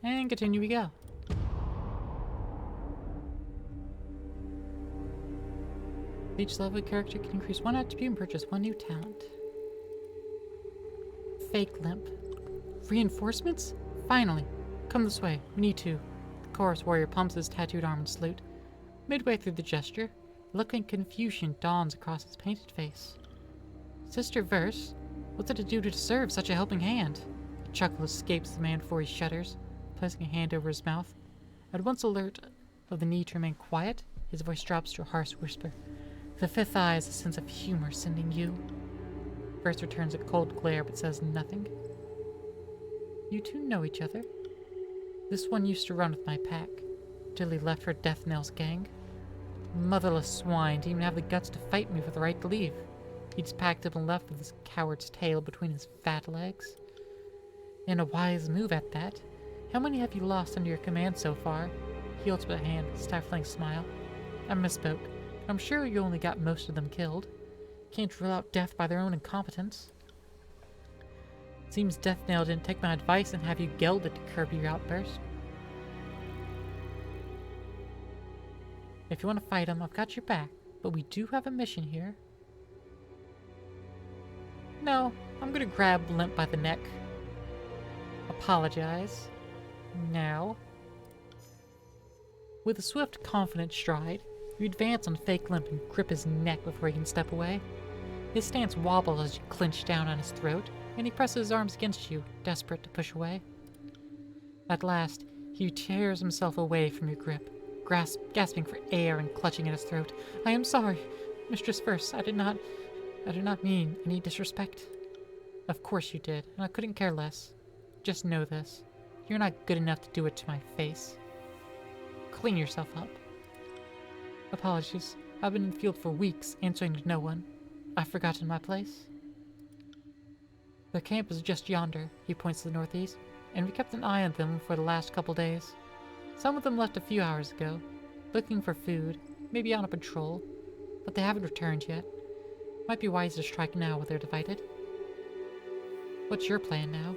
And continue we go. Each level, a character can increase one attribute and purchase one new talent. Fake limp. Reinforcements? Finally! Come this way. We need to. The chorus warrior pumps his tattooed arm and salute. Midway through the gesture, a look of confusion dawns across his painted face. Sister Verse? What did it do to deserve such a helping hand? A chuckle escapes the man before he shudders, placing a hand over his mouth. At once alert of the need to remain quiet, his voice drops to a harsh whisper. The fifth eye is a sense of humor sending you. Verse returns a cold glare but says nothing. You two know each other. This one used to run with my pack, till he left for Death Knell's gang. Motherless swine didn't even have the guts to fight me for the right to leave. He just packed up and left with his coward's tail between his fat legs. And a wise move at that. How many have you lost under your command so far? He holds up a hand, stifling a smile. I misspoke. I'm sure you only got most of them killed. Can't rule out death by their own incompetence. Seems Death Knell didn't take my advice and have you gelded to curb your outburst. If you want to fight him, I've got your back, but we do have a mission here. No, I'm gonna grab Limp by the neck. Apologize. Now. With a swift, confident stride, you advance on Fake Limp and grip his neck before he can step away. His stance wobbles as you clinch down on his throat, and he presses his arms against you, desperate to push away. At last, he tears himself away from your grip, gasping for air and clutching at his throat. I am sorry, Mistress Verse. I did not mean any disrespect. Of course you did, and I couldn't care less. Just know this. You're not good enough to do it to my face. Clean yourself up. Apologies. I've been in the field for weeks, answering to no one. I've forgotten my place. Their camp is just yonder, he points to the northeast, and we kept an eye on them for the last couple days. Some of them left a few hours ago, looking for food, maybe on a patrol, but they haven't returned yet. Might be wise to strike now while they're divided. What's your plan now?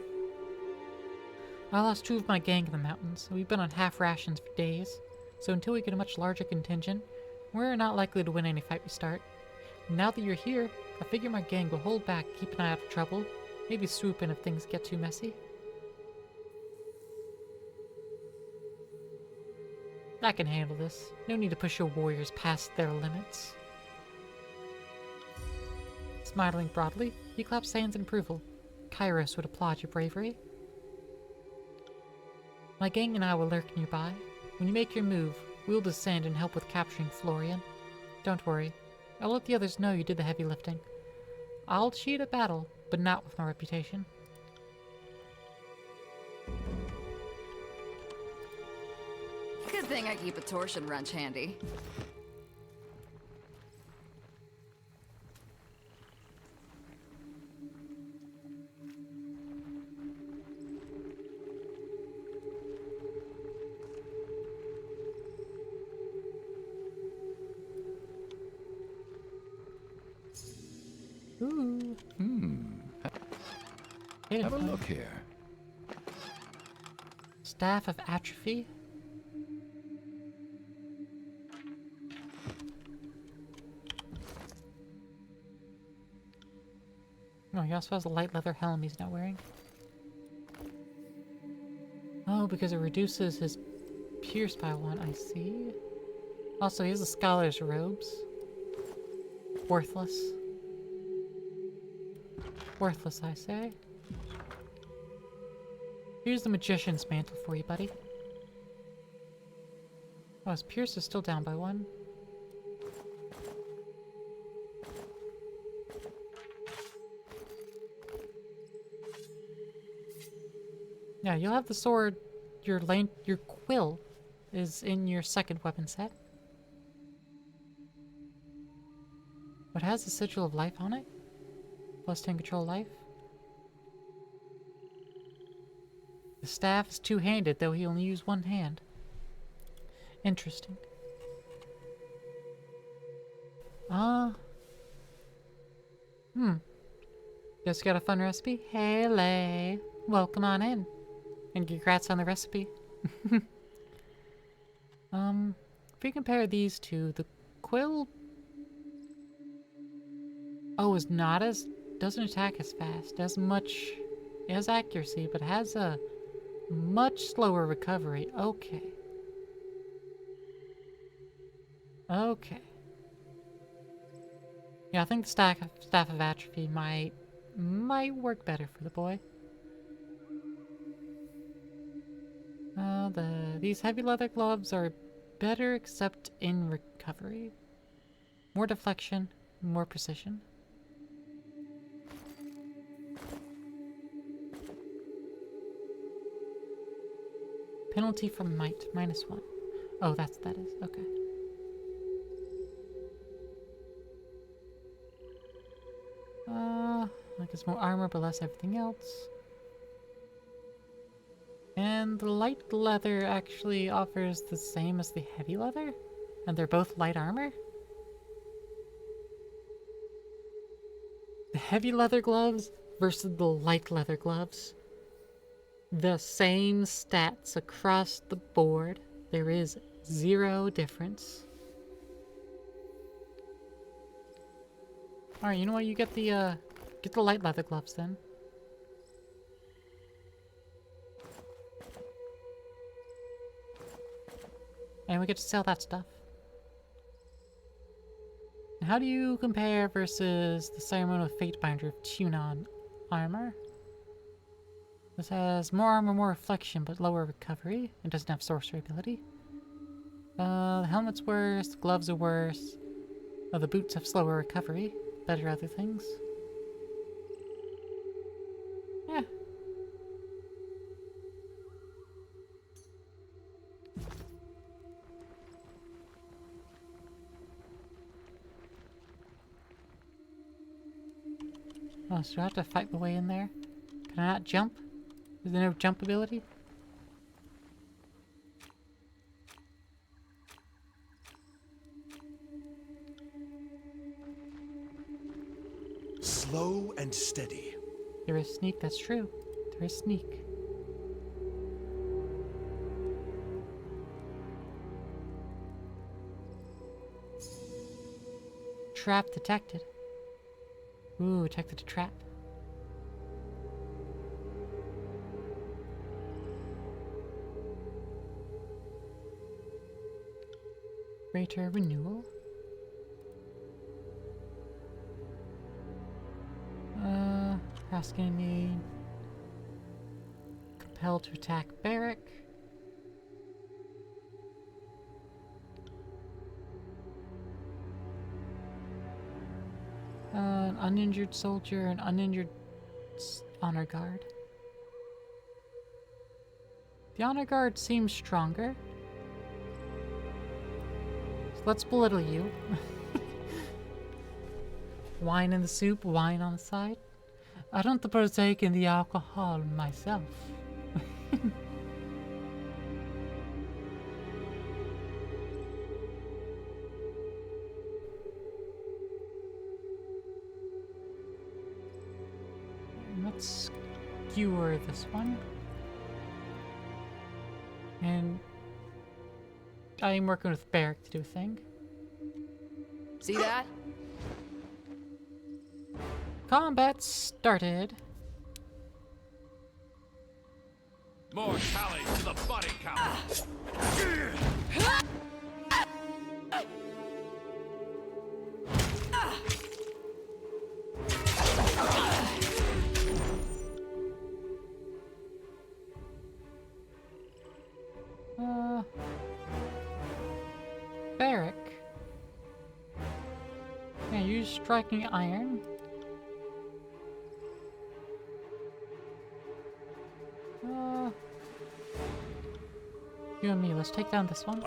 I lost 2 of my gang in the mountains, and we've been on half rations for days, so until we get a much larger contingent, we're not likely to win any fight we start. Now that you're here, I figure my gang will hold back, keep an eye out for trouble, maybe swoop in if things get too messy. I can handle this. No need to push your warriors past their limits. Smiling broadly, he claps hands in approval. Kairos would applaud your bravery. My gang and I will lurk nearby. When you make your move, we'll descend and help with capturing Florian. Don't worry. I'll let the others know you did the heavy lifting. I'll cheat at battle, but not with my reputation. Good thing I keep a torsion wrench handy. Ooh. Have a look here. Staff of Atrophy? No, he also has a light leather helm he's not wearing. Oh, because it reduces his pierce by 1, I see. Also, he has the scholar's robes. Worthless. Worthless, I say. Here's the magician's mantle for you, buddy. Oh, his pierce is still down by 1. Yeah, you'll have the sword. Your quill is in your second weapon set. What has the sigil of life on it? Plus 10 control life. The staff is two-handed, though he only used one hand. Interesting. Just got a fun recipe? Hey, Lay. Welcome on in. And congrats on the recipe. If we compare these two, the quill... Oh, is not as... doesn't attack as fast. Has much... It has accuracy, but has a much slower recovery. Okay. Okay. Yeah, I think the Staff of Atrophy might work better for the boy. These heavy leather gloves are better except in recovery. More deflection, more precision. Penalty from might, -1. Oh, that is, okay. Like it's more armor, but less everything else. And the light leather actually offers the same as the heavy leather? And they're both light armor? The heavy leather gloves versus the light leather gloves. The same stats across the board. There is 0 difference. Alright, you know what? You get the light leather gloves then. And we get to sell that stuff. And how do you compare versus the Ceremonial Fatebinder of Tunon armor? This has more armor, more reflection, but lower recovery. It doesn't have sorcery ability. The helmet's worse, the gloves are worse. Oh, the boots have slower recovery. Better other things. Yeah. Oh, so do I have to fight my way in there? Can I not jump? Is there no jump ability? Slow and steady. There is sneak, that's true. There is sneak. Trap detected. Ooh, detected a trap. Greater renewal. Ask enemy. Compelled to attack Barrack. An uninjured soldier, an uninjured honor guard. The honor guard seems stronger. So let's belittle you. Wine in the soup, wine on the side. I don't partake in the alcohol myself. Let's skewer this one. And I am working with Barrack to do a thing. See that? Combat started. More tallies to the body count. Barrack. Yeah, use striking iron. You and me, let's take down this one.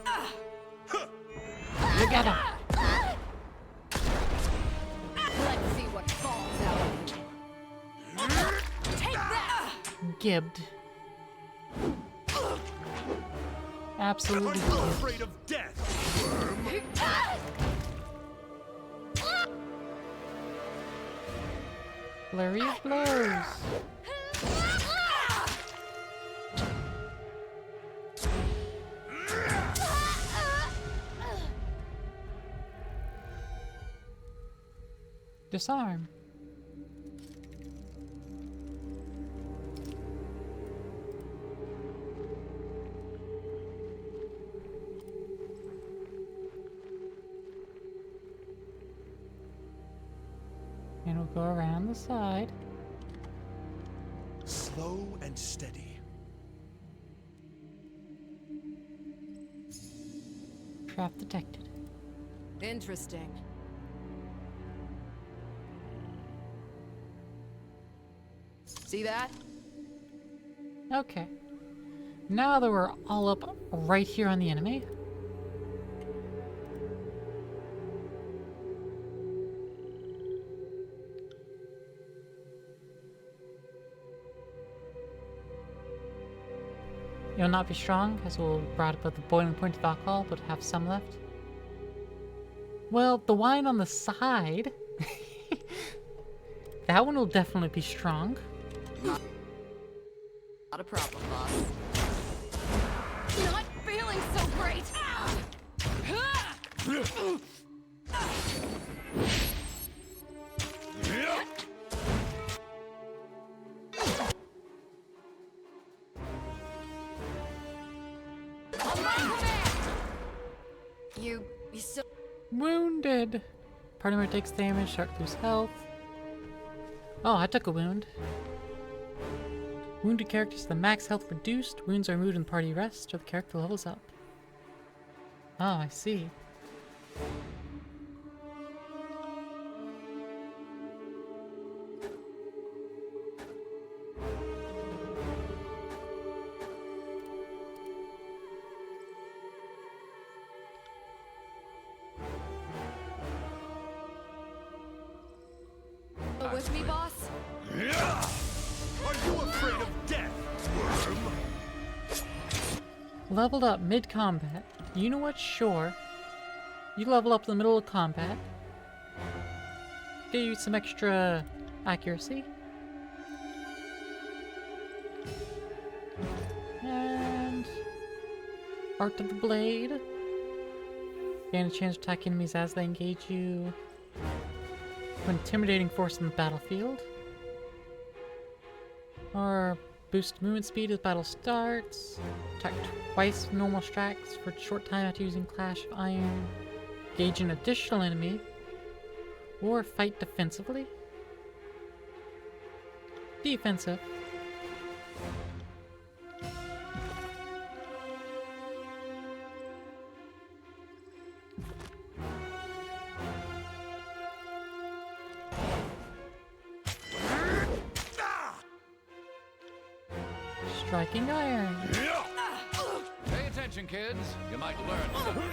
Together! Let's see what falls out of you. Take that! Gibbed. Absolutely Are you gibbed. afraid of death? Flurry of blows. Disarm. And we'll go around the side. Slow and steady. Trap detected. Interesting. See that? Okay. Now that we're all up right here on the enemy. You'll not be strong, as we'll brought up at the boiling point of alcohol, but have some left. Well, the wine on the side. That one will definitely be strong. Not a problem, boss. Not feeling so great. On my command! You so Wounded. Party member takes damage, shark lose health. Oh, I took a wound. Wounded characters, the max health reduced. Wounds are removed in party rest, or the character levels up. Oh, I see. with me, boss? Are you afraid of death, worm? Leveled up mid-combat. You know what? Sure. You level up in the middle of combat. Get you some extra accuracy. And Art of the Blade. Gain a chance to attack enemies as they engage you. Intimidating force in the battlefield. Or boost movement speed as battle starts. Attack twice with normal strikes for a short time after using Clash of Iron. Engage an additional enemy. Or fight defensively. Defensive. Striking Iron. Pay attention, kids. You might learn something.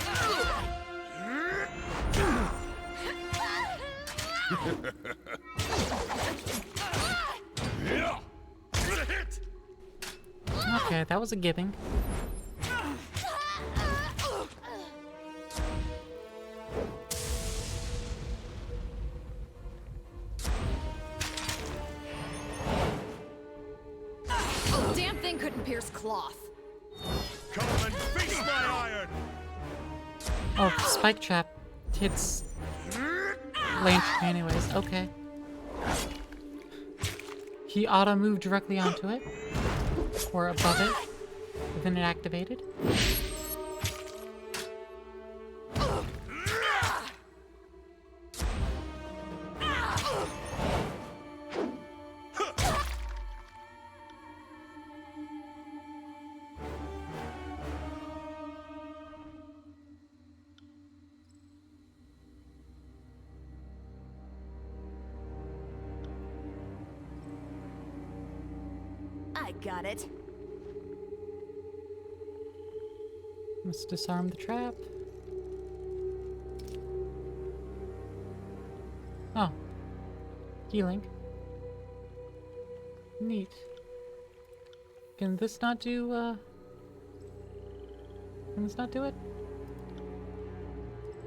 Okay, that was a giving. Damn thing couldn't pierce cloth. Come and face my iron! Oh, Spike Trap hits Lantern anyways. Okay. He auto-moved directly onto it. Or above it. Within it activated. I got it. Let's disarm the trap. Oh. Healing. Neat. Can this not do, Can this not do it?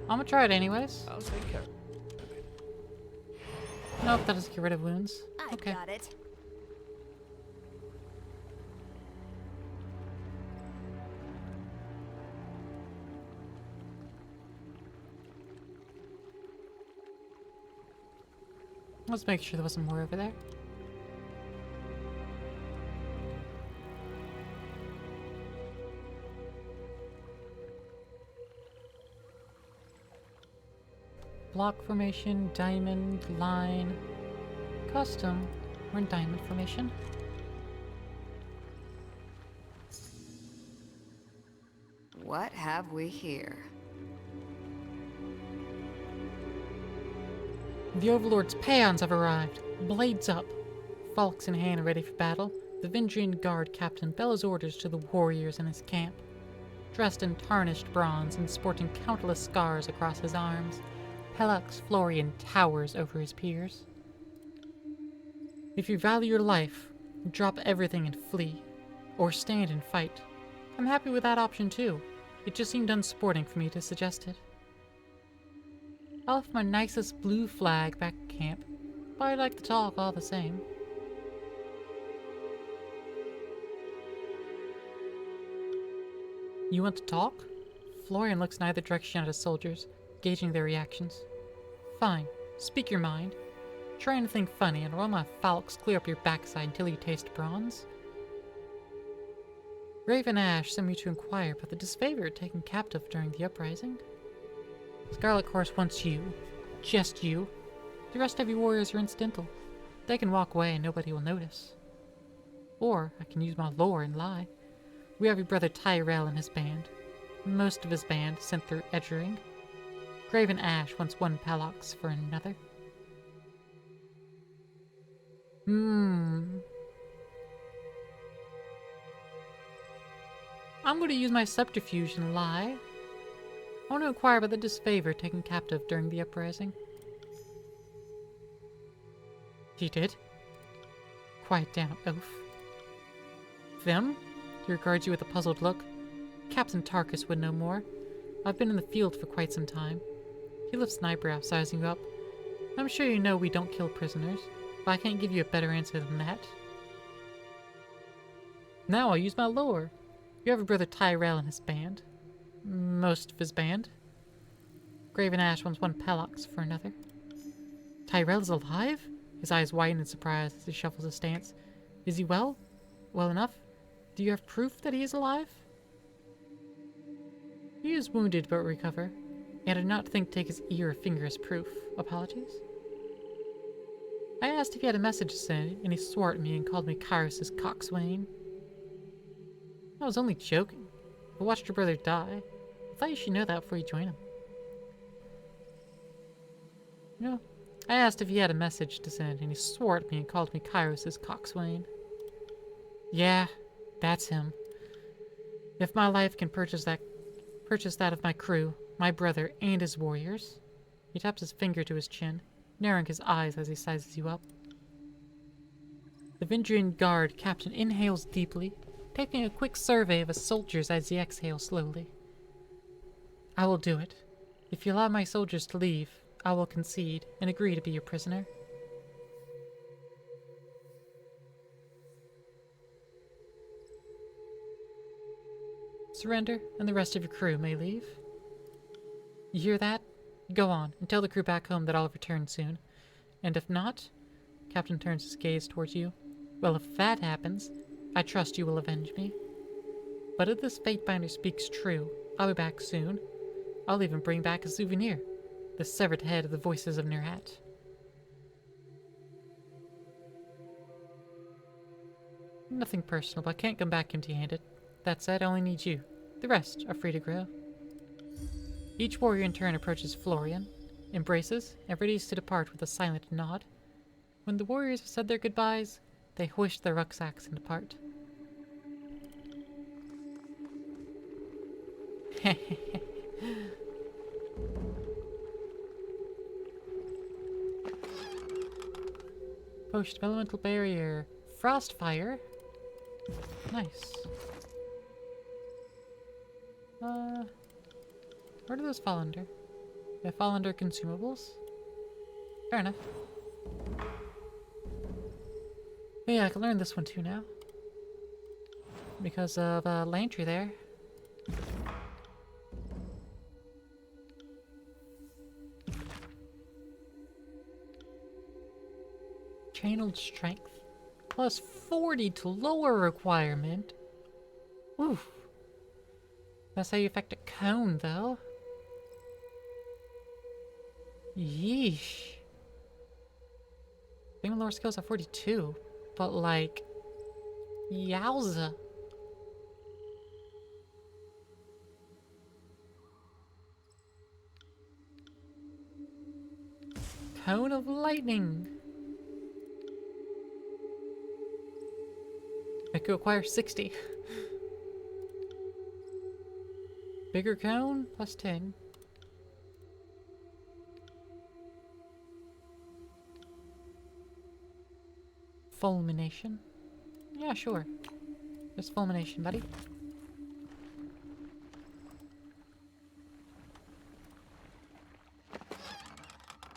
I'm gonna try it anyways. I'll take care. Nope, that doesn't get rid of wounds. I Okay. got it. Let's make sure there wasn't more over there. Block formation, diamond, line, custom. We're in diamond formation. What have we here? The Overlord's peons have arrived. Blades up. Falks in hand ready for battle. The Vendrian Guard captain bellows orders to the warriors in his camp. Dressed in tarnished bronze and sporting countless scars across his arms, Pelax Florian towers over his peers. If you value your life, drop everything and flee. Or stand and fight. I'm happy with that option too. It just seemed unsporting for me to suggest it. I left my nicest blue flag back at camp, but I'd like to talk all the same. You want to talk? Florian looks in either direction at his soldiers, gauging their reactions. Fine, speak your mind. Try anything funny and roll my falx clear up your backside until you taste bronze. Raven Ash sent me to inquire about the disfavor taken captive during the uprising. Scarlet Course wants you. Just you. The rest of you warriors are incidental. They can walk away and nobody will notice. Or I can use my lore and lie. We have your brother Tyrell and his band. Most of his band sent through Edgering. Graven Ash wants one Palox for another. I'm going to use my subterfuge and lie. I want to inquire about the disfavor taken captive during the uprising. He did? Quiet down, oaf. Them? He regards you with a puzzled look. Captain Tarkus would know more. I've been in the field for quite some time. He lifts an eyebrow, sizing you up. I'm sure you know we don't kill prisoners, but I can't give you a better answer than that. Now I'll use my lore. You have a brother Tyrell and his band. Most of his band. Graven Ash wants one Palox for another. Tyrell is alive? His eyes widen in surprise as he shuffles his stance. Is he well? Well enough? Do you have proof that he is alive? He is wounded but will recover. I did not think to take his ear or finger as proof. Apologies. I asked if he had a message to send, and he swore at me and called me Kairos' coxswain. I was only joking. I watched your brother die. I thought you should know that before you join him. You know, I asked if he had a message to send, and he swore at me and called me Kairos' coxswain. Yeah, that's him. If my life can purchase that of my crew, my brother, and his warriors. He taps his finger to his chin, narrowing his eyes as he sizes you up. The Vendrian Guard captain inhales deeply, taking a quick survey of his soldiers as he exhales slowly. I will do it. If you allow my soldiers to leave, I will concede and agree to be your prisoner. Surrender, and the rest of your crew may leave. You hear that? Go on, and tell the crew back home that I'll return soon. And if not, Captain turns his gaze towards you. Well, if that happens, I trust you will avenge me. But if this Fatebinder speaks true, I'll be back soon. I'll even bring back a souvenir. The severed head of the Voices of Nerat. Nothing personal, but I can't come back empty-handed. That said, I only need you. The rest are free to grow. Each warrior in turn approaches Florian, embraces, and readies to depart with a silent nod. When the warriors have said their goodbyes, they hoist their rucksacks and depart. Potion of elemental barrier. Frostfire. Nice. Where do those fall under? They fall under consumables? Fair enough. But yeah, I can learn this one too now. Because of Lantry there. Channeled strength. Plus 40 to lower requirement. Oof. That's how you affect a cone, though. Yeesh. Demon lower skills at 42. But, like... Yowza. Cone of lightning. I could acquire 60. Bigger cone, plus 10. Fulmination. Yeah, sure. Just fulmination, buddy.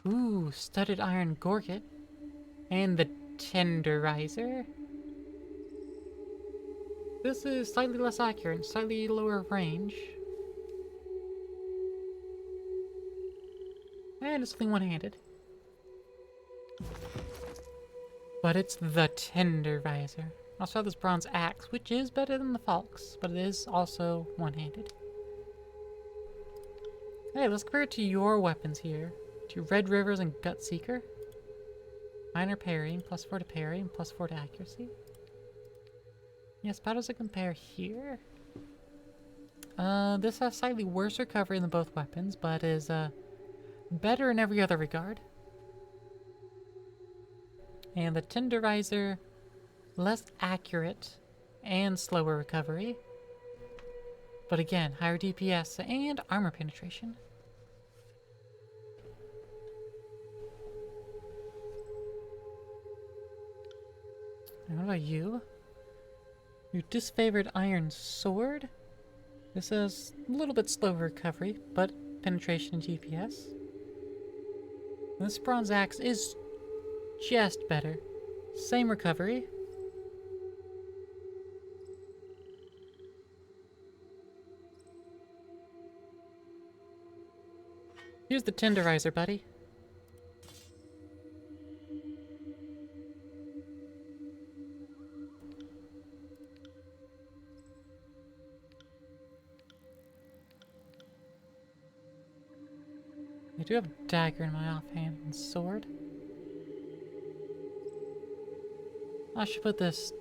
Ooh, studded iron gorget. And the tenderizer. This is slightly less accurate, slightly lower range. And it's only one-handed. But it's the tenderizer. I also have this bronze axe, which is better than the falx, but it is also one-handed. Hey, let's compare it to your weapons here. To Red Rivers and Gutseeker. Minor parrying, plus 4 to parry, and plus 4 to accuracy. Yes, how does it compare here? This has slightly worse recovery than both weapons, but is better in every other regard. And the tenderizer, less accurate and slower recovery. But again, higher DPS and armor penetration. And what about you? Your disfavored iron sword. This has a little bit slower recovery, but penetration and DPS. And this bronze axe is just better. Same recovery. Here's the tenderizer, buddy. I do have a dagger in my offhand and sword. I should put this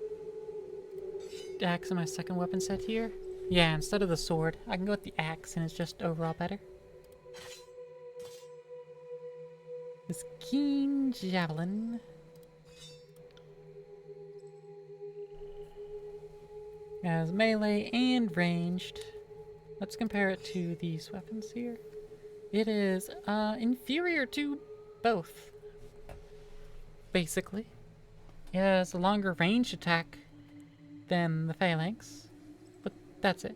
axe in my second weapon set here. Yeah, instead of the sword, I can go with the axe and it's just overall better. This keen javelin. As melee and ranged. Let's compare it to these weapons here. It is inferior to both, basically. It has a longer range attack than the phalanx, but that's it.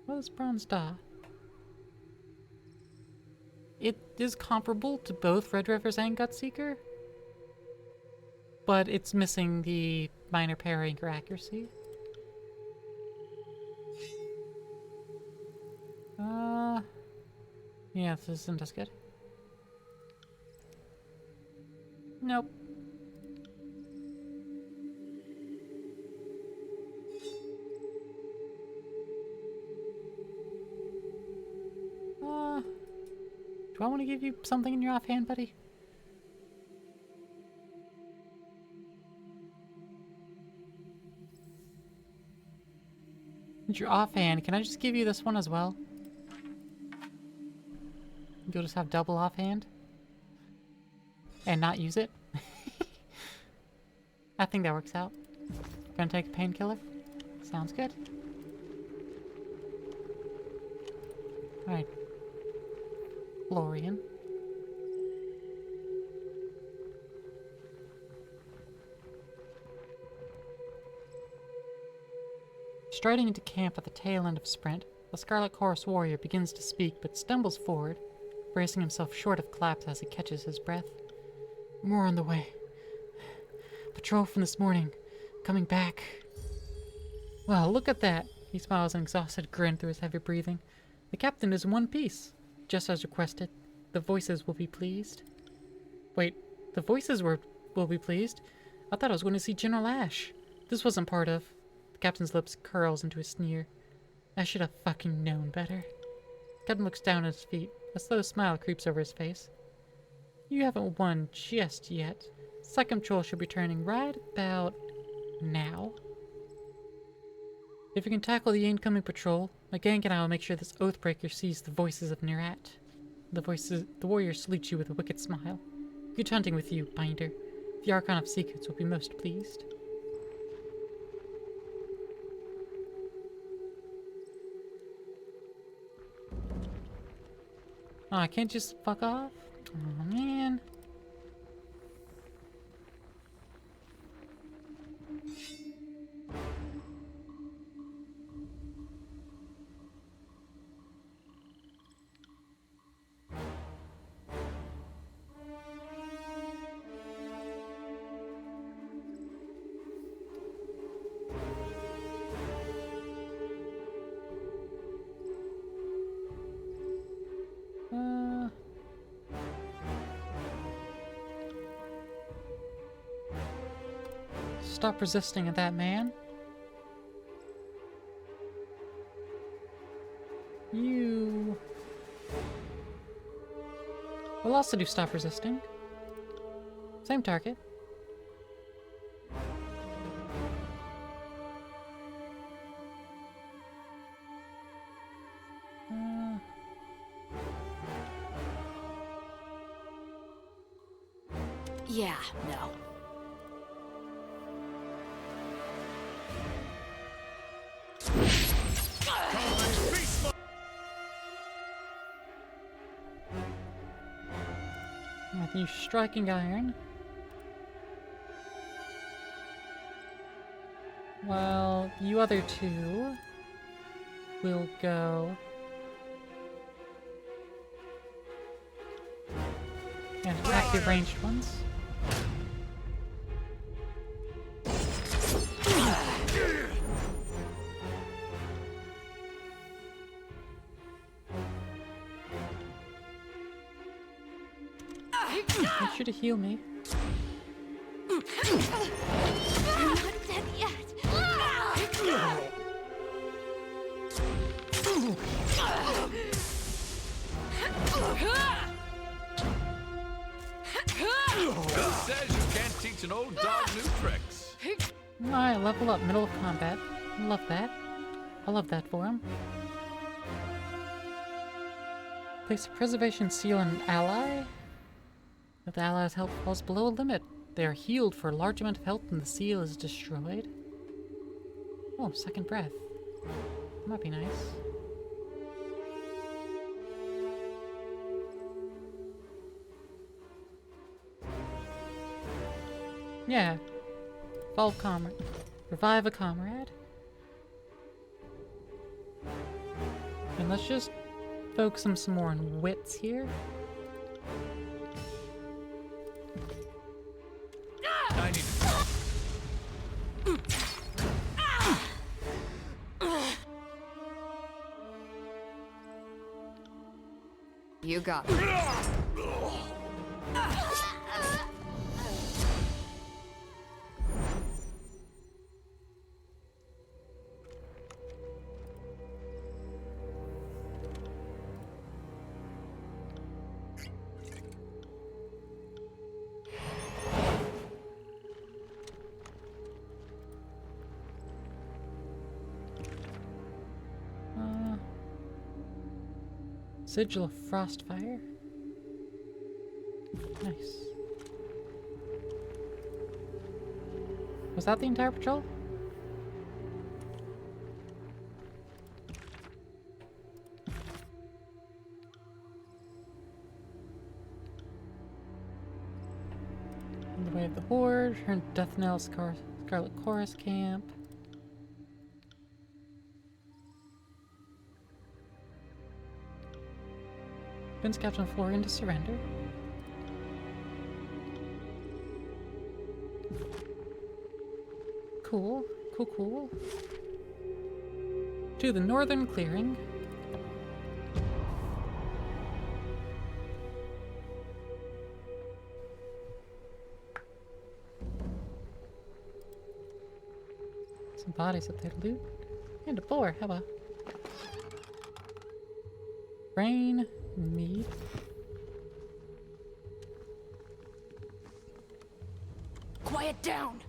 What is Bronze Da? It is comparable to both Red Rivers and Gutseeker, but it's missing the minor parrying or accuracy. Yeah, this isn't as good. Nope. Do I want to give you something in your offhand, buddy? It's your offhand. Can I just give you this one as well? You'll just have double offhand? And not use it? I think that works out. Gonna take a painkiller? Sounds good. Alright. Florian. Striding into camp at the tail end of sprint, the Scarlet Chorus warrior begins to speak but stumbles forward, bracing himself short of collapse as he catches his breath. More on the way. Patrol from this morning. Coming back. Well, look at that. He smiles an exhausted grin through his heavy breathing. The captain is in one piece. Just as requested. The voices will be pleased. Wait, the voices will be pleased? I thought I was going to see General Ash. This wasn't part of... The captain's lips curls into a sneer. I should have fucking known better. The captain looks down at his feet. A slow smile creeps over his face. You haven't won just yet. Second patrol should be turning right about now. If you can tackle the incoming patrol, my gang and I will make sure this Oathbreaker sees the voices of Nerat. The warrior salutes you with a wicked smile. Good hunting with you, Binder. The Archon of Secrets will be most pleased. Oh, I can't just fuck off? Oh, man. Stop resisting that man. You will also do stop resisting. Same target. Yeah, no. I can use striking iron. Well, you other two will go and attack the ranged ones. Make sure to heal me. I'm not dead yet. Who says you can't teach an old dog new tricks? Alright, level up, middle of combat. Love that. I love that for him. Place a preservation seal on an ally. If the ally's health falls below a limit, they are healed for a large amount of health and the seal is destroyed. Oh, second breath. That might be nice. Yeah. Evolve comrade. Revive a comrade. And let's just focus him some more on wits here. I need to... You got it. Sigil of Frostfire. Nice. Was that the entire patrol? The Way of the Horde, her Death Knell Scarlet Chorus Camp. Convince Captain Florian to surrender. Cool, cool, cool. To the Northern Clearing. Some bodies up there to loot. And a boar, how about? Rain, mead. Quiet down!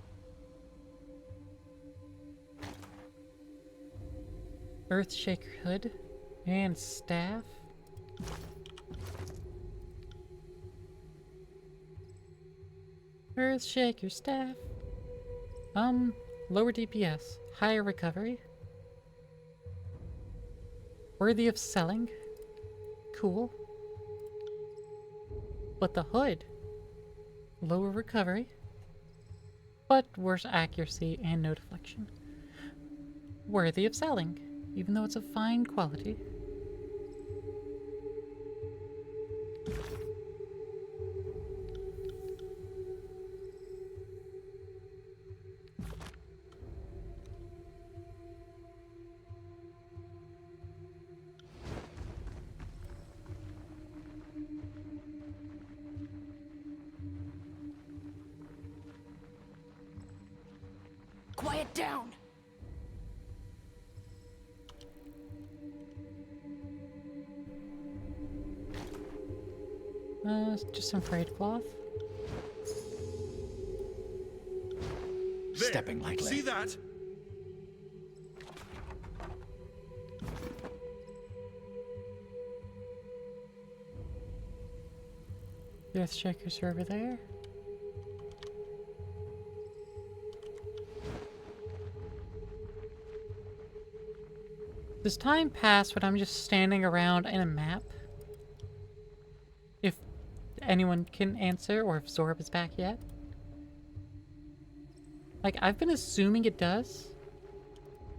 Earthshaker hood and staff. Earthshaker staff. Lower DPS, higher recovery. Worthy of selling. Cool. But the hood, lower recovery, but worse accuracy and no deflection. Worthy of selling, even though it's of fine quality. Quiet down! Just some frayed cloth. There. Stepping lightly. See that? The Earthshakers are over there. Does time pass when I'm just standing around in a map? If anyone can answer, or if Zorb is back yet? Like, I've been assuming it does,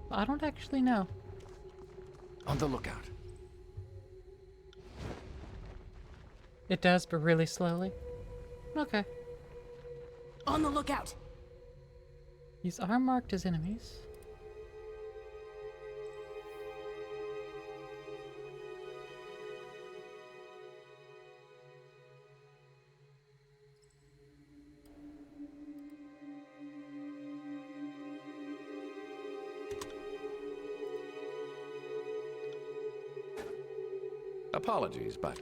but I don't actually know. On the lookout. It does, but really slowly. Okay. On the lookout! These are marked as enemies. Apologies, but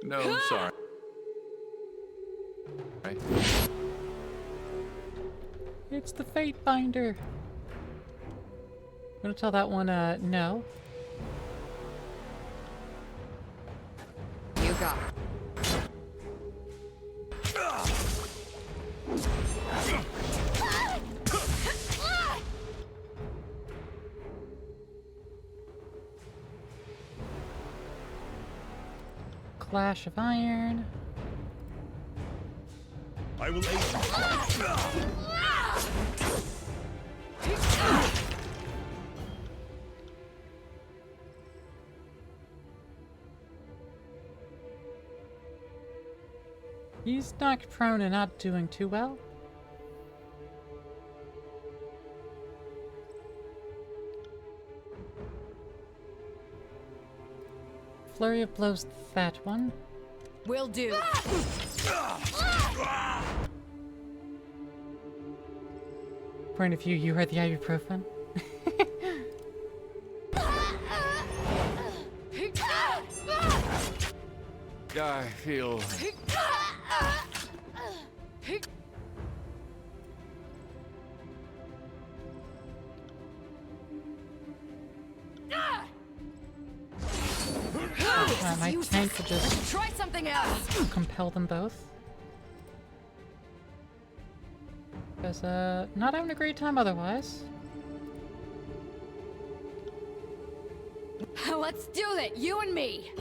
no, sorry. Right. It's the Fate Binder. I'm gonna tell that one, no. You got it. Clash of Iron. I will aid you. He's knocked prone and not doing too well. Flurry of blows that one. Will do. Point of view, you heard the ibuprofen. I feel my useless. tank to just Try something else. compel them both. Because, not having a great time otherwise. Let's do it, you and me.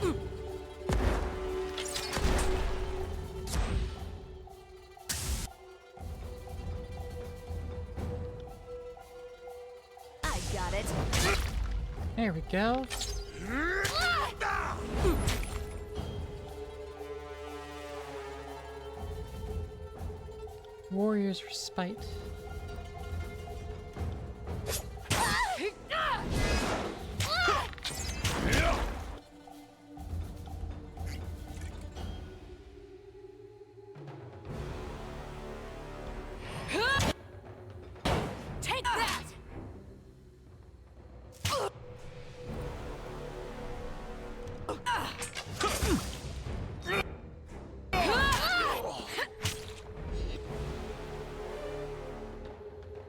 I got it. There we go. Warrior's Respite. Take that!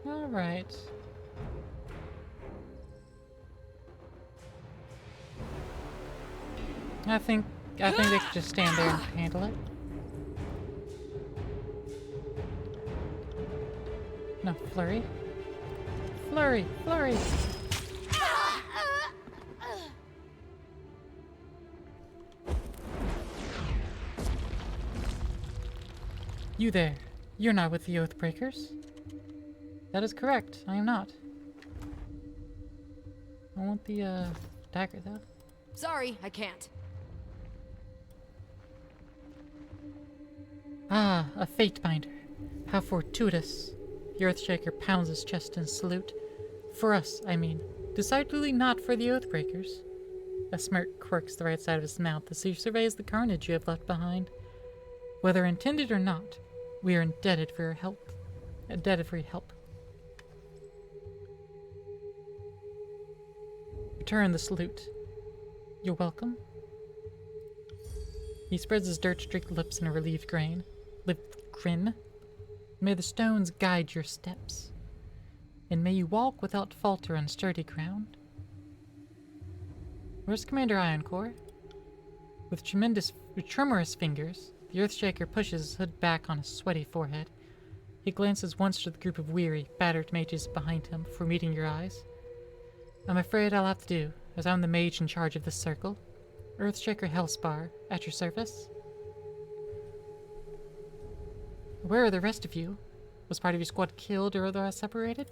Alright. I think they could just stand there and handle it. No, flurry. Flurry! Flurry! You there. You're not with the Oathbreakers. That is correct. I am not. I want the, dagger, though. Sorry, I can't. Ah, a fate binder. How fortuitous. The Earthshaker pounds his chest in salute. For us, I mean. Decidedly not for the Oathbreakers. A smirk quirks the right side of his mouth as he surveys the carnage you have left behind. Whether intended or not, we are indebted for your help. Indebted for your help. Return the salute. You're welcome. He spreads his dirt-streaked lips in a relieved grin. May the stones guide your steps, and may you walk without falter on sturdy ground. Where's Commander Ironcore? With tremorous fingers, the Earthshaker pushes his hood back on his sweaty forehead. He glances once to the group of weary, battered mages behind him before meeting your eyes. I'm afraid I'll have to do, as I'm the mage in charge of this circle. Earthshaker Hellspar, at your service. Where are the rest of you? Was part of your squad killed or otherwise separated?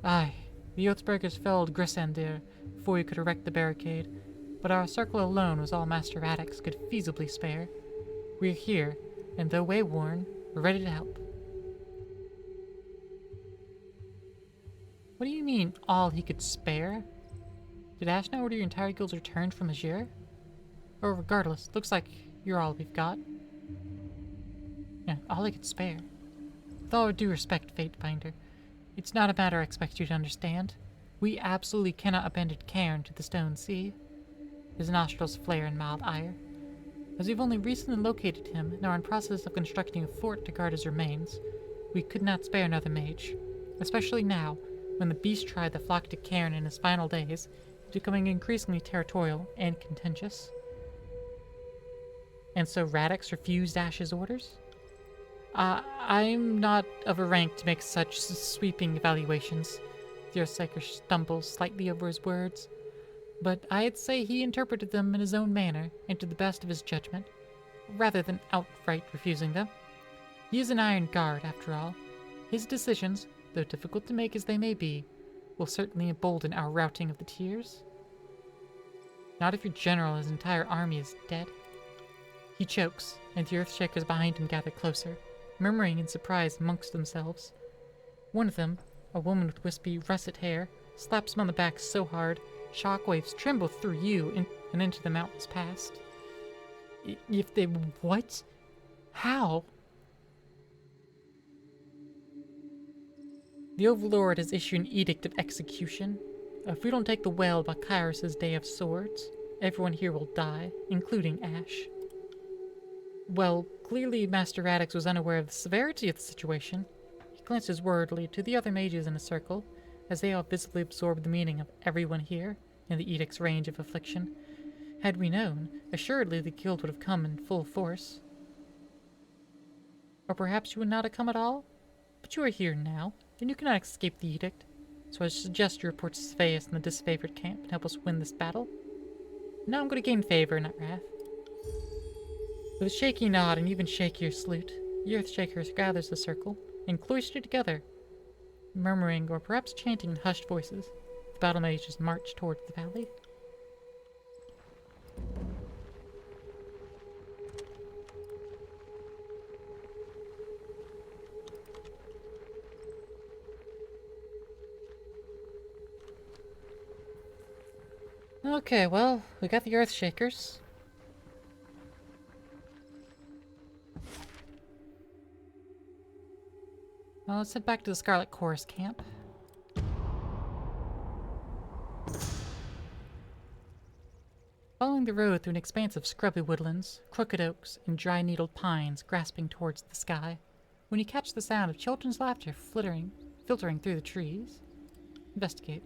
Aye, the Oathbreakers felled Grisandir before we could erect the barricade, but our circle alone was all Master Radix could feasibly spare. We're here, and though wayworn, we're ready to help. What do you mean, all he could spare? Did Ashna order your entire guild's return from Azure? Or regardless, looks like you're all we've got. Yeah, all I could spare. With all due respect, Fatebinder, it's not a matter I expect you to understand. We absolutely cannot abandon Cairn to the Stone Sea. His nostrils flare in mild ire. As we've only recently located him and are in process of constructing a fort to guard his remains, we could not spare another mage. Especially now, when the beast tribe that flocked to Cairn in his final days is becoming increasingly territorial and contentious. And so Radix refused Ash's orders? I'm not of a rank to make such sweeping evaluations. The Earthshaker stumbles slightly over his words, but I'd say he interpreted them in his own manner and to the best of his judgment, rather than outright refusing them. He is an Iron Guard, after all. His decisions, though difficult to make as they may be, will certainly embolden our routing of the Tears. Not if your general and his entire army is dead. He chokes, and the Earthshakers behind him gather closer, murmuring in surprise amongst themselves. One of them, a woman with wispy, russet hair, slaps him on the back so hard, shockwaves tremble through you and into the mountains past. If they... what? How? The Overlord has issued an edict of execution. If we don't take the well by Kairos' Day of Swords, everyone here will die, including Ash. Well, clearly Master Radix was unaware of the severity of the situation. He glances worriedly to the other mages in a circle, as they all visibly absorb the meaning of everyone here in the edict's range of affliction, Had we known, assuredly the guild would have come in full force. Or perhaps you would not have come at all? But you are here now, and you cannot escape the edict. So I suggest you report to Sphaeus in the disfavored camp and help us win this battle. Now I'm going to gain favor, not wrath. With a shaky nod and even shakier salute, the Earthshaker gathers the circle and cloistered together, murmuring or perhaps chanting in hushed voices. The battle mages march towards the valley. Okay, well, we got the Earthshakers. Well, let's head back to the Scarlet Chorus camp. Following the road through an expanse of scrubby woodlands, crooked oaks, and dry-needled pines grasping towards the sky, when you catch the sound of children's laughter filtering through the trees, investigate.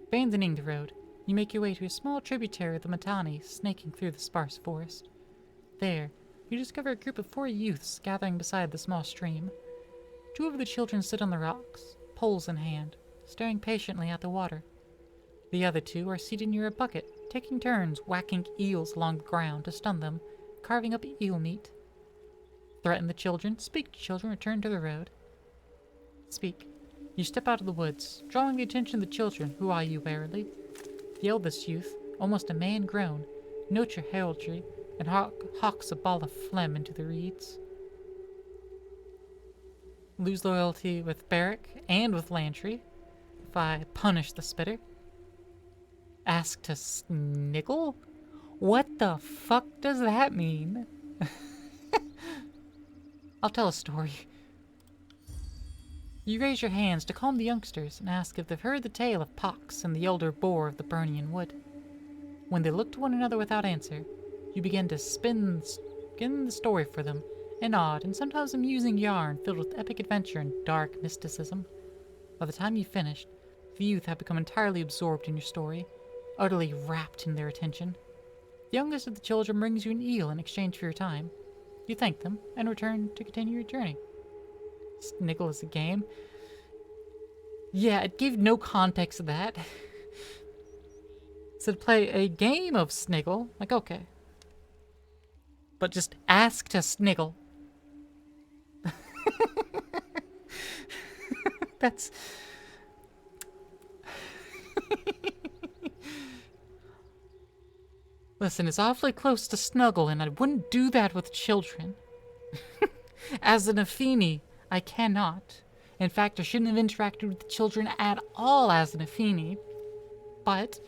Abandoning the road, you make your way to a small tributary of the Mittani snaking through the sparse forest. There, you discover a group of 4 youths gathering beside the small stream. 2 of the children sit on the rocks, poles in hand, staring patiently at the water. The other 2 are seated near a bucket, taking turns whacking eels along the ground to stun them, carving up eel meat. Threaten the children, speak to children, return to the road. Speak. You step out of the woods, drawing the attention of the children, who eye you warily. The eldest youth, almost a man grown, notes your heraldry and hawks a ball of phlegm into the reeds. Lose loyalty with Barrack and with Lantry if I punish the spitter. Ask to sniggle? What the fuck does that mean? I'll tell a story. You raise your hands to calm the youngsters and ask if they've heard the tale of Pox and the elder boar of the Burnian Wood. When they look to one another without answer, you begin to spin the story for them, an odd and sometimes amusing yarn filled with epic adventure and dark mysticism. By the time you've finished, the youth have become entirely absorbed in your story, utterly wrapped in their attention. The youngest of the children brings you an eel in exchange for your time. You thank them and return to continue your journey. Sniggle is a game. Yeah, it gave no context to that. So to play a game of Sniggle, like, okay. But just ask to Sniggle. That's... Listen, it's awfully close to snuggle, and I wouldn't do that with children. As an Afini, I cannot. In fact, I shouldn't have interacted with the children at all as an Afini. But...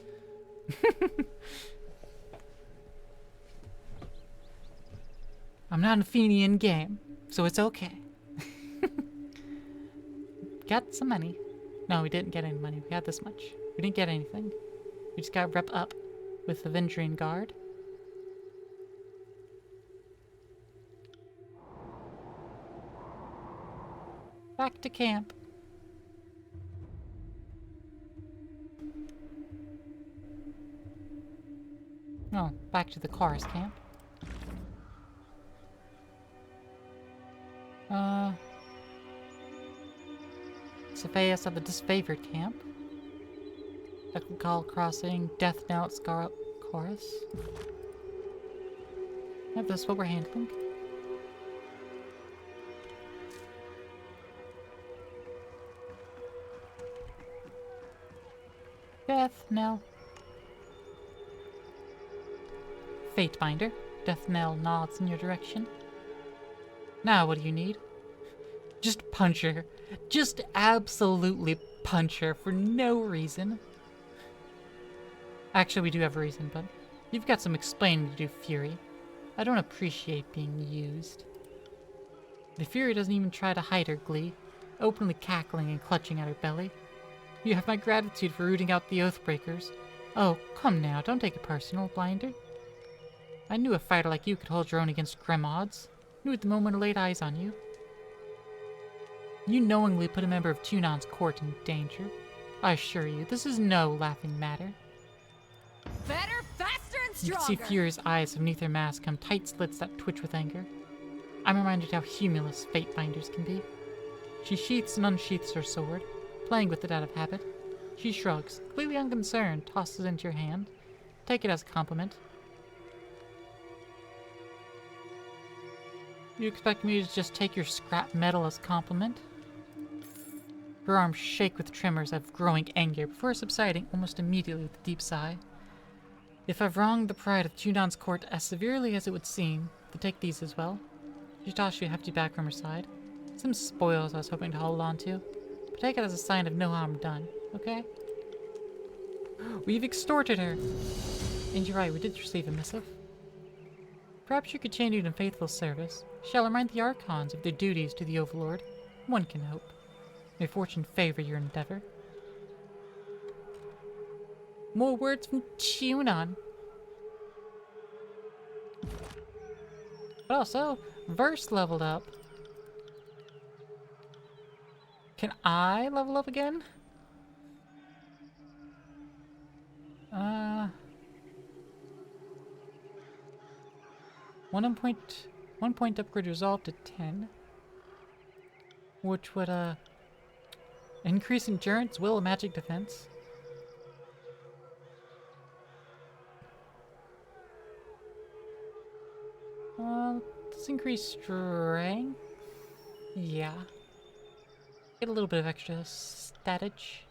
I'm not an Afini in game, so it's okay. Got some money. No, we didn't get any money. We got this much. We didn't get anything. We just got rep up with the Vendrian Guard. Back to camp. Oh, back to the Chorus camp. Cepheus at the disfavored camp. Ekal Crossing, Death Knell at Scarlet Chorus. Yep, that's what we're handling. Death Knell. Fatebinder. Death Knell nods in your direction. Now, what do you need? Just punch her. Just absolutely punch her for no reason. Actually, we do have a reason, but you've got some explaining to do, Fury. I don't appreciate being used. The Fury doesn't even try to hide her glee, openly cackling and clutching at her belly. You have my gratitude for rooting out the Oathbreakers. Oh, come now, don't take it personal, Blinder. I knew a fighter like you could hold your own against grim odds. Knew at the moment I laid eyes on you. You knowingly put a member of Tunon's court in danger. I assure you, this is no laughing matter. Better, faster, and You can see Fury's eyes beneath her mask come tight slits that twitch with anger. I'm reminded how humorless Fatebinders can be. She sheaths and unsheaths her sword, playing with it out of habit. She shrugs, completely unconcerned, tosses it into your hand. Take it as a compliment. You expect me to just take your scrap metal as a compliment? Her arms shake with tremors of growing anger before subsiding almost immediately with a deep sigh. If I've wronged the pride of Junon's court as severely as it would seem, to take these as well. She tosses you a hefty bag from her side. Some spoils I was hoping to hold on to, but take it as a sign of no harm done, okay? We've extorted her! And you're right, we did receive a missive. Perhaps your continued and faithful service shall remind the Archons of their duties to the Overlord. One can hope. May fortune favor your endeavor. More words from Junon. But also, Verse leveled up. Can I level up again? One point upgrade resolved to 10. Which would, increase endurance, will, magic defense. Let's increase strength. Yeah. Get a little bit of extra statage.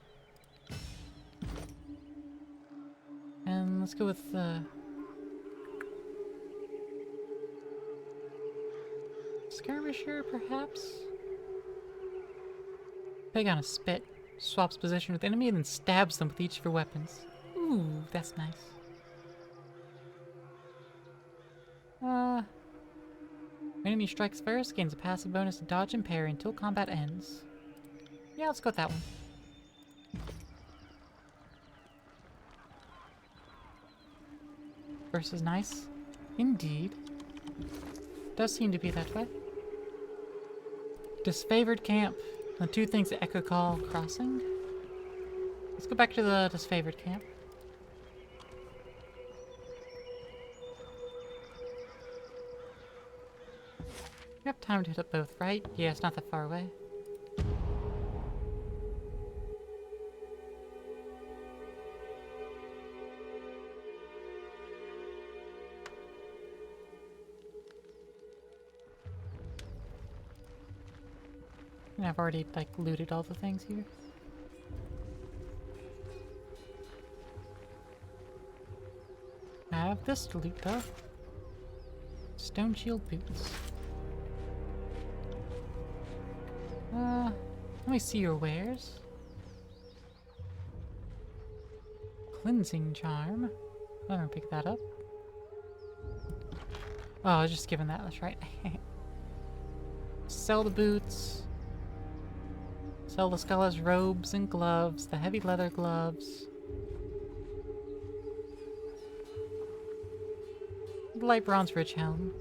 And let's go with, Skirmisher, perhaps? Peg on a spit, swaps position with enemy, and then stabs them with each of her weapons. Ooh, that's nice. Enemy strikes first, gains a passive bonus to dodge and parry until combat ends. Yeah, let's go with that one. Versus nice. Indeed. Does seem to be that way. Disfavored camp. The two things that Echo call crossing. Let's go back to the disfavored camp. We have time to hit up both, right? Yeah, it's not that far away. And I've already, like, looted all the things here. I have this to loot, though. Stone shield boots. Let me see your wares. Cleansing charm. I'm gonna pick that up. Oh, I was just given that, that's right. Sell the boots. Sell the scholar's robes and gloves, the heavy leather gloves. The light bronze ridge helm.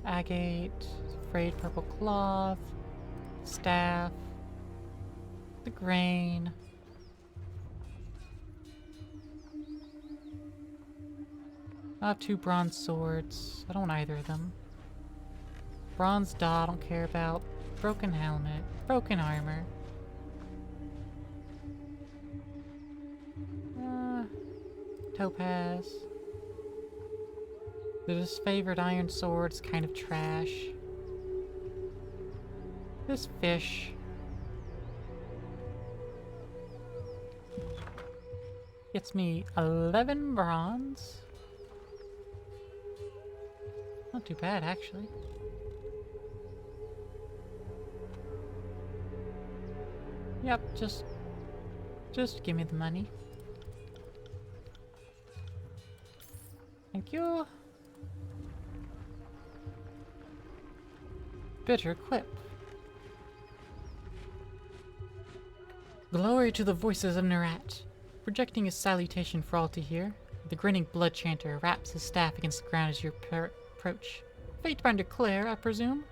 Agate, frayed purple cloth, staff, the grain. I have 2 bronze swords. I don't want either of them. Bronze dot, I don't care about. Broken helmet, broken armor. Topaz. The disfavored iron sword's kind of trash. This fish. Gets me 11 bronze. Not too bad, actually. Yep, just give me the money. Thank you. Bitter quip. Glory to the voices of Nerat. Projecting his salutation for all to hear, the grinning blood chanter raps his staff against the ground as you approach. Fatebinder Claire, I presume?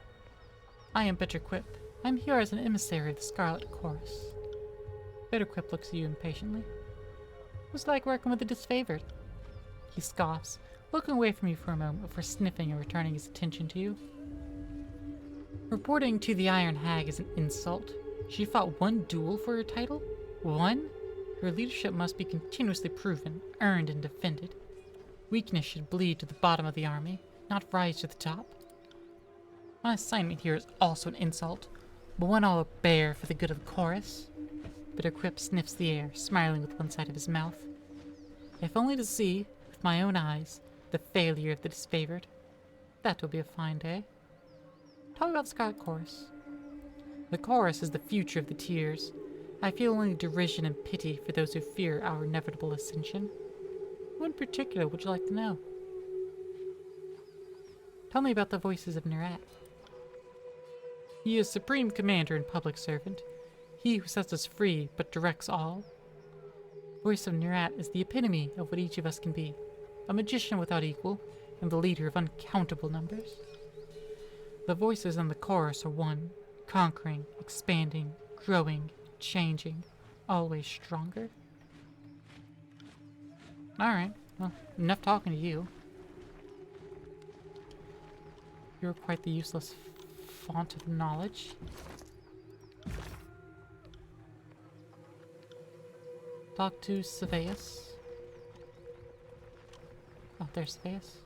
I am Bitter Quip. I'm here as an emissary of the Scarlet Chorus. Bitter Quip looks at you impatiently. was like working with the disfavored. He scoffs, looking away from you for a moment before sniffing and returning his attention to you. Reporting to the Iron Hag is an insult. She fought one duel for her title? One? Her leadership must be continuously proven, earned, and defended. Weakness should bleed to the bottom of the army, not rise to the top. My assignment here is also an insult, but one I'll bear for the good of the chorus. Bitterquip sniffs the air, smiling with one side of his mouth. If only to see, with my own eyes, the failure of the disfavored. That will be a fine day. Tell me about the Scarlet Chorus. The chorus is the future of the Tears. I feel only derision and pity for those who fear our inevitable ascension. Who in particular would you like to know? Tell me about the voices of Nerat. He is supreme commander and public servant, he who sets us free but directs all. The voice of Nerat is the epitome of what each of us can be, a magician without equal, and the leader of uncountable numbers. The voices in the chorus are one, conquering, expanding, growing, changing, always stronger. Alright, well, enough talking to you. You're quite the useless font of knowledge. Talk to Saveus. Oh, there's Saveus.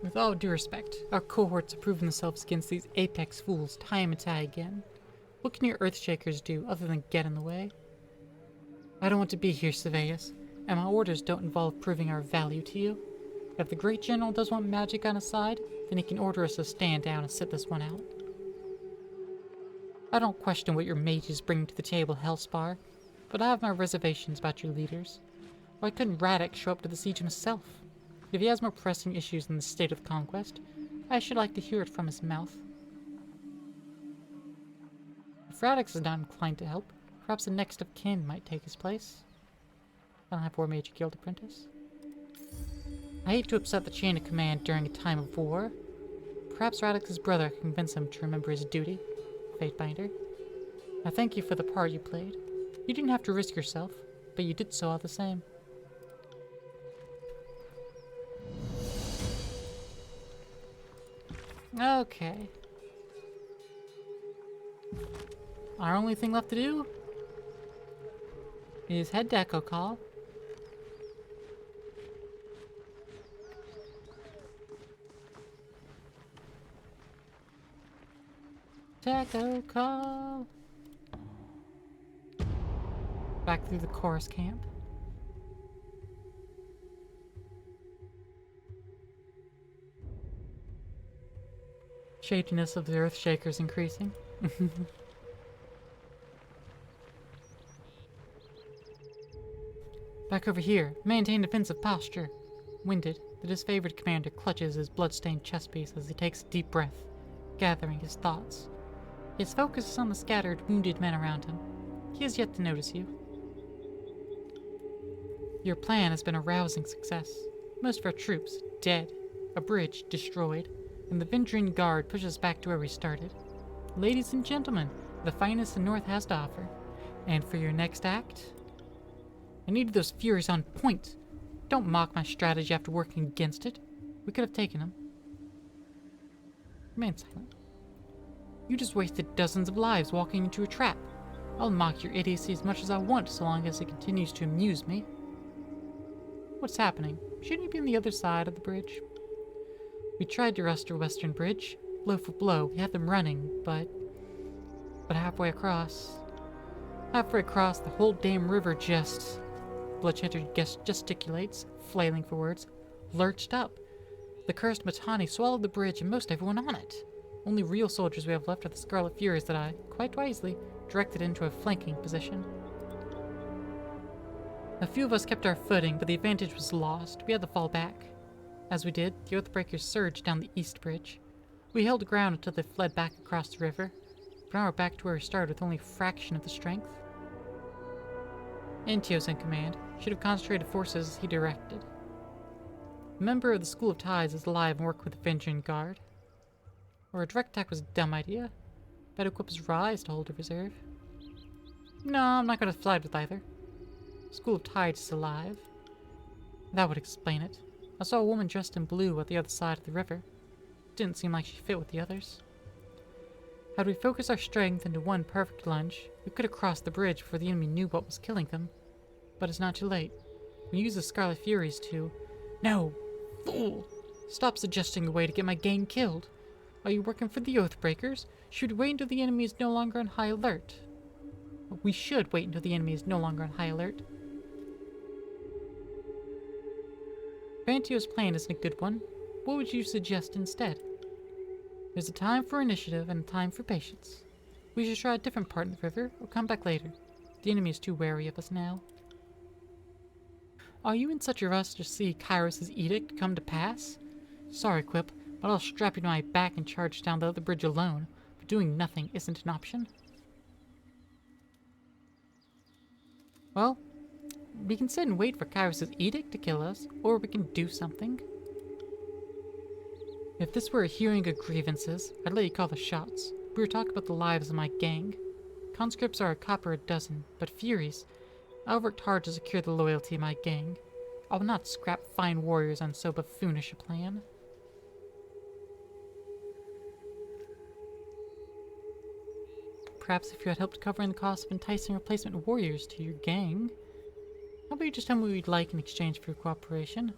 With all due respect, our cohorts have proven themselves against these apex fools time and time again. What can your Earthshakers do other than get in the way? I don't want to be here, Saveus, and my orders don't involve proving our value to you. If the Great General does want magic on his side, then he can order us to stand down and sit this one out. I don't question what your mages bring to the table, Hellspar, but I have my reservations about your leaders. Why couldn't Radix show up to the siege himself? If he has more pressing issues than the state of conquest, I should like to hear it from his mouth. If Radix is not inclined to help, perhaps the next of kin might take his place. I don't have War Mage Guild Apprentice. I hate to upset the chain of command during a time of war. Perhaps Radix's brother can convince him to remember his duty, Fatebinder. I thank you for the part you played. You didn't have to risk yourself, but you did so all the same. Okay. Our only thing left to do is head to Echo Call. Echo Call. Back through the chorus camp. Shadiness of the Earthshakers increasing. Back over here. Maintain defensive posture. Winded, the disfavored commander clutches his blood-stained chest piece as he takes a deep breath, gathering his thoughts. His focus is on the scattered, wounded men around him. He has yet to notice you. Your plan has been a rousing success. Most of our troops dead, a bridge destroyed, and the Vendrian Guard pushes back to where we started. Ladies and gentlemen, the finest the North has to offer. And for your next act, I needed those Furies on point. Don't mock my strategy after working against it. We could have taken them. Remain silent. You just wasted dozens of lives walking into a trap. I'll mock your idiocy as much as I want so long as it continues to amuse me. What's happening? Shouldn't you be on the other side of the bridge? We tried to rust our western bridge. Blow for blow, we had them running, but halfway across, the whole damn river just... Bloodchatter gesticulates, flailing for words, lurched up. The cursed Matani swallowed the bridge and most everyone on it. Only real soldiers we have left are the Scarlet Furies that I, quite wisely, directed into a flanking position. A few of us kept our footing, but the advantage was lost. We had to fall back. As we did, the Oathbreakers surged down the east bridge. We held ground until they fled back across the river, but now we're back to where we started with only a fraction of the strength. Antio's in command. Should have concentrated forces as he directed. A member of the School of Tides is alive and work with the Vendrian Guard. Or a direct attack was a dumb idea. Better equip his rise to hold a reserve. No, I'm not gonna side with either. School of Tides is alive. That would explain it. I saw a woman dressed in blue at the other side of the river. Didn't seem like she fit with the others. Had we focused our strength into one perfect lunge, we could have crossed the bridge before the enemy knew what was killing them. But it's not too late. We use the Scarlet Furies to... No! Fool! Stop suggesting a way to get my gang killed. Are you working for the Oathbreakers? Should we wait until the enemy is no longer on high alert? We should wait until the enemy is no longer on high alert. Vantio's plan isn't a good one. What would you suggest instead? There's a time for initiative and a time for patience. We should try a different part of the river, or come back later. The enemy is too wary of us now. Are you in such a rush to see Kairos' edict come to pass? Sorry, Quip, but I'll strap you to my back and charge down the other bridge alone. But doing nothing isn't an option. Well, we can sit and wait for Kairos' edict to kill us, or we can do something. If this were a hearing of grievances, I'd let you call the shots. We were talking about the lives of my gang. Conscripts are a copper a dozen, but Furies, I've worked hard to secure the loyalty of my gang. I will not scrap fine warriors on so buffoonish a plan. Perhaps if you had helped cover in the cost of enticing replacement warriors to your gang. How about you just tell me what you'd like in exchange for your cooperation?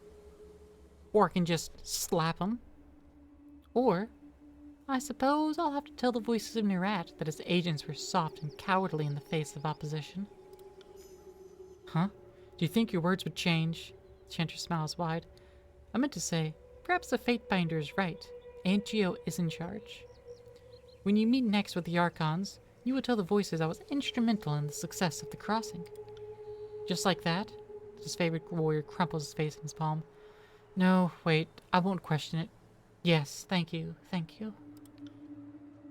Or I can just slap them. Or, I suppose I'll have to tell the voices of Nerat that his agents were soft and cowardly in the face of opposition. Huh? Do you think your words would change? Chanter smiles wide. I meant to say, perhaps the Fatebinder is right. Antio is in charge. When you meet next with the Archons, you will tell the voices I was instrumental in the success of the crossing. Just like that? His favorite warrior crumples his face in his palm. No, wait, I won't question it. Yes, thank you, thank you.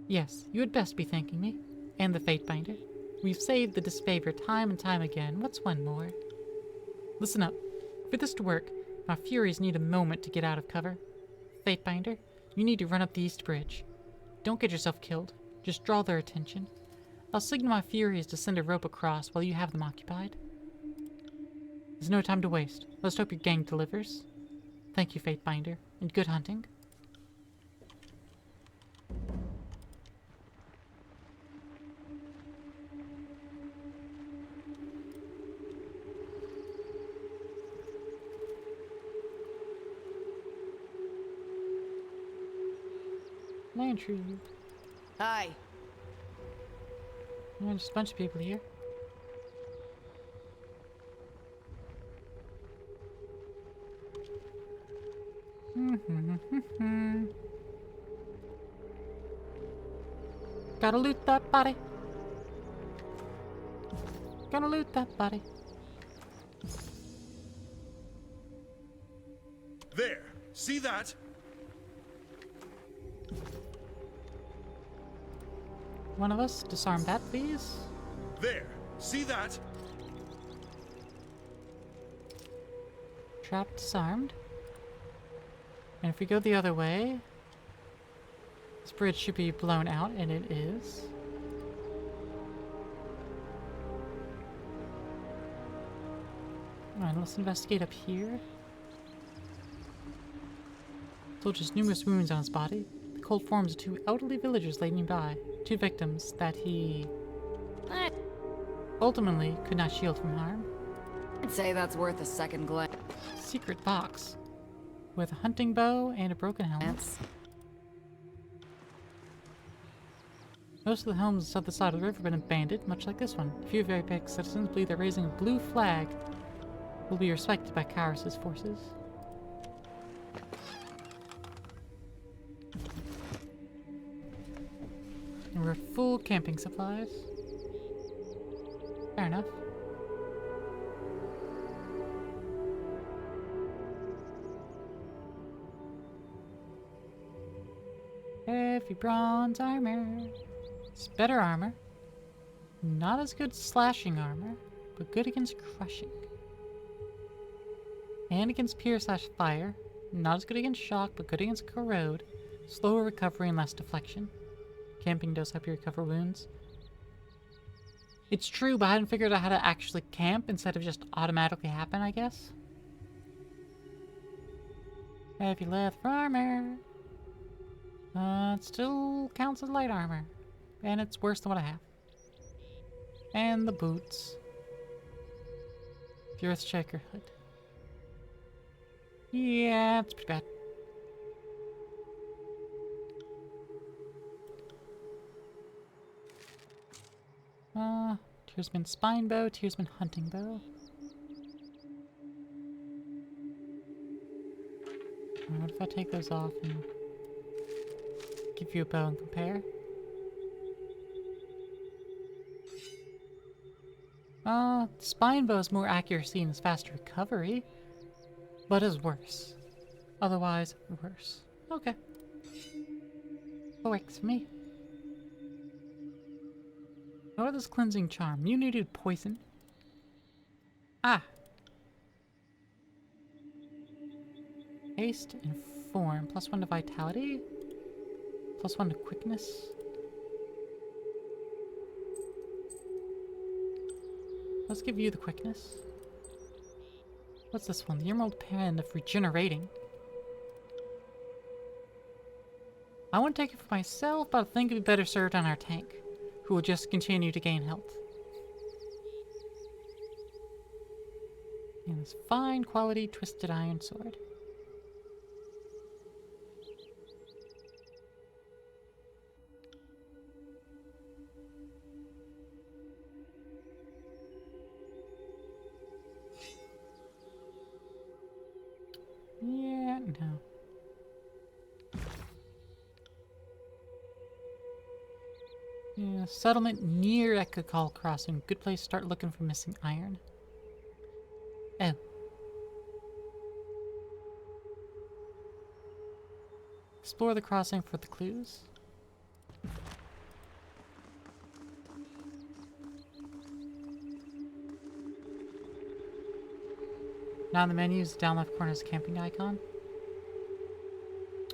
Yes, you had best be thanking me, and the Fatebinder. We've saved the disfavor time and time again. What's one more? Listen up. For this to work, my Furies need a moment to get out of cover. Fatebinder, you need to run up the East Bridge. Don't get yourself killed. Just draw their attention. I'll signal my Furies to send a rope across while you have them occupied. There's no time to waste. Let's hope your gang delivers. Thank you, Fatebinder, and good hunting. Landry. Hi. There's just a bunch of people here. Gotta loot that body. Gotta loot that body. There! See that? One of us, disarm that, please. There! See that? Trap disarmed. And if we go the other way, this bridge should be blown out, and it is. Alright, let's investigate up here. Soldier's numerous wounds on his body. The cold forms of two elderly villagers lay nearby. Two victims that he ultimately could not shield from harm. I'd say that's worth a second glance. Secret box with a hunting bow and a broken helmet. Most of the homes on the southern side of the river have been abandoned, much like this one. A few very big citizens believe that raising a blue flag will be respected by Kairos' forces. And we're full camping supplies. Fair enough. Heavy bronze armor. It's better armor. Not as good slashing armor, but good against crushing. And against pierce/fire. Not as good against shock, but good against corrode. Slower recovery and less deflection. Camping does help you recover wounds. It's true, but I hadn't figured out how to actually camp instead of just automatically happen, I guess. Heavy leather armor. It still counts as light armor. And it's worse than what I have. And the boots. The Earthshaker hood. Yeah, it's pretty bad. Tearsman spine bow, Tearsman hunting bow. What if I take those off and give you a bow and compare? Spine bow is more accuracy and is faster recovery, but is worse. Otherwise, worse. Okay. That works for me. What is cleansing charm? Immunity to poison. Ah. Haste and form. +1 to vitality. +1 to quickness. Let's give you the quickness. What's this one? The Emerald Pen of Regenerating. I want to take it for myself, but I think it'd be better served on our tank, who will just continue to gain health. And this fine quality twisted iron sword. Yeah, no. Yeah, settlement near Ekakal Crossing. Good place to start looking for missing iron. Oh. Explore the crossing for the clues. Now in the menu, the down left corner is a camping icon.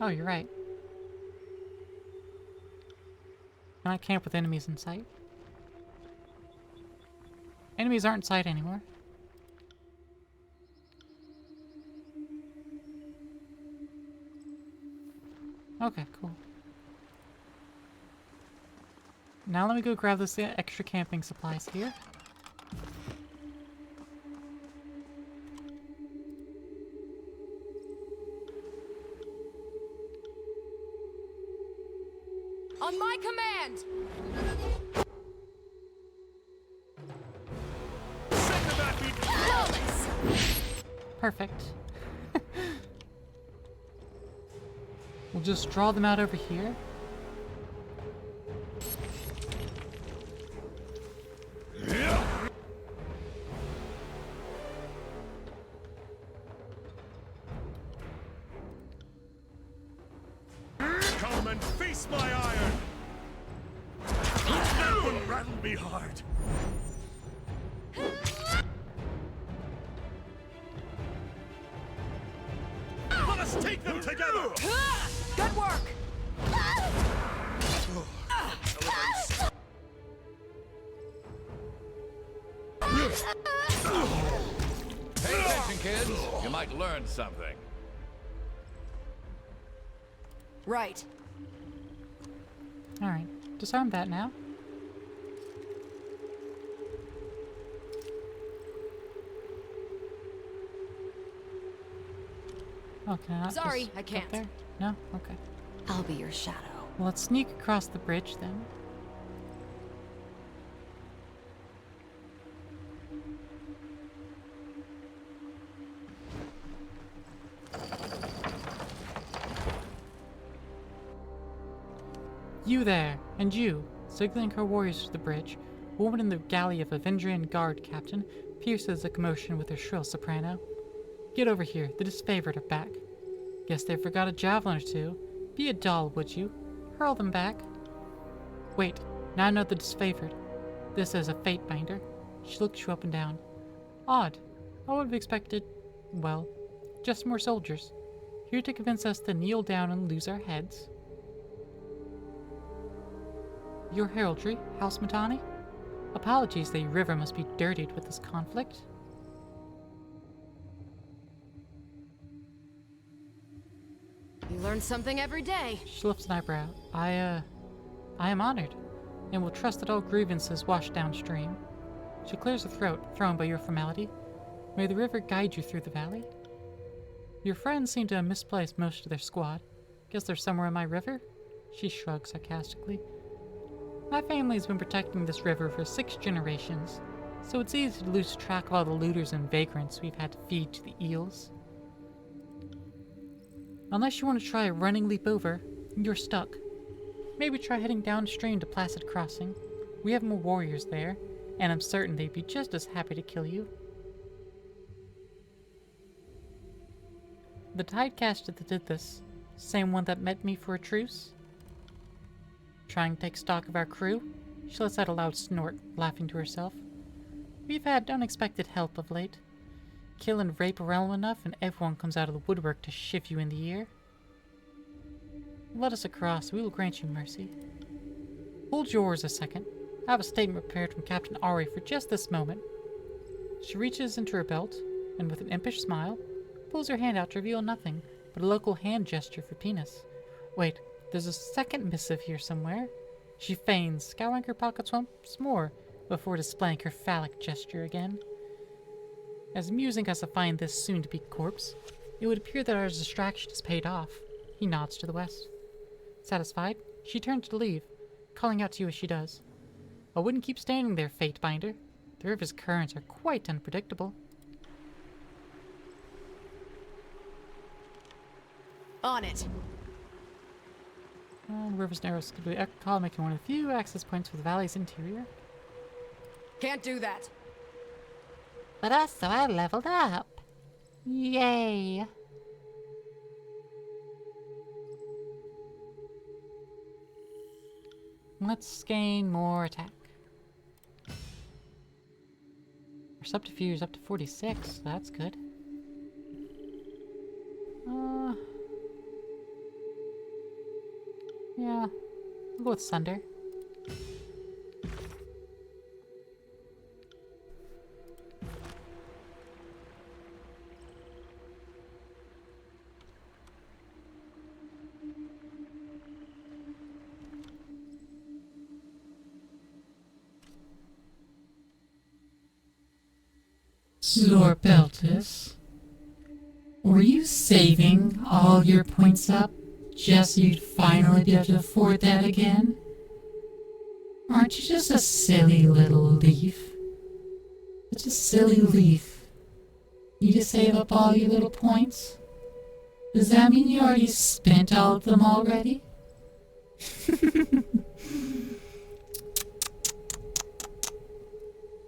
Oh, you're right. Can I camp with enemies in sight? Enemies aren't in sight anymore. Okay, cool. Now let me go grab this extra camping supplies here. On my command! Perfect. We'll just draw them out over here. Come and face my iron! That one rattled me hard. Let us take them together! Good work! Pay attention, kids. You might learn something. Right. Alright, disarm that now. Oh, can I not Sorry, just I go can't. there? No? Okay. I'll be your shadow. Well, let's sneak across the bridge then. You there, and you, signaling her warriors to the bridge. A woman in the galley of Avendrian Guard captain pierces the commotion with her shrill soprano. Get over here, the disfavored are back. Guess they forgot a javelin or two. Be a doll, would you? Hurl them back. Wait, now I know the disfavored. This is a fate binder. She looks you up and down. Odd. I would have expected, well, just more soldiers. Here to convince us to kneel down and lose our heads. Your heraldry, House Matani? Apologies, the river must be dirtied with this conflict. You learn something every day. She lifts an eyebrow. I am honored, and will trust that all grievances wash downstream. She clears her throat, thrown by your formality. May the river guide you through the valley. Your friends seem to have misplaced most of their squad. Guess they're somewhere in my river? She shrugs sarcastically. My family's been protecting this river for 6 generations, so it's easy to lose track of all the looters and vagrants we've had to feed to the eels. Unless you want to try a running leap over, you're stuck. Maybe try heading downstream to Placid Crossing. We have more warriors there, and I'm certain they'd be just as happy to kill you. The Tidecaster that did this, same one that met me for a truce? Trying to take stock of our crew? She lets out a loud snort, laughing to herself. We've had unexpected help of late. Kill and rape a realm enough and everyone comes out of the woodwork to shiv you in the ear. Let us across, we will grant you mercy. Hold yours a second. I have a statement prepared from Captain Ari for just this moment. She reaches into her belt, and with an impish smile, pulls her hand out to reveal nothing but a local hand gesture for penis. Wait, there's a second missive here somewhere. She feigns, scouring her pockets once more before displaying her phallic gesture again. As amusing as I find this soon-to-be corpse, it would appear that our distraction is paid off. He nods to the west. Satisfied, she turns to leave, calling out to you as she does. I wouldn't keep standing there, Fatebinder. The river's currents are quite unpredictable. On it. The river's narrow is completely ecological, making one of the few access points for the valley's interior. Can't do that. But also I leveled up. Yay! Let's gain more attack. Our subterfuge is up to 46. That's good. Yeah. We'll go with Sunder. Zorbeltis, were you saving all your points up just so you'd finally be able to afford that again? Aren't you just a silly little leaf? Such a silly leaf. You just save up all your little points? Does that mean you already spent all of them already?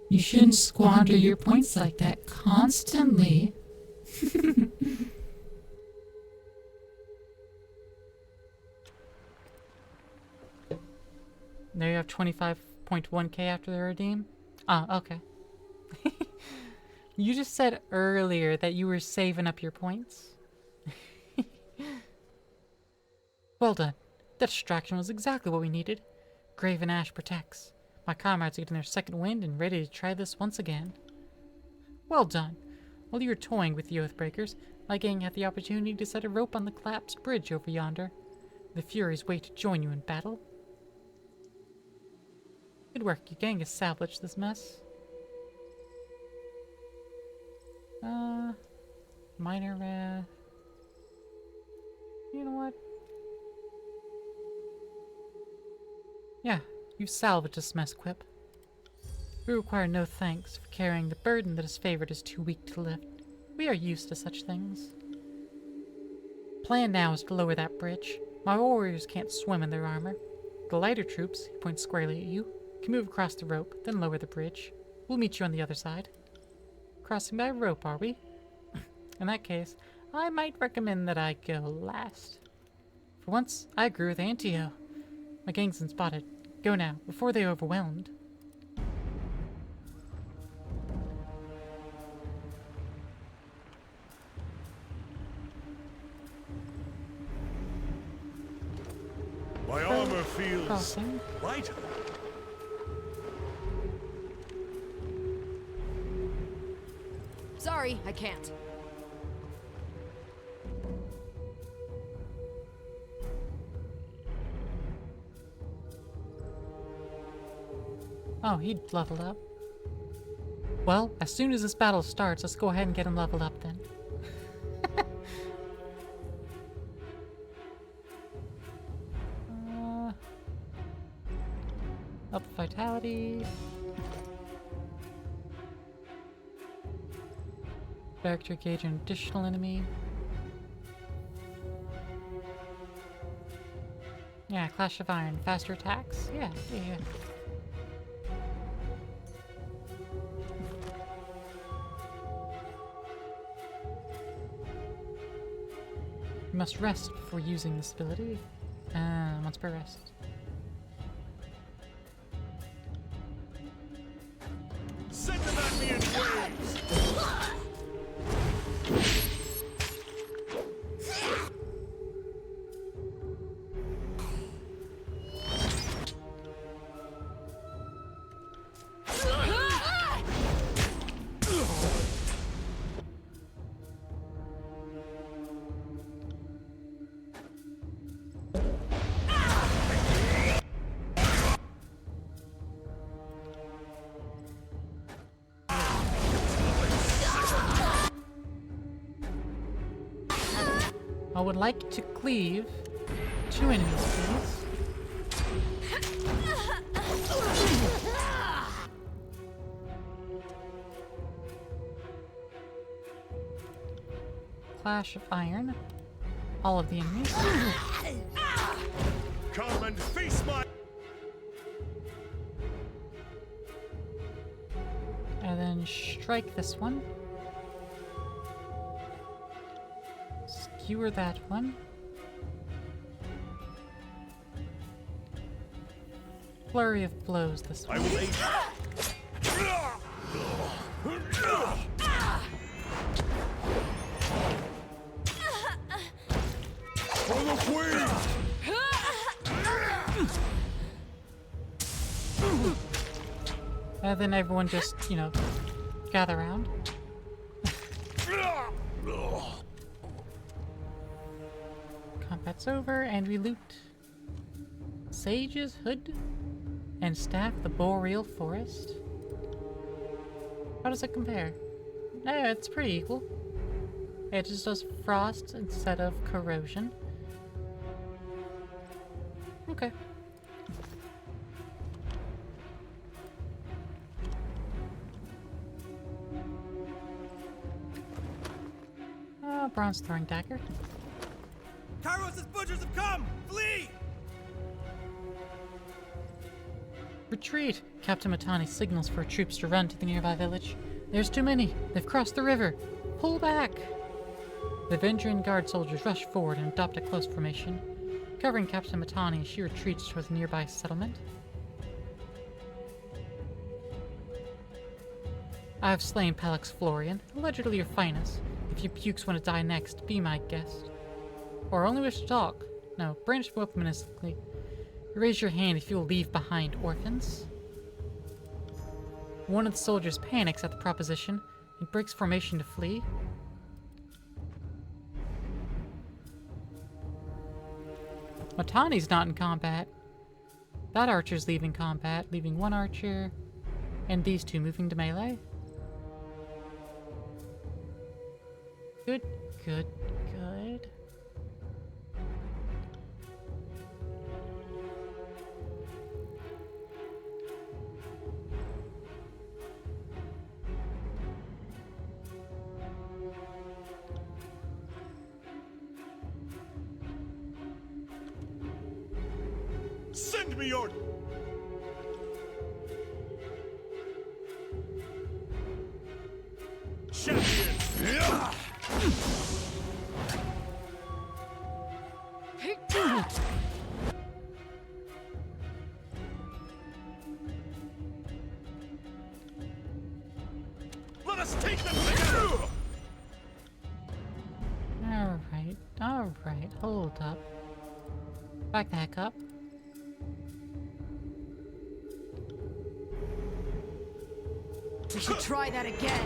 You shouldn't squander your points like that constantly. There you have 25.1k after the redeem. Ah, okay. You just said earlier that you were saving up your points. Well done. That distraction was exactly what we needed. Graven Ash protects. My comrades are getting their second wind and ready to try this once again. Well done. While you were toying with the Oathbreakers, my gang had the opportunity to set a rope on the collapsed bridge over yonder. The Furies wait to join you in battle. Good work, your gang has salvaged this mess. Minor wrath. You know what? Yeah, you've salvaged this mess, Quip. We require no thanks for carrying the burden that is favored is too weak to lift. We are used to such things. Plan now is to lower that bridge. My warriors can't swim in their armor. The lighter troops, he points squarely at you, can move across the rope, then lower the bridge. We'll meet you on the other side. Crossing by rope, are we? In that case, I might recommend that I go last. For once, I agree with Antio. My gang's been spotted. Go now, before they are overwhelmed. My armor feels Crossing. lighter. Sorry, I can't. Oh, he'd leveled up. Well, as soon as this battle starts, let's go ahead and get him leveled up then. Up vitality. Character gauge an additional enemy. Yeah, Clash of Iron, faster attacks. Yeah. You must rest before using this ability. Once per rest. Send them at me in waves! I would like to cleave 2 enemies, please. Clash of Iron. All of the enemies. Come and face my... And then strike this one. Skewer that one. Flurry of blows this one. I will aid For the queen! And then everyone just, gather around. Combat's over, and we loot Sage's Hood and Staff the Boreal Forest. How does it compare? No, it's pretty equal. It just does frost instead of corrosion. Okay. Bronze throwing dagger. Kairos' butchers have come! Flee! Retreat! Captain Matani signals for troops to run to the nearby village. There's too many. They've crossed the river. Pull back! The Vendrian Guard soldiers rush forward and adopt a close formation. Covering Captain Matani, she retreats towards the nearby settlement. I have slain Palex Florian, allegedly your finest. If you pukes want to die next, be my guest. Or only wish to talk. No, brandish them up menacingly. Raise your hand if you will leave behind orphans. One of the soldiers panics at the proposition and breaks formation to flee. Matani's not in combat. That archer's leaving combat, leaving one archer, and these two moving to melee. Good, good, good. Send me your... champion! Let us take them together! Alright, hold up. Back the heck up. We should try that again.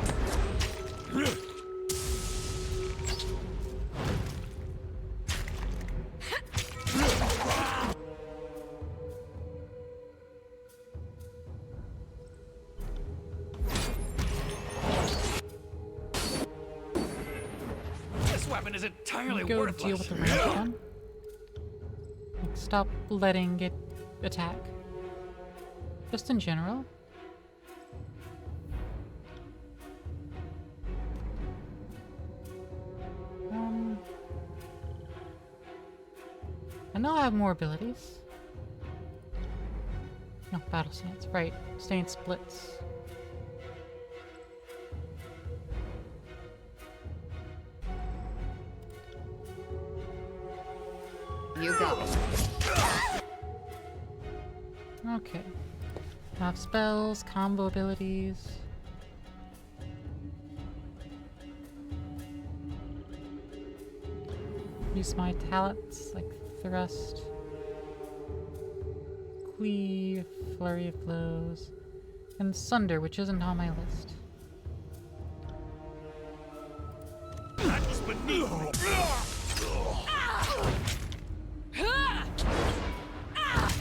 This weapon is entirely Go worthless. deal with the range gun. Like, stop letting it attack. Just in general. I know I have more abilities. No, battle stance. Right. Stance splits. You go. Okay. Have spells, combo abilities. Use my talents like thrust, cleave, flurry of blows, and sunder, which isn't on my list. That was beneath me.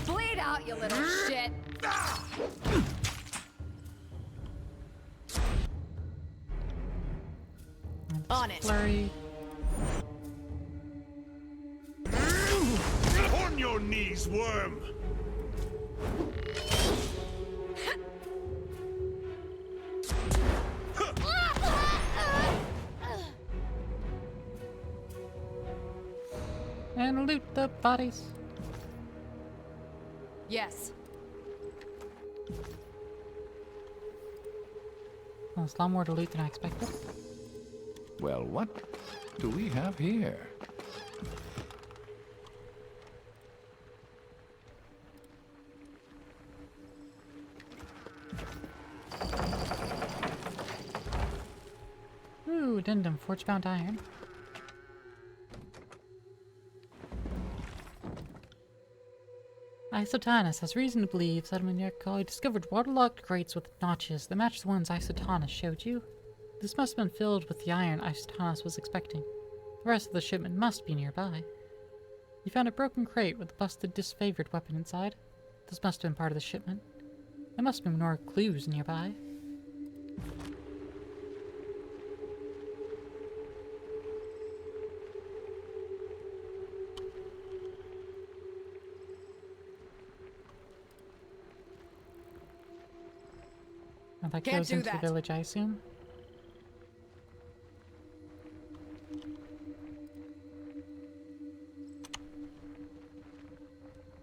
Bleed out, you little shit! And On it. Flurry. On your knees, worm! And loot the bodies. Yes. Well, there's a lot more to loot than I expected. Well, what do we have here? Ooh, addendum, forge-bound iron. Isotanus has reason to believe Sedmoniakai discovered waterlogged grates with notches that match the ones Isotanus showed you. This must have been filled with the iron Isotanus was expecting. The rest of the shipment must be nearby. You found a broken crate with a busted, disfavored weapon inside. This must have been part of the shipment. There must have been more clues nearby. And that Can't goes do into that. the village, I assume.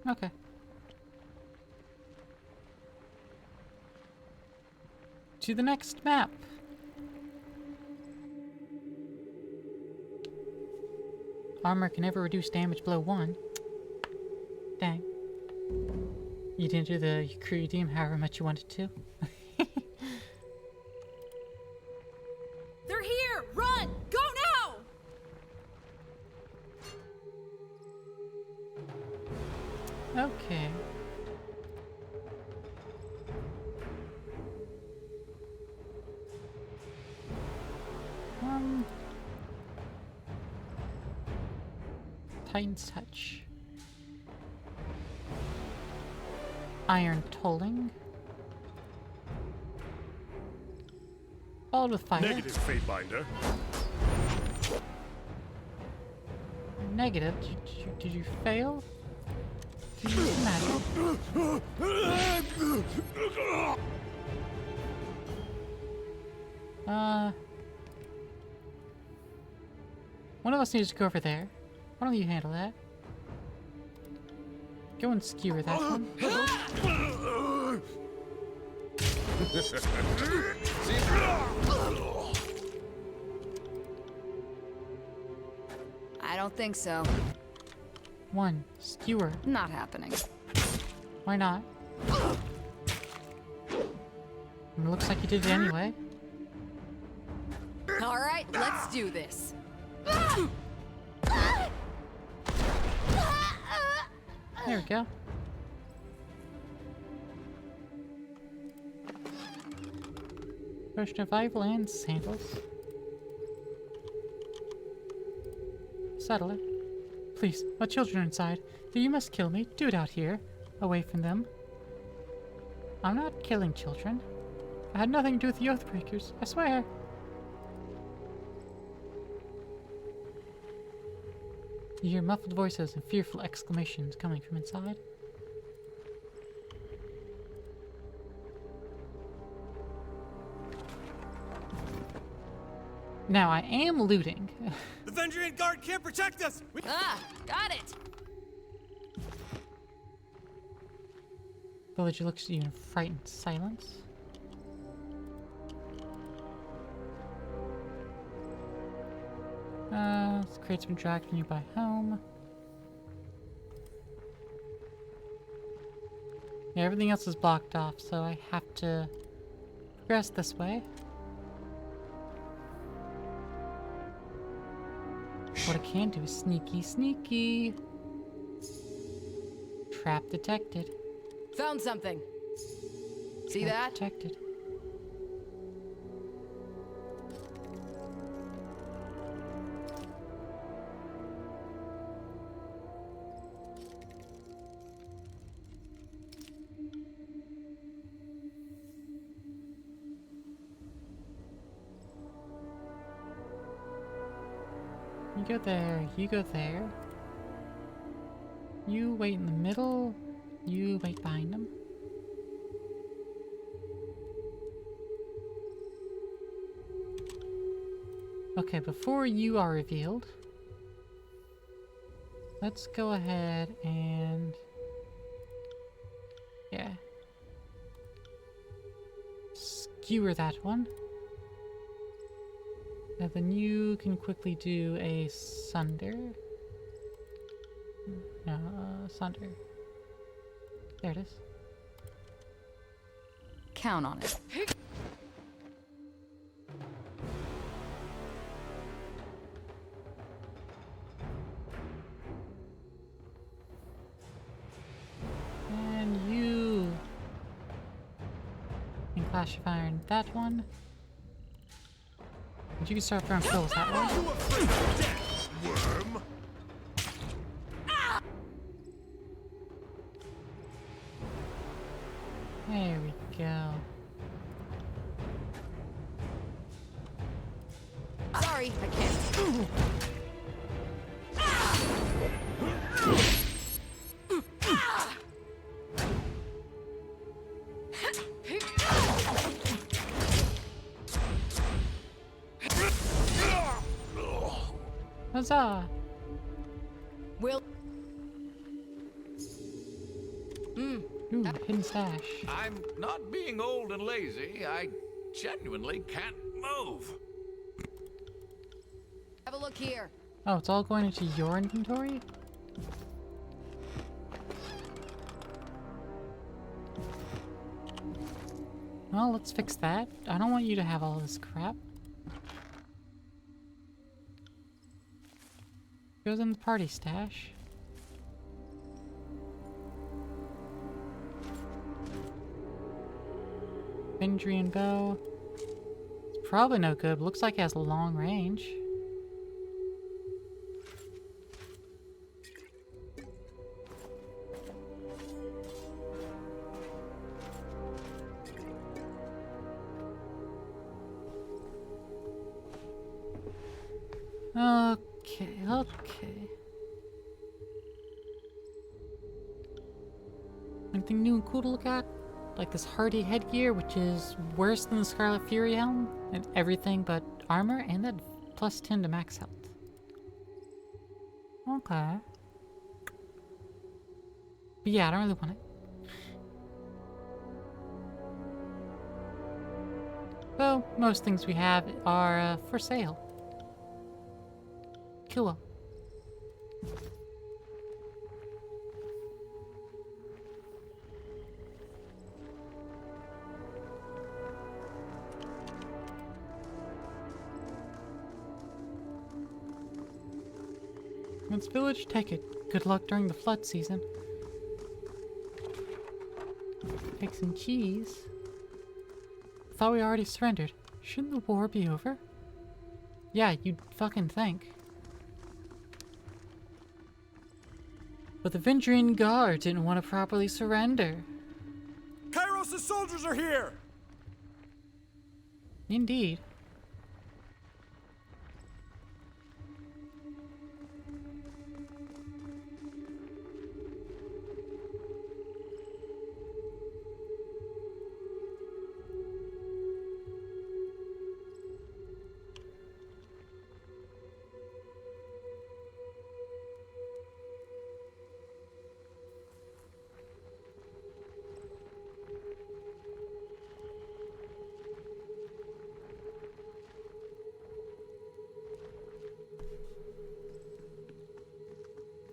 Okay. To the next map. Armor can never reduce damage below 1. Dang. You didn't do the crew redeem however much you wanted to. They're here! Run! Go now! Okay. Titan's Touch. Iron Tolling. Followed with fire. Negative, Fatebinder. Negative. Did you fail? Did you use magic? One of us needs to go over there. Why don't you handle that? Go and skewer that one. I don't think so. One. Skewer. Not happening. Why not? It looks like you did it anyway. All right, let's do this. There we go. For survival and sandals. settler. Please, my children are inside. You must kill me. Do it out here, away from them. I'm not killing children. I had nothing to do with the Oathbreakers, I swear. You hear muffled voices and fearful exclamations coming from inside. Now, I am looting. The Vendrian Guard can't protect us! Ah, got it! Villager looks at you in frightened silence. Let's create some dragged from nearby home. Yeah, everything else is blocked off, so I have to progress this way. What I can do is sneaky, sneaky. Trap detected. Found something. See Trap that? detected. You go there, you go there. You wait in the middle, you wait behind them. Okay, before you are revealed, let's go ahead and... yeah. Skewer that one. And then you can quickly do a sunder. No, sunder. There it is. Count on it. And you can Clash of Iron that one. And you can start throwing pills that way. You afraid of death, worm? There we go. Sorry, I can't. Huzzah! Will. Ooh, hidden stash. I'm not being old and lazy. I genuinely can't move. Have a look here. Oh, it's all going into your inventory? Well, let's fix that. I don't want you to have all this crap. Goes in the party stash. Vendrian bow. It's probably no good, but looks like it has long range. Okay. Anything new and cool to look at? Like this hardy headgear, which is worse than the Scarlet Fury helm, and everything but armor, and that plus 10 to max health. Okay. But yeah, I don't really want it. Well, most things we have are for sale. Cool. Once village, take it. Good luck during the flood season. Take some cheese. Thought we already surrendered. Shouldn't the war be over? Yeah, you'd fucking think. But the Vendrian Guard didn't want to properly surrender. Kairos' soldiers are here! Indeed.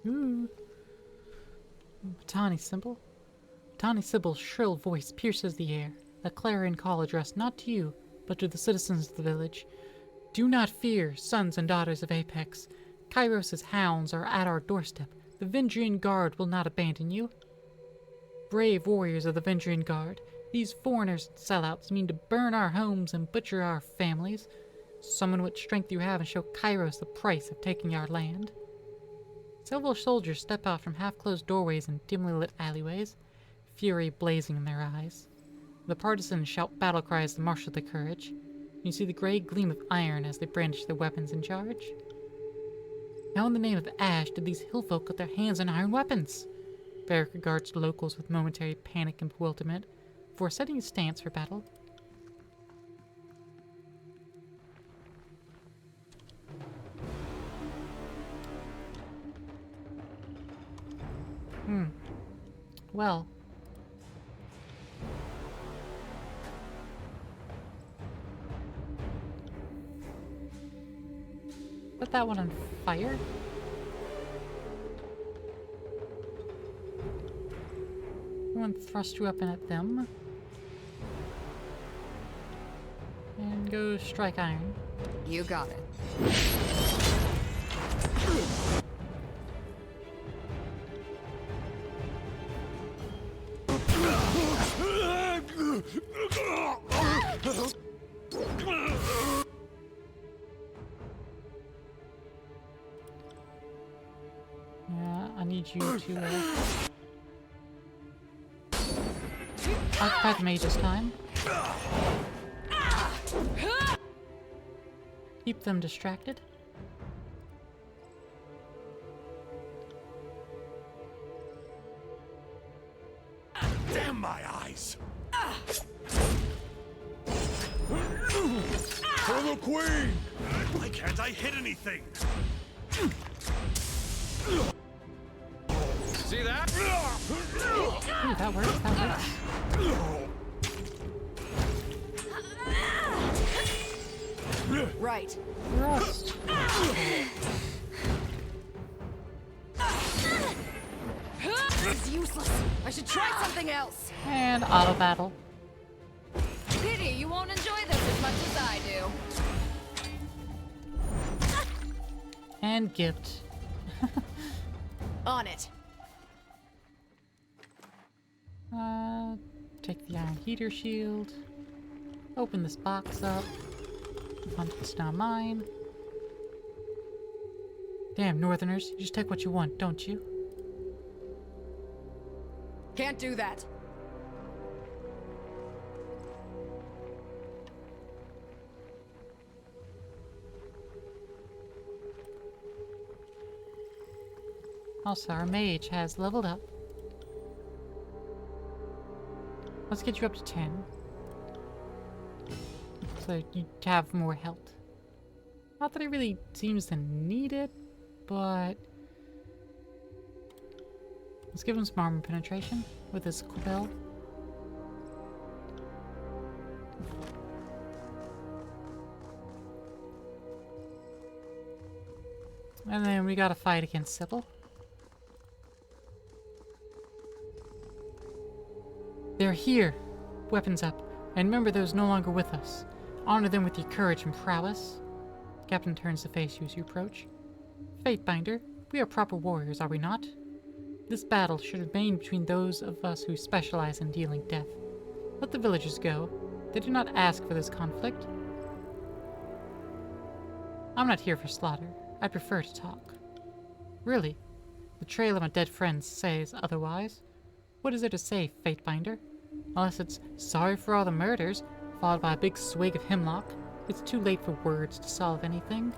Ooh. Tawny Sybil? Tawny Sybil's shrill voice pierces the air, a clarion call addressed not to you, but to the citizens of the village. Do not fear, sons and daughters of Apex. Kairos' hounds are at our doorstep. The Vendrian Guard will not abandon you. Brave warriors of the Vendrian Guard, these foreigners and sellouts mean to burn our homes and butcher our families. Summon what strength you have and show Kairos the price of taking our land. Several soldiers step out from half-closed doorways and dimly lit alleyways, fury blazing in their eyes. The partisans shout battle cries to marshal their courage. You see the gray gleam of iron as they brandish their weapons in charge. How in the name of Ash did these hillfolk get their hands on iron weapons? Barrick regards the locals with momentary panic and bewilderment before setting a stance for battle. Well. Put that one on fire? One thrust your weapon at them. And go strike iron. You got it. Yeah, I need you to occupy the mage this time. Keep them distracted. Damn my eyes! For the queen! Why can't I hit anything? See that? Ooh, that works, that works. Right. Thrust. This is useless. I should try something else. And auto battle. Pity you won't enjoy this as much as I do. And gift. On it. Take the iron heater shield. Open this box up. It's not mine. Damn, Northerners, you just take what you want, don't you? Can't do that. Also, our mage has leveled up. Let's get you up to 10. So you have more health. Not that it really seems to need it, but let's give him some armor penetration with his Quibell. And then we gotta fight against Sybil. They're here, weapons up, and remember those no longer with us. Honor them with your courage and prowess. Captain turns to face you as you approach. Fatebinder, we are proper warriors, are we not? This battle should remain between those of us who specialize in dealing death. Let the villagers go. They do not ask for this conflict. I'm not here for slaughter. I prefer to talk. Really, The trail of my dead friends says otherwise. What is there to say, Fatebinder? Unless it's sorry for all the murders, followed by a big swig of hemlock, it's too late for words to solve anything.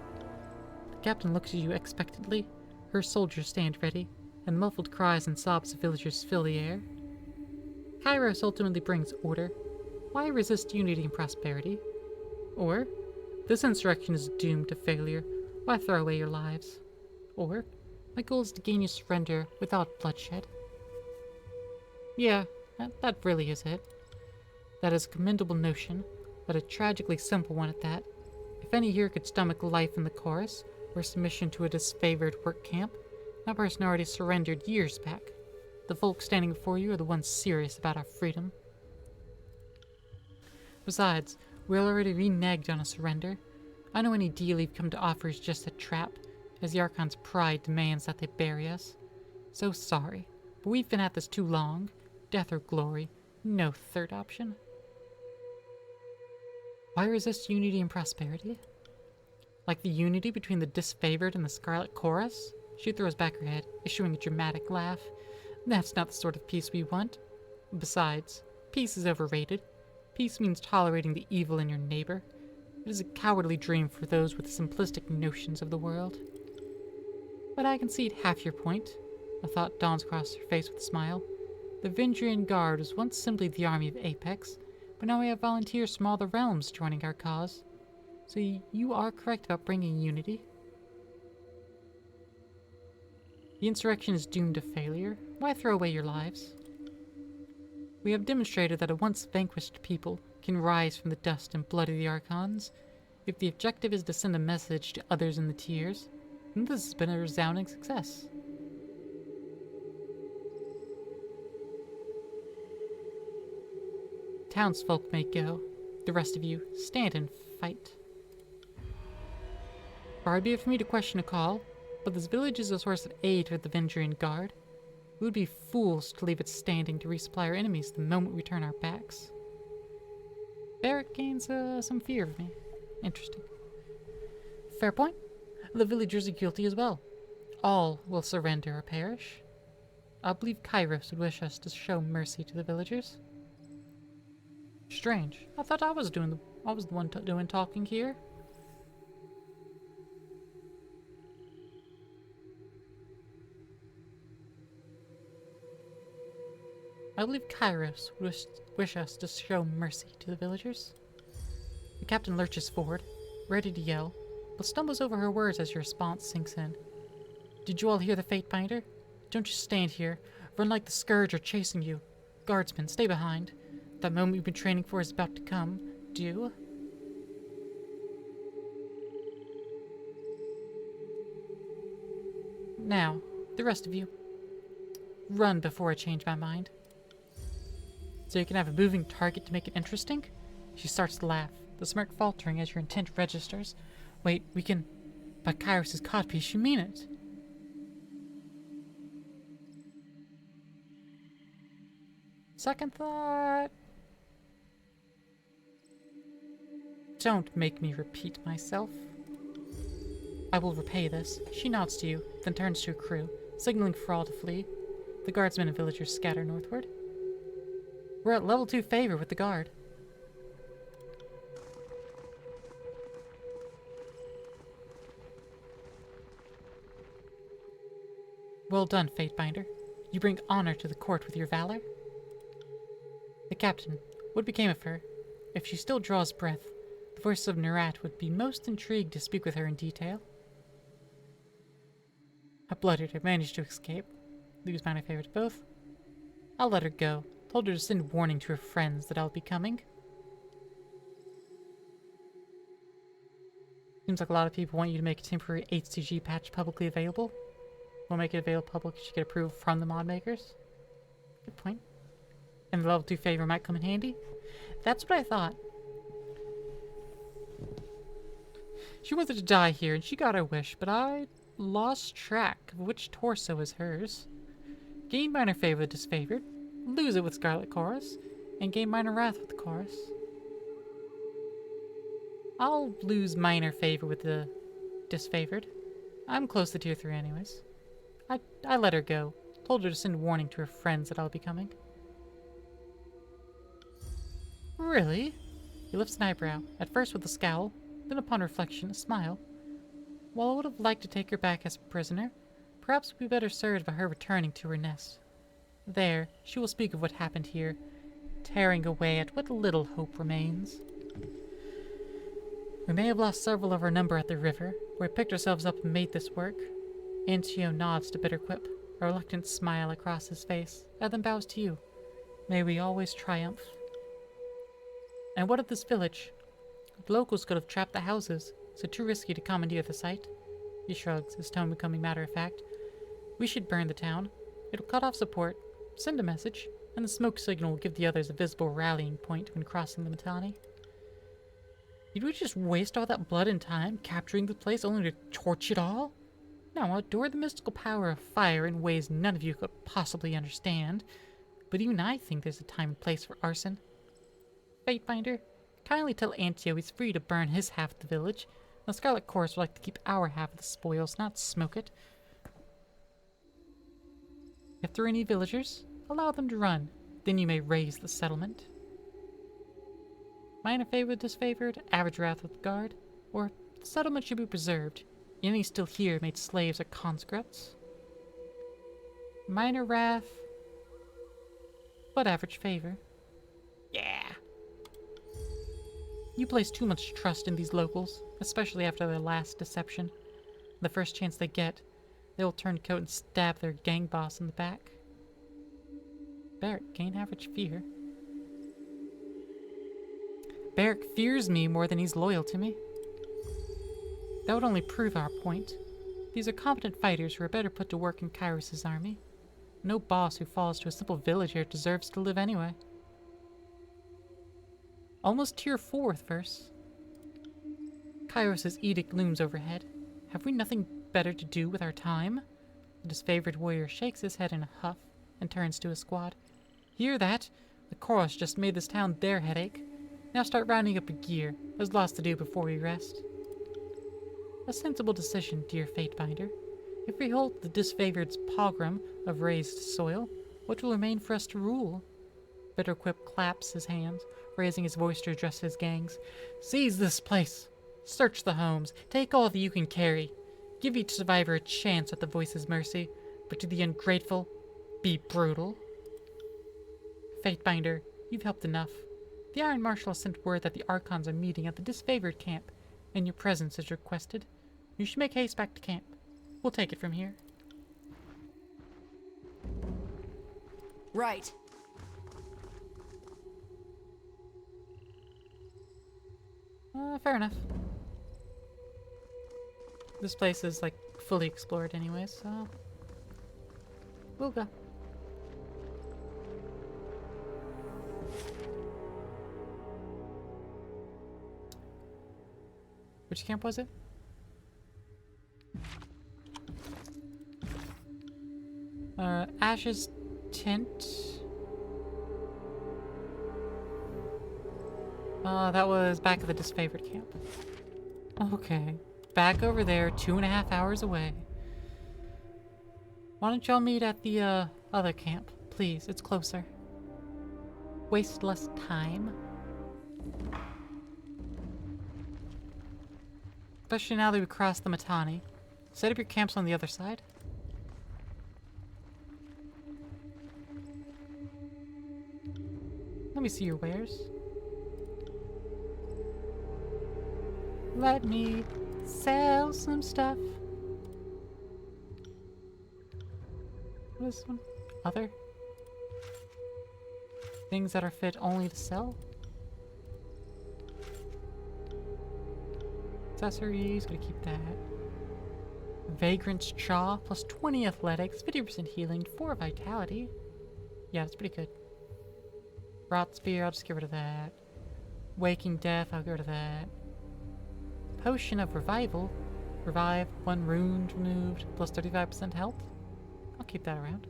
The captain looks at you expectantly. Her soldiers stand ready, and muffled cries and sobs of villagers fill the air. Kairos ultimately brings order. Why resist unity and prosperity? Or, this insurrection is doomed to failure. Why throw away your lives? Or, my goal is to gain your surrender without bloodshed. Yeah, that really is it. That is a commendable notion, but a tragically simple one at that. If any here could stomach life in the chorus, or submission to a disfavored work camp, that person already surrendered years back. The folk standing before you are the ones serious about our freedom. Besides, we're already reneged on a surrender. I know any deal you've come to offer is just a trap, as the Archon's pride demands that they bury us. So sorry, but we've been at this too long. Death or glory, no third option. Why resist unity and prosperity? Like the unity between the disfavored and the Scarlet Chorus? She throws back her head, issuing a dramatic laugh. That's not the sort of peace we want. Besides, peace is overrated. Peace means tolerating the evil in your neighbor. It is a cowardly dream for those with simplistic notions of the world. But I concede half your point. A thought dawns across her face with a smile. The Vendrian Guard was once simply the army of Apex, but now we have volunteers from all the realms joining our cause. So you are correct about bringing unity. The insurrection is doomed to failure. Why throw away your lives? We have demonstrated that a once vanquished people can rise from the dust and blood of the Archons. If the objective is to send a message to others in the tiers, then this has been a resounding success. Townsfolk may go. The rest of you, stand and fight. Far be it for me to question a call, but this village is a source of aid for the Vendrian Guard. We would be fools to leave it standing to resupply our enemies the moment we turn our backs. Barrack gains some fear of me. Interesting. Fair point. The villagers are guilty as well. All will surrender or perish. I believe Kairos would wish us to show mercy to the villagers. Strange. I thought I was the one doing talking here. I believe Kairos would wish us to show mercy to the villagers. The captain lurches forward, ready to yell, but stumbles over her words as her response sinks in. Did you all hear the Fatebinder? Don't just stand here. Run like the Scourge are chasing you. Guardsmen, stay behind. That moment you've been training for is about to come. Do? Now, the rest of you. Run before I change my mind. So you can have a moving target to make it interesting? She starts to laugh, the smirk faltering as your intent registers. Wait, we can... By Kairos' codpiece, you mean it? Second thought... Don't make me repeat myself. I will repay this. She nods to you, then turns to her crew, signaling for all to flee. The guardsmen and villagers scatter northward. We're at level 2 favor with the guard. Well done, Fatebinder. You bring honor to the court with your valor. The captain, what became of her? If she still draws breath, the voice of Nerat would be most intrigued to speak with her in detail. I bluttered. I managed to escape. Lose minor favor to both. I'll let her go. Told her to send warning to her friends that I'll be coming. Seems like a lot of people want you to make a temporary HCG patch publicly available. We'll make it available public if you get approval from the mod makers. Good point. And the level 2 favor might come in handy. That's what I thought. She wanted to die here, and she got her wish, but I lost track of which torso is hers. Gain minor favor with disfavored, lose it with Scarlet Chorus, and gain minor wrath with the chorus. I'll lose minor favor with the disfavored. I'm close to tier 3 anyways. I let her go. Told her to send warning to her friends that I'll be coming. Really? He lifts an eyebrow, at first with a scowl, then upon reflection a smile. While I would have liked to take her back as a prisoner, perhaps it would be better served by her returning to her nest. There, she will speak of what happened here, tearing away at what little hope remains. We may have lost several of our number at the river, where we picked ourselves up and made this work. Antio nods to Bitterquip, a reluctant smile across his face, and then bows to you. May we always triumph. And what of this village? The locals could have trapped the houses, so too risky to commandeer the site. He shrugs, his tone becoming matter of fact. We should burn the town. It'll cut off support, send a message, and the smoke signal will give the others a visible rallying point when crossing the Mittani. Did we just waste all that blood and time capturing the place only to torch it all? Now, I adore the mystical power of fire in ways none of you could possibly understand, but even I think there's a time and place for arson. Fatefinder, kindly tell Antio he's free to burn his half of the village. The Scarlet Chorus would like to keep our half of the spoils, not smoke it. If there are any villagers, allow them to run. Then you may raise the settlement. Minor favor disfavored, average wrath with guard, or the settlement should be preserved. Any still here made slaves or conscripts. Minor wrath, but average favor. Yeah. You place too much trust in these locals, especially after their last deception. The first chance they get, they will turn coat and stab their gang boss in the back. Barrick, gain average fear. Barrick fears me more than he's loyal to me. That would only prove our point. These are competent fighters who are better put to work in Kairos' army. No boss who falls to a simple villager deserves to live anyway. Almost tier 4 with verse. Kairos' edict looms overhead. Have we nothing better to do with our time? The disfavored warrior shakes his head in a huff and turns to his squad. Hear that? The chorus just made this town their headache. Now start rounding up a gear. There's lots to do before we rest. A sensible decision, dear Fatebinder. If we hold the disfavored's pogrom of raised soil, what will remain for us to rule? Bitterquip claps his hands, raising his voice to address his gangs. Seize this place! Search the homes. Take all that you can carry. Give each survivor a chance at the Voice's mercy, but to the ungrateful, be brutal. Fatebinder, you've helped enough. The Iron Marshal sent word that the Archons are meeting at the disfavored camp, and your presence is requested. You should make haste back to camp. We'll take it from here. Right. Fair enough. This place is, like, fully explored anyway, so... we'll go. Which camp was it? Ash's tent. That was back at the disfavored camp. Okay. Back over there, 2.5 hours away. Why don't y'all meet at the, other camp? Please, it's closer. Waste less time. Especially now that we crossed the Mittani. Set up your camps on the other side. Let me see your wares. Let me sell some stuff. What is this one? Other? Things that are fit only to sell? Accessories, gonna keep that. Vagrant's Chaw, plus 20 athletics, 50% healing, 4 vitality. Yeah, that's pretty good. Rot Spear, I'll just get rid of that. Waking Death, I'll get rid of that. Potion of Revival. Revive, 1 wound removed, plus 35% health. I'll keep that around.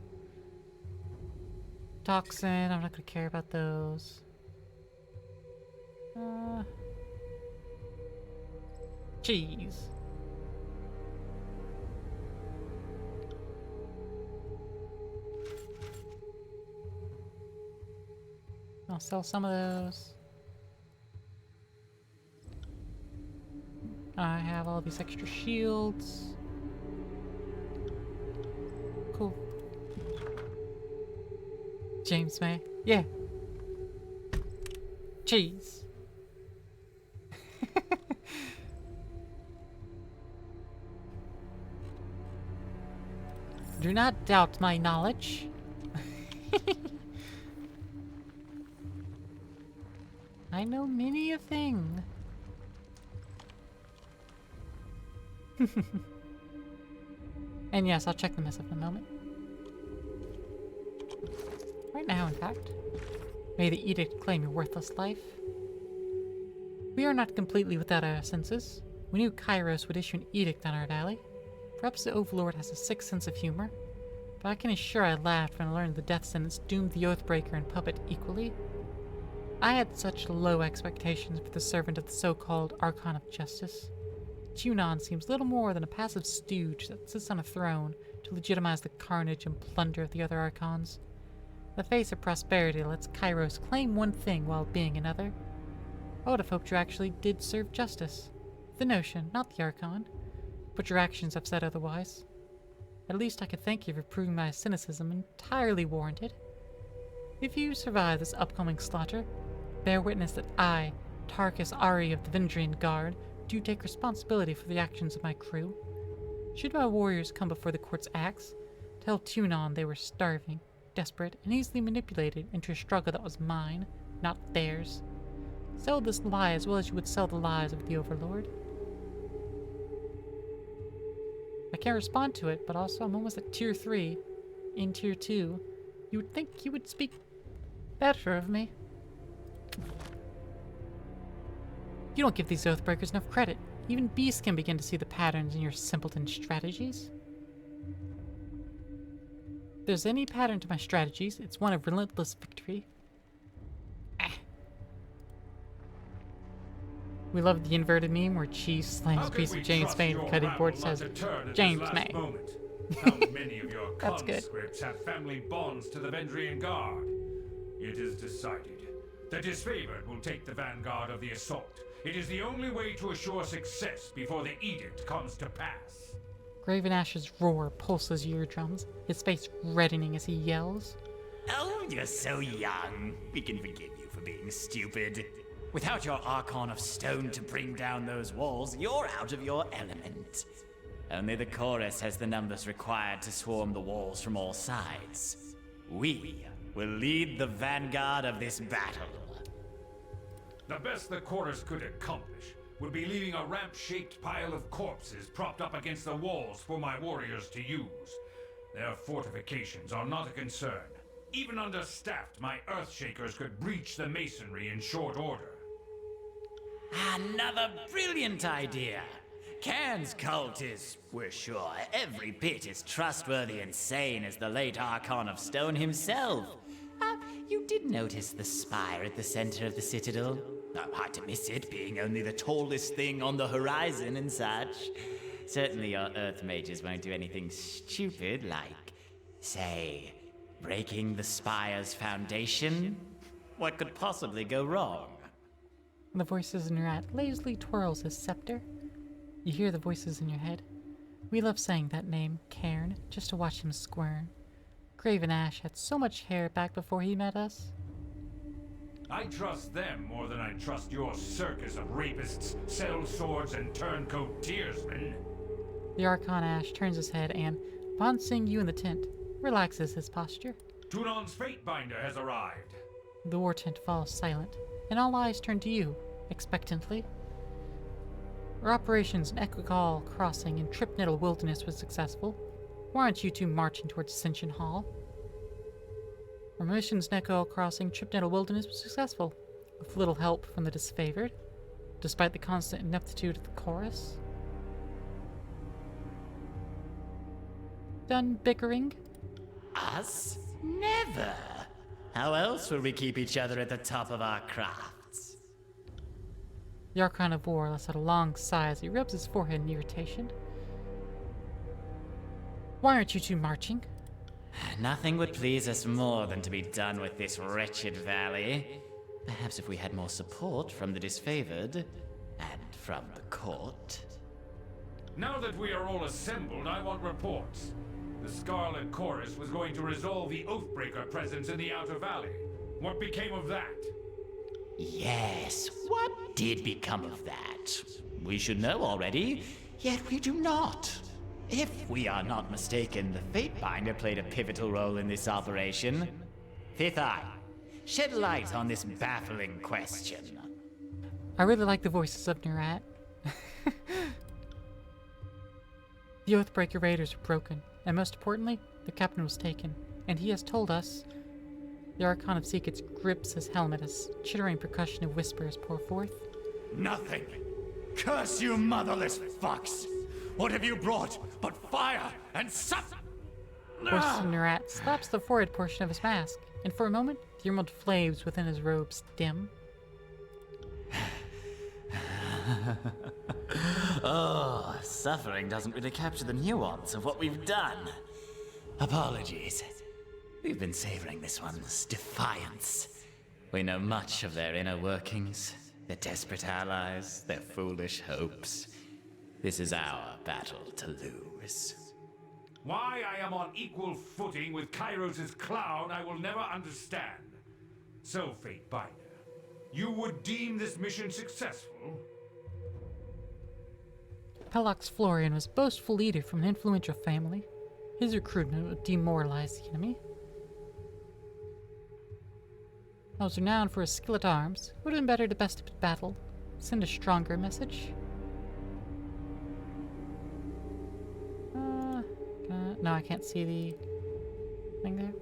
Toxin, I'm not gonna care about those. Cheese. I'll sell some of those. I have all these extra shields. Cool. James May. Yeah. Cheese. Do not doubt my knowledge. I know many a thing. And yes, I'll check the missive in a moment. Right now, in fact. May the edict claim your worthless life. We are not completely without our senses. We knew Kairos would issue an edict on our valley. Perhaps the Overlord has a sick sense of humor, but I can assure I laughed when I learned the death sentence doomed the Oathbreaker and Puppet equally. I had such low expectations for the servant of the so-called Archon of Justice. Tunon seems little more than a passive stooge that sits on a throne to legitimize the carnage and plunder of the other Archons. The face of prosperity lets Kairos claim one thing while being another. I would have hoped you actually did serve justice. The notion, not the Archon. But your actions have said otherwise. At least I could thank you for proving my cynicism entirely warranted. If you survive this upcoming slaughter, bear witness that I, Tarkus Ari of the Vendrian Guard, do take responsibility for the actions of my crew. Should my warriors come before the court's axe, tell Tunon they were starving, desperate, and easily manipulated into a struggle that was mine, not theirs. Sell this lie as well as you would sell the lies of the Overlord. I can't respond to it, but also I'm almost at tier 3. In tier 2, you would think you would speak better of me. You don't give these Oathbreakers enough credit. Even beasts can begin to see the patterns in your simpleton strategies. If there's any pattern to my strategies, it's one of relentless victory. We love the inverted meme where Cheese slams a piece of James May and cutting board says, James May. How many of your That's good. conscripts have family bonds to the Vendrian Guard? It is decided. The disfavored will take the vanguard of the assault. It is the only way to assure success before the edict comes to pass. Graven Ash's roar pulses eardrums, his face reddening as he yells. Oh, you're so young. We can forgive you for being stupid. Without your Archon of Stone to bring down those walls, you're out of your element. Only the chorus has the numbers required to swarm the walls from all sides. We will lead the vanguard of this battle. The best the chorus could accomplish would be leaving a ramp-shaped pile of corpses propped up against the walls for my warriors to use. Their fortifications are not a concern. Even understaffed, my Earthshakers could breach the masonry in short order. Another brilliant idea. Cairn's cult is, we're sure, every bit as trustworthy and sane as the late Archon of Stone himself. You did notice the spire at the center of the citadel? Hard to miss it, being only the tallest thing on the horizon and such. Certainly your Earth mages won't do anything stupid like, say, breaking the spire's foundation? What could possibly go wrong? The voices in your head lazily twirls his scepter. You hear the voices in your head. We love saying that name, Cairn, just to watch him squirm. Graven Ash had so much hair back before he met us. I trust them more than I trust your circus of rapists, sellswords, and turncoat tearsmen. The Archon Ash turns his head and, upon seeing you in the tent, relaxes his posture. Tunon's Fatebinder has arrived. The war tent falls silent, and all eyes turn to you, expectantly. Our operations in Equical Crossing and Tripnettle Wilderness was successful. Why aren't you two marching towards Ascension Hall? Our missions in Equical Crossing, Tripnettle Wilderness was successful, with little help from the disfavored, despite the constant ineptitude of the chorus. Done bickering? Us? Never! How else will we keep each other at the top of our crafts? The Archon of War lets out a long sigh as he rubs his forehead in irritation. Why aren't you two marching? Nothing would please us more than to be done with this wretched valley. Perhaps if we had more support from the disfavored, and from the court. Now that we are all assembled, I want reports. The Scarlet Chorus was going to resolve the Oathbreaker presence in the Outer Valley. What became of that? Yes, what did become of that? We should know already, yet we do not. If we are not mistaken, the Fatebinder played a pivotal role in this operation. Fifth Eye, shed light on this baffling question. I really like the voices of Nerat. The Oathbreaker raiders were broken, and most importantly, the captain was taken, and he has told us. The Archon of Secrets grips his helmet as chittering percussion of whispers pour forth. Nothing. Curse you, motherless fucks! What have you brought but fire and suffering? Voices of Nerat slaps the forehead portion of his mask, and for a moment, the emerald flames within his robes dim. Oh, suffering doesn't really capture the nuance of what we've done. Apologies. We've been savoring this one's defiance. We know much of their inner workings, their desperate allies, their foolish hopes. This is our battle to lose. Why I am on equal footing with Kairos' clown, I will never understand. So, Fatebinder, you would deem this mission successful? Pelox Florian was a boastful leader from an influential family. His recruitment would demoralize the enemy. I was renowned for his skill at arms. It would have been better to best him at battle. Send a stronger message. No, I can't see the thing there.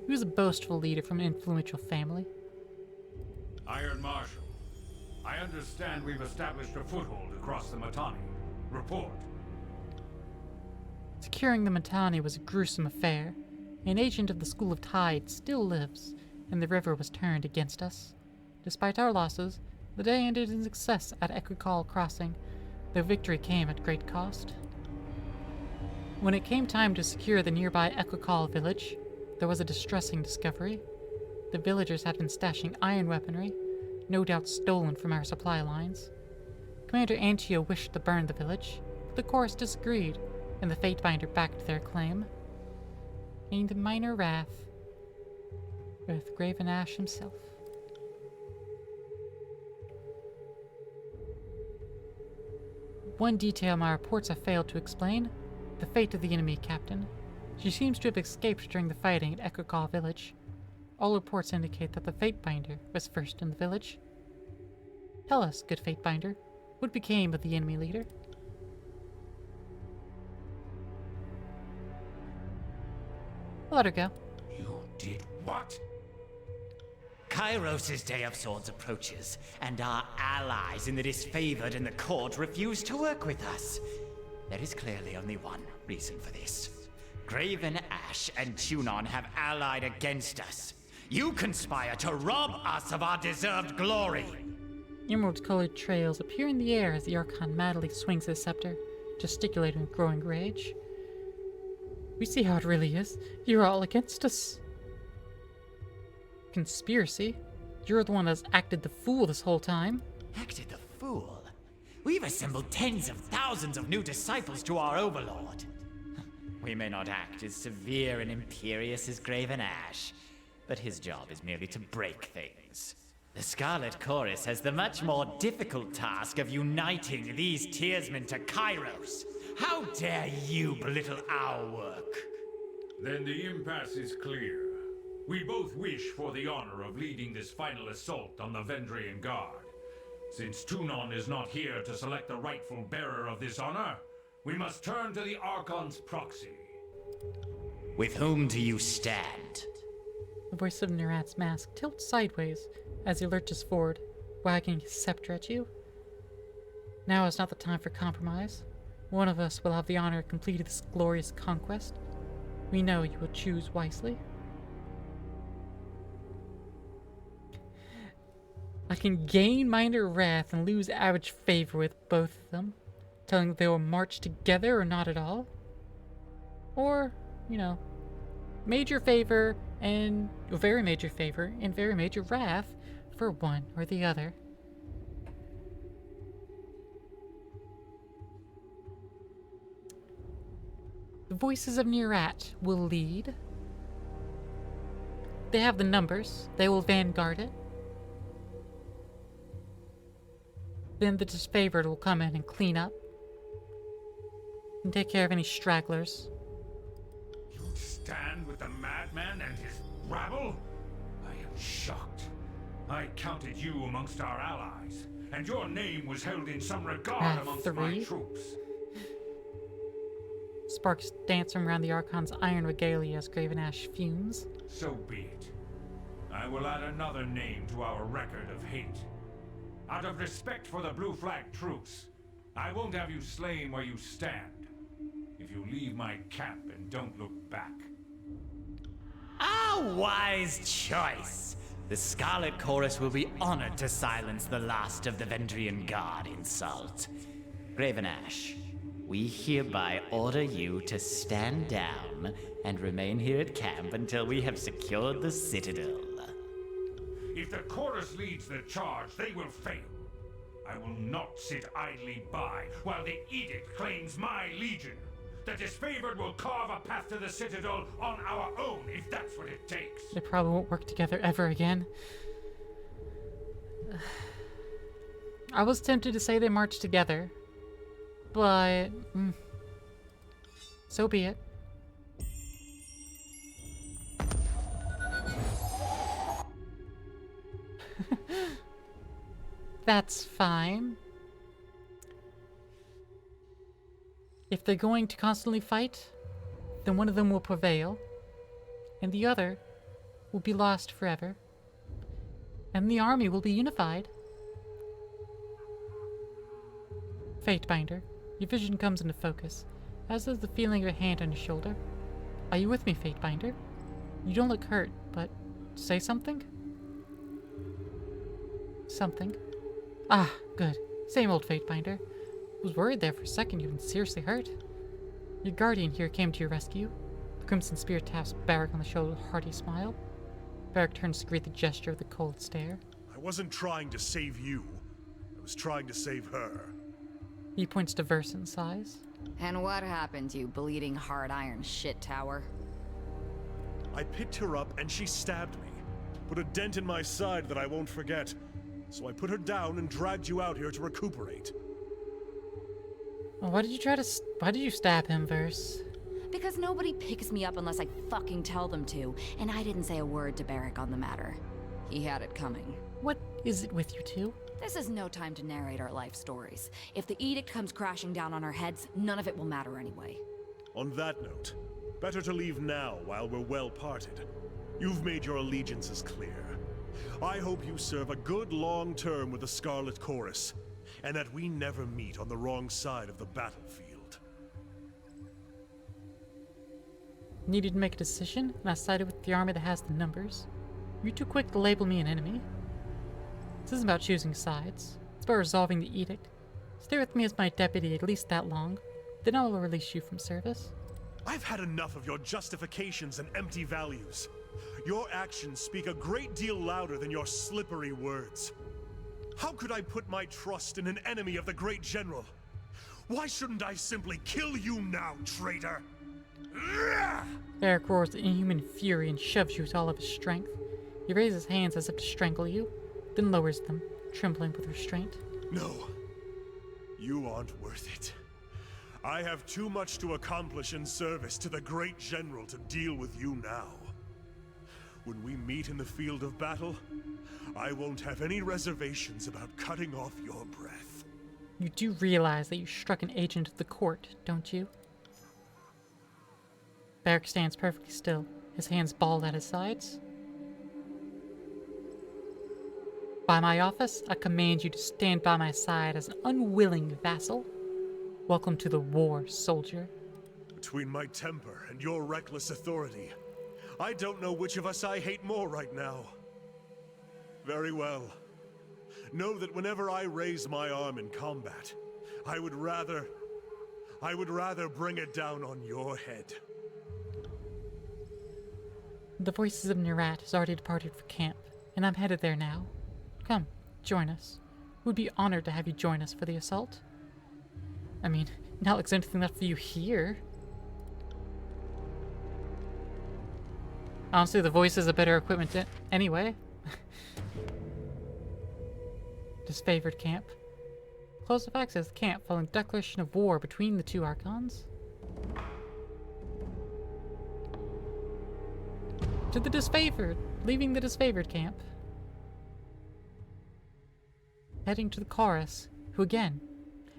He was a boastful leader from an influential family. Iron Marshal, I understand we've established a foothold across the Mittani. Report. Securing the Mittani was a gruesome affair. An agent of the School of Tide still lives, and the river was turned against us. Despite our losses, the day ended in success at Equikal Crossing, though victory came at great cost. When it came time to secure the nearby Equikal village, there was a distressing discovery. The villagers had been stashing iron weaponry, no doubt stolen from our supply lines. Commander Antio wished to burn the village, but the chorus disagreed, and the Fatebinder backed their claim. Aimed minor wrath with Graven Ash himself. One detail my reports have failed to explain: the fate of the enemy captain. She seems to have escaped during the fighting at Equikal village. All reports indicate that the Fatebinder was first in the village. Tell us, good Fatebinder, what became of the enemy leader? I'll let her go. You did what? Kairos' Day of Swords approaches, and our allies in the disfavored and the court refuse to work with us. There is clearly only one reason for this. Graven Ash and Tunon have allied against us. You conspire to rob us of our deserved glory. Emerald-colored trails appear in the air as the Archon madly swings his scepter, gesticulating with growing rage. We see how it really is. You're all against us. Conspiracy? You're the one that's acted the fool this whole time. Acted the fool? We've assembled tens of thousands of new disciples to our overlord. We may not act as severe and imperious as Graven Ash, but his job is merely to break things. The Scarlet Chorus has the much more difficult task of uniting these Tearsmen to Kairos. How dare you belittle our work? Then the impasse is clear. We both wish for the honor of leading this final assault on the Vendrian Guard. Since Tunon is not here to select the rightful bearer of this honor, we must turn to the Archon's proxy. With whom do you stand? The voice of Nerat's mask tilts sideways as he lurches forward, wagging his scepter at you. Now is not the time for compromise. One of us will have the honor of completing this glorious conquest. We know you will choose wisely. I can gain minor wrath and lose average favor with both of them, telling them they will march together or not at all. Or, major favor and very major favor and very major wrath for one or the other. The voices of Nerat will lead. They have the numbers. They will vanguard it. Then the disfavored will come in and clean up and take care of any stragglers. You stand with the madman and his rabble? I am shocked. I counted you amongst our allies, and your name was held in some regard amongst my 3. troops. Sparks dancing around the Archon's iron regalia as Graven Ash fumes. So be it. I will add another name to our record of hate. Out of respect for the Blue Flag troops, I won't have you slain where you stand. If you leave my camp and don't look back. A wise choice. The Scarlet Chorus will be honored to silence the last of the Vendrian Guard insult. Graven Ash, we hereby order you to stand down and remain here at camp until we have secured the Citadel. If the chorus leads the charge, they will fail. I will not sit idly by while the edict claims my legion. The disfavored will carve a path to the Citadel on our own, if that's what it takes. They probably won't work together ever again. I was tempted to say they march together, but so be it. That's fine. If they're going to constantly fight, then one of them will prevail, and the other will be lost forever, and the army will be unified. Fatebinder, your vision comes into focus, as does the feeling of a hand on your shoulder. Are you with me, Fatebinder? You don't look hurt, but say something? Something. Ah, good. Same old Fatebinder. Was worried there for a second you'd been seriously hurt. Your guardian here came to your rescue. The Crimson Spear taps Barrack on the shoulder with a hearty smile. Barrack turns to greet the gesture with a cold stare. I wasn't trying to save you. I was trying to save her. He points to Verse and sighs. And what happened, you bleeding hard iron shit tower? I picked her up and she stabbed me. Put a dent in my side that I won't forget. So I put her down and dragged you out here to recuperate. Well, why did you stab him, Verse? Because nobody picks me up unless I fucking tell them to, and I didn't say a word to Barrack on the matter. He had it coming. What is it with you two? This is no time to narrate our life stories. If the edict comes crashing down on our heads, none of it will matter anyway. On that note, better to leave now while we're well parted. You've made your allegiances clear. I hope you serve a good long term with the Scarlet Chorus, and that we never meet on the wrong side of the battlefield. Needed to make a decision, and I sided with the army that has the numbers. You're too quick to label me an enemy. This isn't about choosing sides. It's about resolving the edict. Stay with me as my deputy at least that long, then I will release you from service. I've had enough of your justifications and empty values. Your actions speak a great deal louder than your slippery words. How could I put my trust in an enemy of the great general? Why shouldn't I simply kill you now, traitor? Barrack roars in inhuman fury and shoves you with all of his strength. He raises his hands as if to strangle you, then lowers them, trembling with restraint. No. You aren't worth it. I have too much to accomplish in service to the great general to deal with you now. When we meet in the field of battle, I won't have any reservations about cutting off your breath. You do realize that you struck an agent of the court, don't you? Barrack stands perfectly still, his hands balled at his sides. By my office, I command you to stand by my side as an unwilling vassal. Welcome to the war, soldier. Between my temper and your reckless authority, I don't know which of us I hate more right now. Very well. Know that whenever I raise my arm in combat, I would rather bring it down on your head. The Voices of Nerat has already departed for camp, and I'm headed there now. Come, join us. We'd be honored to have you join us for the assault. I mean, not like there's anything left for you here. Honestly, the Voices are better equipment anyway. Disfavored camp. Close-up access to the camp following declaration of war between the two Archons. To the disfavored. Leaving the disfavored camp. Heading to the chorus, who again,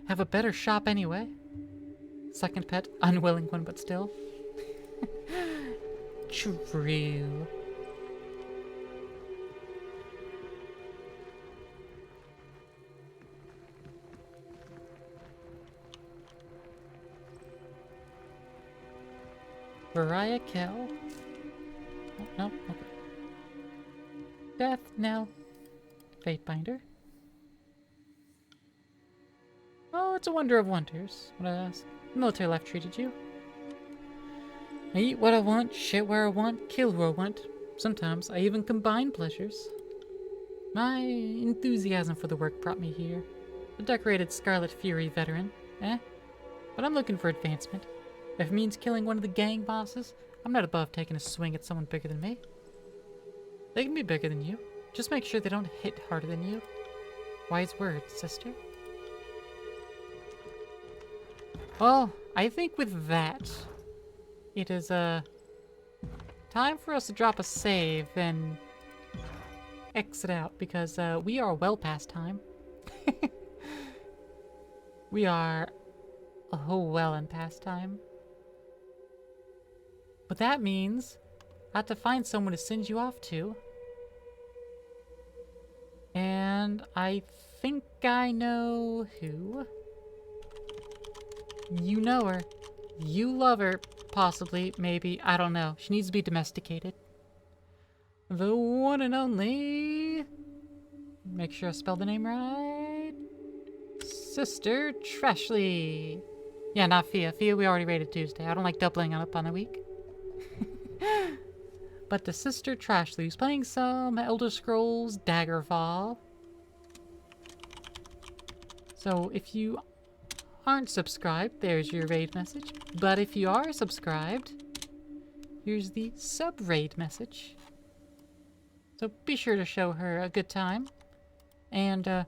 have a better shop anyway. Second pet, unwilling one, but still. True. Mariah Kell. Oh, no, okay. Death Knell. Fatebinder. Oh, it's a wonder of wonders. What I ask. Military life treated you. I eat what I want, shit where I want, kill who I want. Sometimes I even combine pleasures. My enthusiasm for the work brought me here. A decorated Scarlet Fury veteran, But I'm looking for advancement. If it means killing one of the gang bosses, I'm not above taking a swing at someone bigger than me. They can be bigger than you. Just make sure they don't hit harder than you. Wise words, sister. Well, I think with that, it is time for us to drop a save and exit out because we are well past time. We are well and past time. But that means I have to find someone to send you off to. And I think I know who. You know her. You love her. Possibly. Maybe. I don't know. She needs to be domesticated. The one and only... Make sure I spell the name right. Sister Trashley. Yeah, not Fia. Fia we already rated Tuesday. I don't like doubling up on a week. But the Sister Trashley, who's playing some Elder Scrolls Daggerfall. So if you aren't subscribed, there's your raid message. But if you are subscribed, here's the sub-raid message. So be sure to show her a good time. And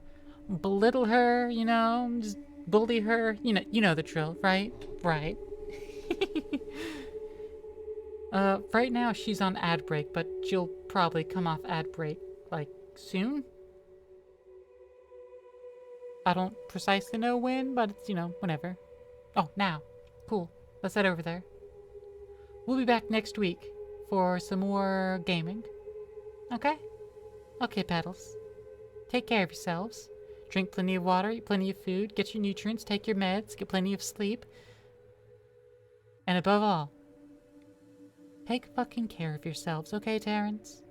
belittle her, you know, just bully her. You know the drill, right? Right. Right now she's on ad break, but she'll probably come off ad break, like, soon? I don't precisely know when, but it's, whenever. Oh, now. Cool. Let's head over there. We'll be back next week for some more gaming. Okay? Okay, Petals. Take care of yourselves. Drink plenty of water, eat plenty of food, get your nutrients, take your meds, get plenty of sleep. And above all, take fucking care of yourselves, okay, Terrence?